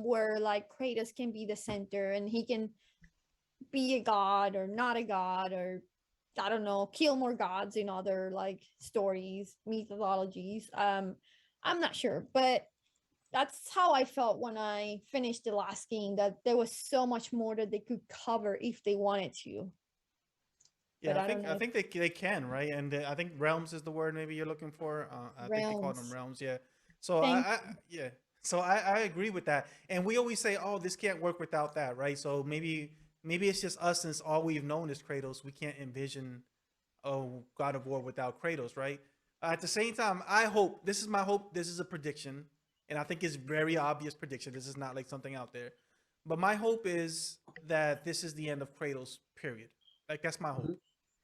Where like Kratos can be the center and he can be a god or not a god or I don't know, kill more gods in other like stories, mythologies. I'm not sure, but that's how I felt when I finished the last game. That there was so much more that they could cover if they wanted to. But Yeah, I don't know I if think they can, right? And I think realms is the word maybe you're looking for. I think they call them realms. realms. Yeah. So Thank I yeah. So I agree with that. And we always say, oh, this can't work without that, right? So maybe it's just us since all we've known is Kratos. We can't envision God of War without Kratos, right? At the same time, I hope this is my hope. This is a prediction, and I think it's very obvious prediction. This is not like something out there, but my hope is that this is the end of Kratos. Period. Like that's my Mhm. hope.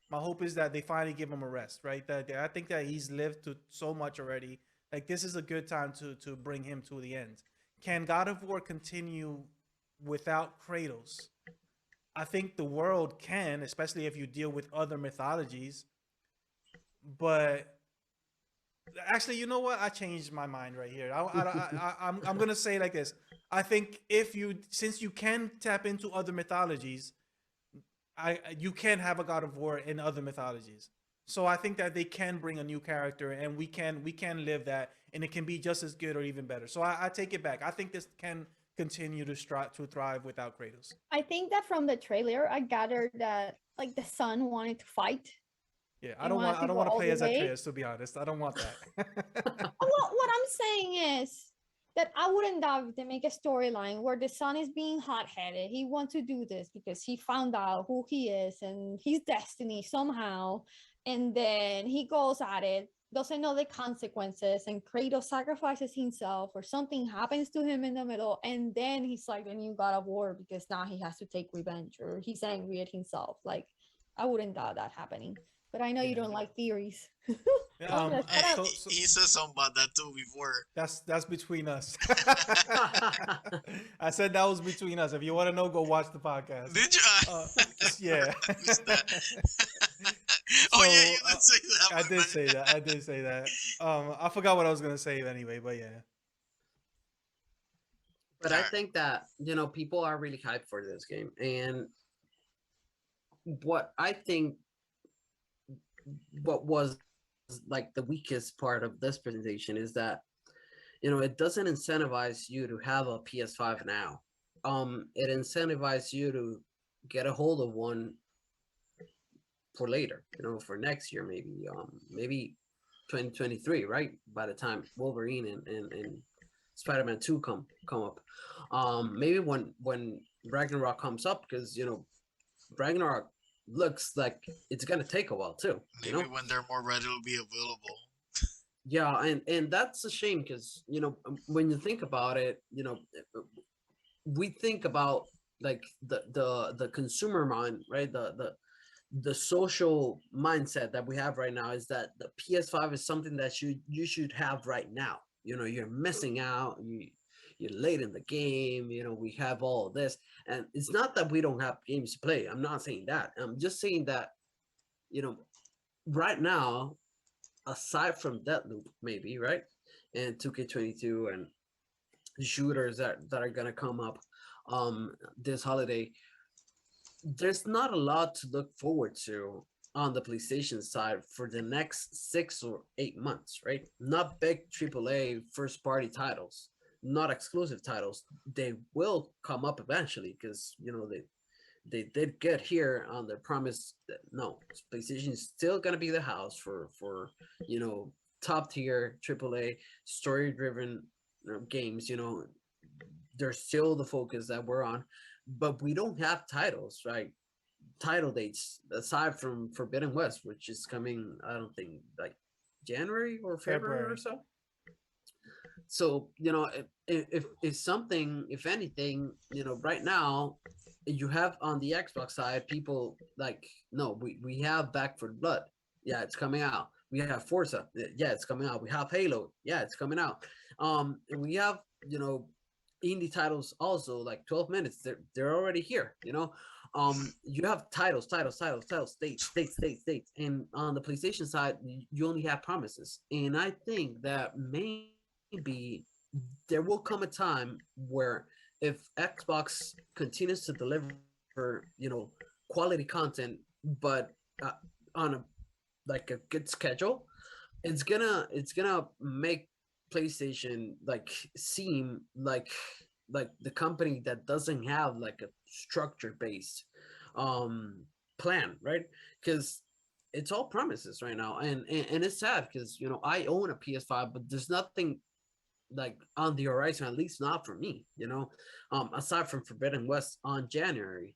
My hope is that they finally give him a rest, right? That I think that he's lived to so much already. Like this is a good time to bring him to the end. Can God of War continue without Kratos? I think the world can, especially if you deal with other mythologies. But actually, you know what? I changed my mind right here. I'm gonna say like this. I think if you since you can tap into other mythologies, you can have a God of War in other mythologies. So I think that they can bring a new character, and we can live that, and it can be just as good or even better. So I take it back. I think this can continue to strive to thrive without Kratos. I think that from the trailer I gathered that like the son wanted to fight Yeah, and wanted I to don't go want to all play the as way. Atreus, to be honest. I don't want that. Well, what I'm saying is that I wouldn't doubt if they make a storyline where the son is being hot-headed. He wants to do this because he found out who he is and his destiny somehow, and then he goes at it, doesn't know the consequences, and Kratos sacrifices himself, or something happens to him in the middle, and then he's like the new god of war because now he has to take revenge, or he's angry at himself. Like, I wouldn't doubt that happening. But I know you Yeah. don't like theories. Yeah, I'm gonna Hey, shut up. so he said something about that too before. that's between us. I said that was between us. If you want to know, go watch the podcast. Did you? Uh, yeah. I missed that. Oh yeah, So you did say that, I my did say that. man. I did say that. I forgot what I was gonna say anyway, but yeah. But All I right. think that people are really hyped for this game, and what I think what was like the weakest part of this presentation is that it doesn't incentivize you to have a PS5 now. It incentivizes you to get a hold of one for later, for next year, maybe 2023, right? By the time Wolverine and Spider-Man 2 come up. Maybe when Ragnarok comes up, because Ragnarok looks like it's gonna take a while too, Maybe when they're more ready to be available. Yeah, and that's a shame because when you think about it, we think about like the consumer mind, right? The social mindset that we have right now is that the PS5 is something that you should have right now. You're missing out. You're late in the game. We have all of this, and it's not that we don't have games to play. I'm not saying that. I'm just saying that you know right now, aside from Deathloop, maybe, right, and 2K22 and shooters that are gonna come up this holiday, there's not a lot to look forward to on the PlayStation side for the next 6 or 8 months, right? Not big AAA first party titles, not exclusive titles. They will come up eventually because they did get here on their promise that no, PlayStation is still gonna be the house for top tier AAA story driven games. They're still the focus that we're on, but we don't have titles, right? Title dates aside from Forbidden West, which is coming. I don't think like January or February or February. so. So if something, if anything, right now you have on the Xbox side people like, no, we have Back for Blood, yeah, it's coming out. We have Forza, yeah, it's coming out. We have Halo, yeah, it's coming out. And we have indie titles also, like 12 minutes, they're already here. You have titles, states, and on the PlayStation side you only have promises. And I think that maybe there will come a time where if Xbox continues to deliver, quality content, but on a like a good schedule, it's gonna make PlayStation like seem like the company that doesn't have like a structure based um plan, right? Because it's all promises right now, and it's sad because I own a PS5, but there's nothing like on the horizon, at least not for me. Aside from Forbidden West on January,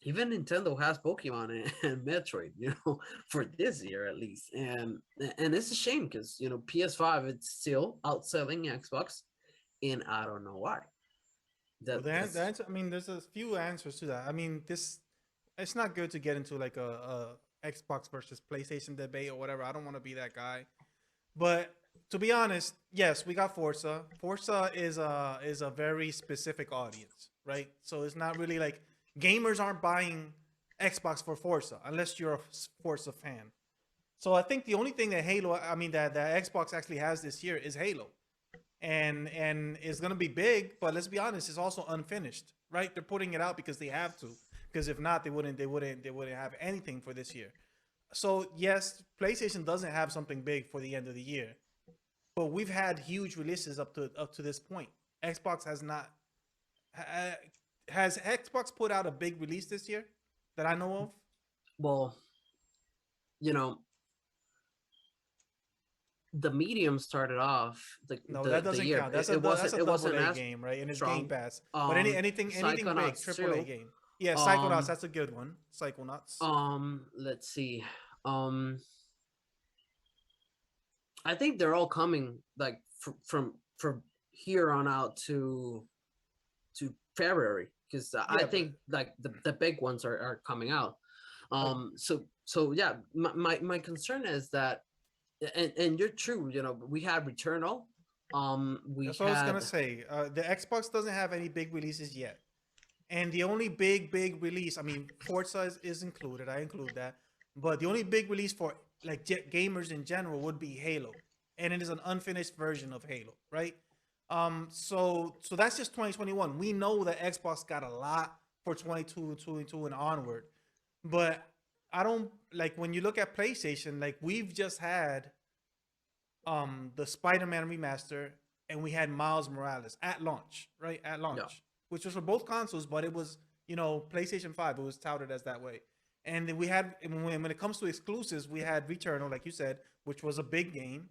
even Nintendo has Pokemon and Metroid, for this year at least. And it's a shame because PS5, it's still outselling Xbox, and I don't know why. Well, the That's answer, I mean, there's a few answers to that. I mean, it's not good to get into like a Xbox versus PlayStation debate or whatever. I don't want to be that guy. But to be honest, yes, we got Forza. Forza is a very specific audience, right? So it's not really like gamers aren't buying Xbox for Forza unless you're a Forza fan. So I think the only thing that I mean that Xbox actually has this year is Halo, and it's gonna be big. But let's be honest, it's also unfinished, right? They're putting it out because they have to, because if not, they wouldn't have anything for this year. So yes, PlayStation doesn't have something big for the end of the year, but we've had huge releases up to this point. Xbox has not. Has Xbox put out a big release this year that I know of? well, you know, the medium started off No, that the doesn't year. count. It, That's a it that's wasn't a it double wasn't A as game, right? And it's Game strong. Pass. But anything big, Psychonauts triple A 2. game. Yeah, Psychonauts. Um, That's a good one. Psychonauts. let's see. Um, I think they're all coming like from here on out to February, because I Yeah, but think like the big ones are coming out. like So yeah, my concern is that, and you're true. We had Returnal. We that's what I was gonna had say. The Xbox doesn't have any big releases yet. And the only big release, I mean, Forza is included. I include that. But the only big release for like gamers in general would be Halo, and it is an unfinished version of Halo, right? So that's just 2021. We know that Xbox got a lot for 22 and onward, but I don't like when you look at PlayStation. Like we've just had the Spider-Man remaster, and we had Miles Morales at launch, right? At yeah launch, which was for both consoles, but it was PlayStation 5. It was touted as that way. And then we had when it comes to exclusives, we had Returnal, like you said, which was a big game.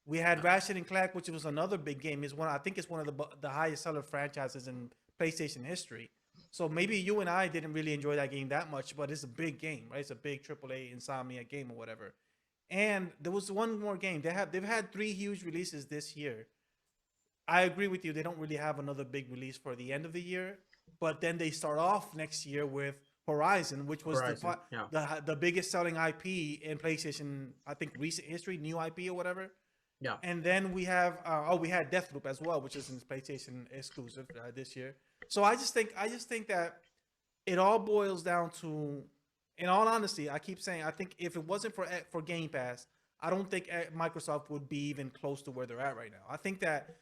We had yeah Ratchet and Clank, which was another big game. Is one I think it's one of the highest seller franchises in PlayStation history. So maybe you and I didn't really enjoy that game that much, but it's a big game, right? It's a big AAA Insomnia game or whatever. And there was one more game. They've had three huge releases this year. I agree with you. They don't really have another big release for the end of the year, but then they start off next year with Horizon, which was Horizon. Yeah, the biggest selling IP in PlayStation, I think, recent history, new IP or whatever. yeah. And then we had Deathloop as well, which is in PlayStation exclusive this year. So I just think that it all boils down to, in all honesty, I keep saying I think if it wasn't for Game Pass, I don't think Microsoft would be even close to where they're at right now. I think that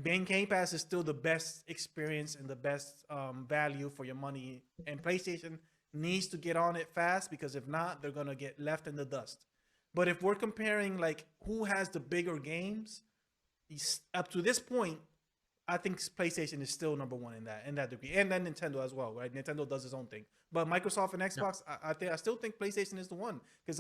being Game Pass is still the best experience and the best value for your money, and PlayStation needs to get on it fast because if not, they're gonna get left in the dust. But if we're comparing like who has the bigger games, up to this point, I think PlayStation is still number one in that degree, and then Nintendo as well, right? Nintendo does its own thing, but Microsoft and Yeah. Xbox, I still think PlayStation is the one because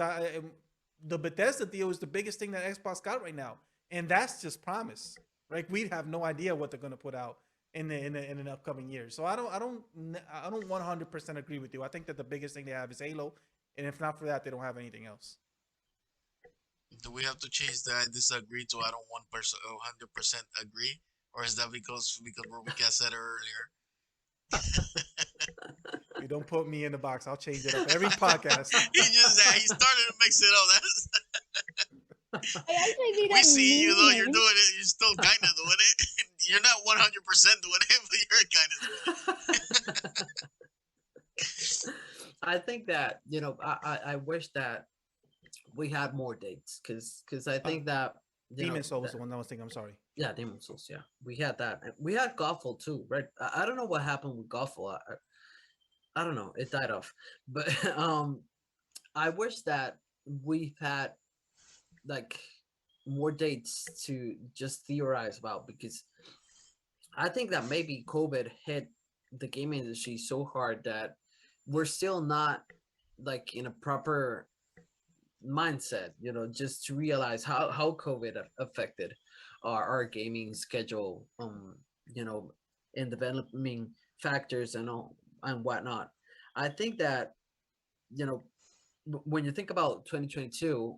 the Bethesda deal is the biggest thing that Xbox got right now, and that's just promise. Like we have no idea what they're gonna put out in the upcoming years. So I don't 100% agree with you. I think that the biggest thing they have is Halo, and if not for that, they don't have anything else. Do we have to change the I disagree to I don't 100% agree, or is that because Rubica said it earlier? You don't put me in the box. I'll change it up every podcast. He started to mix it up. That's, I actually did we a see you though. You're meme. doing it. You're still kind of doing it. You're not 100% doing it, but you're kind of doing I think that I wish that we had more dates because I Uh, think that Demon Soul was that, the one I was thinking. I'm sorry. yeah, Demon Souls, yeah, we had that. And we had Gothel too, right? I don't know what happened with Gothel. I don't know, it died off. But I wish that we've had like more dates to just theorize about, because I think that maybe COVID hit the gaming industry so hard that we're still not like in a proper mindset, just to realize how COVID affected our gaming schedule, you know, in developing factors and all and whatnot. I think that, you know, when you think about 2022,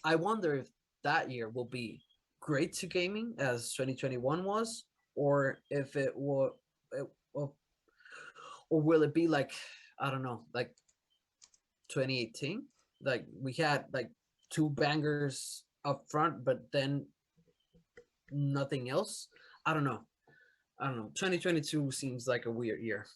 I wonder if that year will be great to gaming as 2021 was, or if it will, it, or or will it be like, I don't know, like 2018? Like we had like two bangers up front, but then nothing else. I don't know. I don't know. 2022 seems like a weird year.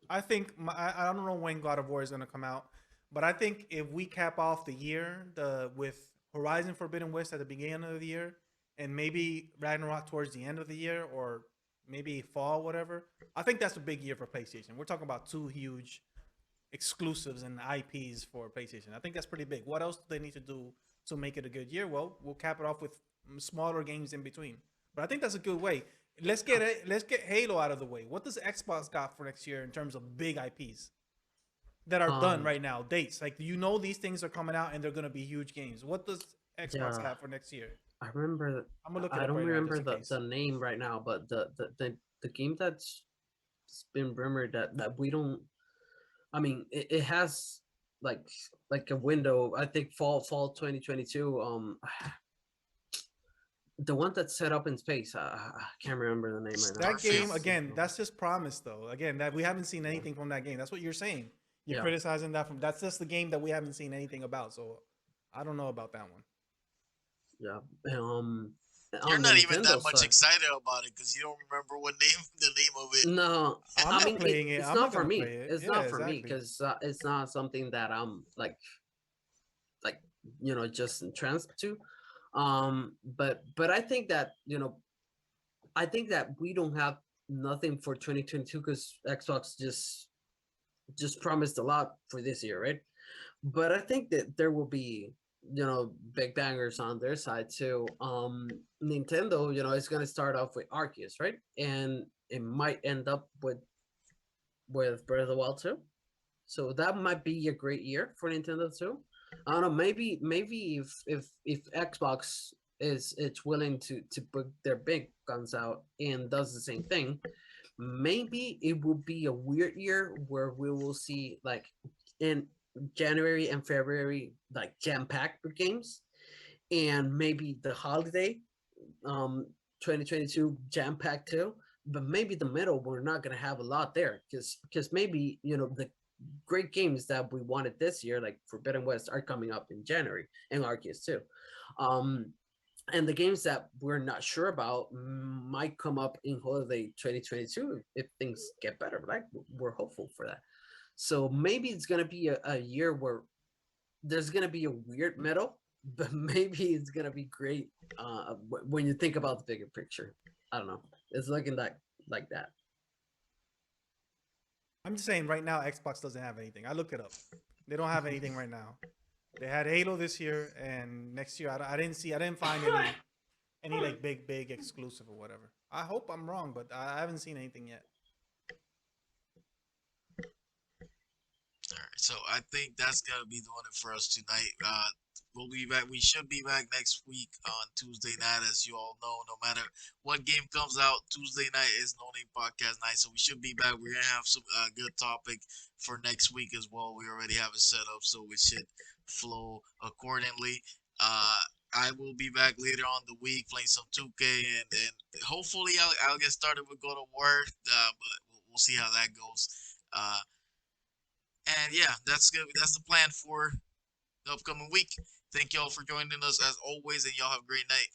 I think I don't know when God of War is going to come out, but I think if we cap off the year with Horizon Forbidden West at the beginning of the year, and maybe Ragnarok towards the end of the year, or maybe fall, whatever. I think that's a big year for PlayStation. We're talking about two huge exclusives and IPs for PlayStation. I think that's pretty big. What else do they need to do to make it a good year? Well, we'll cap it off with smaller games in between. But I think that's a good way. Let's get Halo out of the way. What does Xbox got for next year in terms of big IPs that are done Um, right now? Dates, like you know these things are coming out and they're gonna be huge games. What does Xbox yeah, have for next year? I remember. I'm gonna look it I up don't right now remember just in the case. name right now, but the game that's been rumored that we don't. I mean, it has like like a window. I think fall 2022. The one that's set up in space. I can't remember the name right now. That game Starfield. again, that's just promise though. Again, that we haven't seen anything from that game. That's what you're saying. You're Yeah, criticizing that from that's just the game that we haven't seen anything about. So I don't know about that one. yeah. You're On the not even that Nintendo much side, excited about it because you don't remember what name the name of it. no. I'm I not mean, playing it. it's I'm not not for gonna me. play it. It's Yeah, not for me exactly. because it's not something that I'm like just entranced to. But I think that I think that we don't have nothing for 2022 because Xbox just promised a lot for this year, right? But I think that there will be big bangers on their side too. Nintendo, is going to start off with Arceus, right? And it might end up with Breath of the Wild too. So that might be a great year for Nintendo too. I don't know. Maybe if Xbox is it's willing to put their big guns out and does the same thing, maybe it will be a weird year where we will see like in January and February like jam packed with games, and maybe the holiday 2022 jam packed too. But maybe the middle we're not gonna have a lot there because maybe the great games that we wanted this year, like Forbidden West, are coming up in January, and Arceus too. Um, and the games that we're not sure about might come up in holiday 2022 if things get better, right? We're hopeful for that. So maybe it's gonna be a year where there's gonna be a weird middle, but maybe it's gonna be great when you think about the bigger picture. I don't know. It's looking like that. I'm just saying right now Xbox doesn't have anything. I looked it up. They don't have anything right now. They had Halo this year, and next year I didn't see. I didn't find any like big exclusive or whatever. I hope I'm wrong, but I haven't seen anything yet. All right, so I think that's gonna be doing it for us tonight. We'll be back. We should be back next week on Tuesday night, as you all know. No matter what game comes out, Tuesday night is No Name Podcast night, so we should be back. We're gonna have some good topic for next week as well. We already have it set up, so we should flow accordingly. Uh, I will be back later on the week playing some 2K, and hopefully I'll get started with God of War. But we'll see how that goes. Uh, and yeah, that's good. That's the plan for the upcoming week. Thank y'all for joining us as always, and y'all have a great night.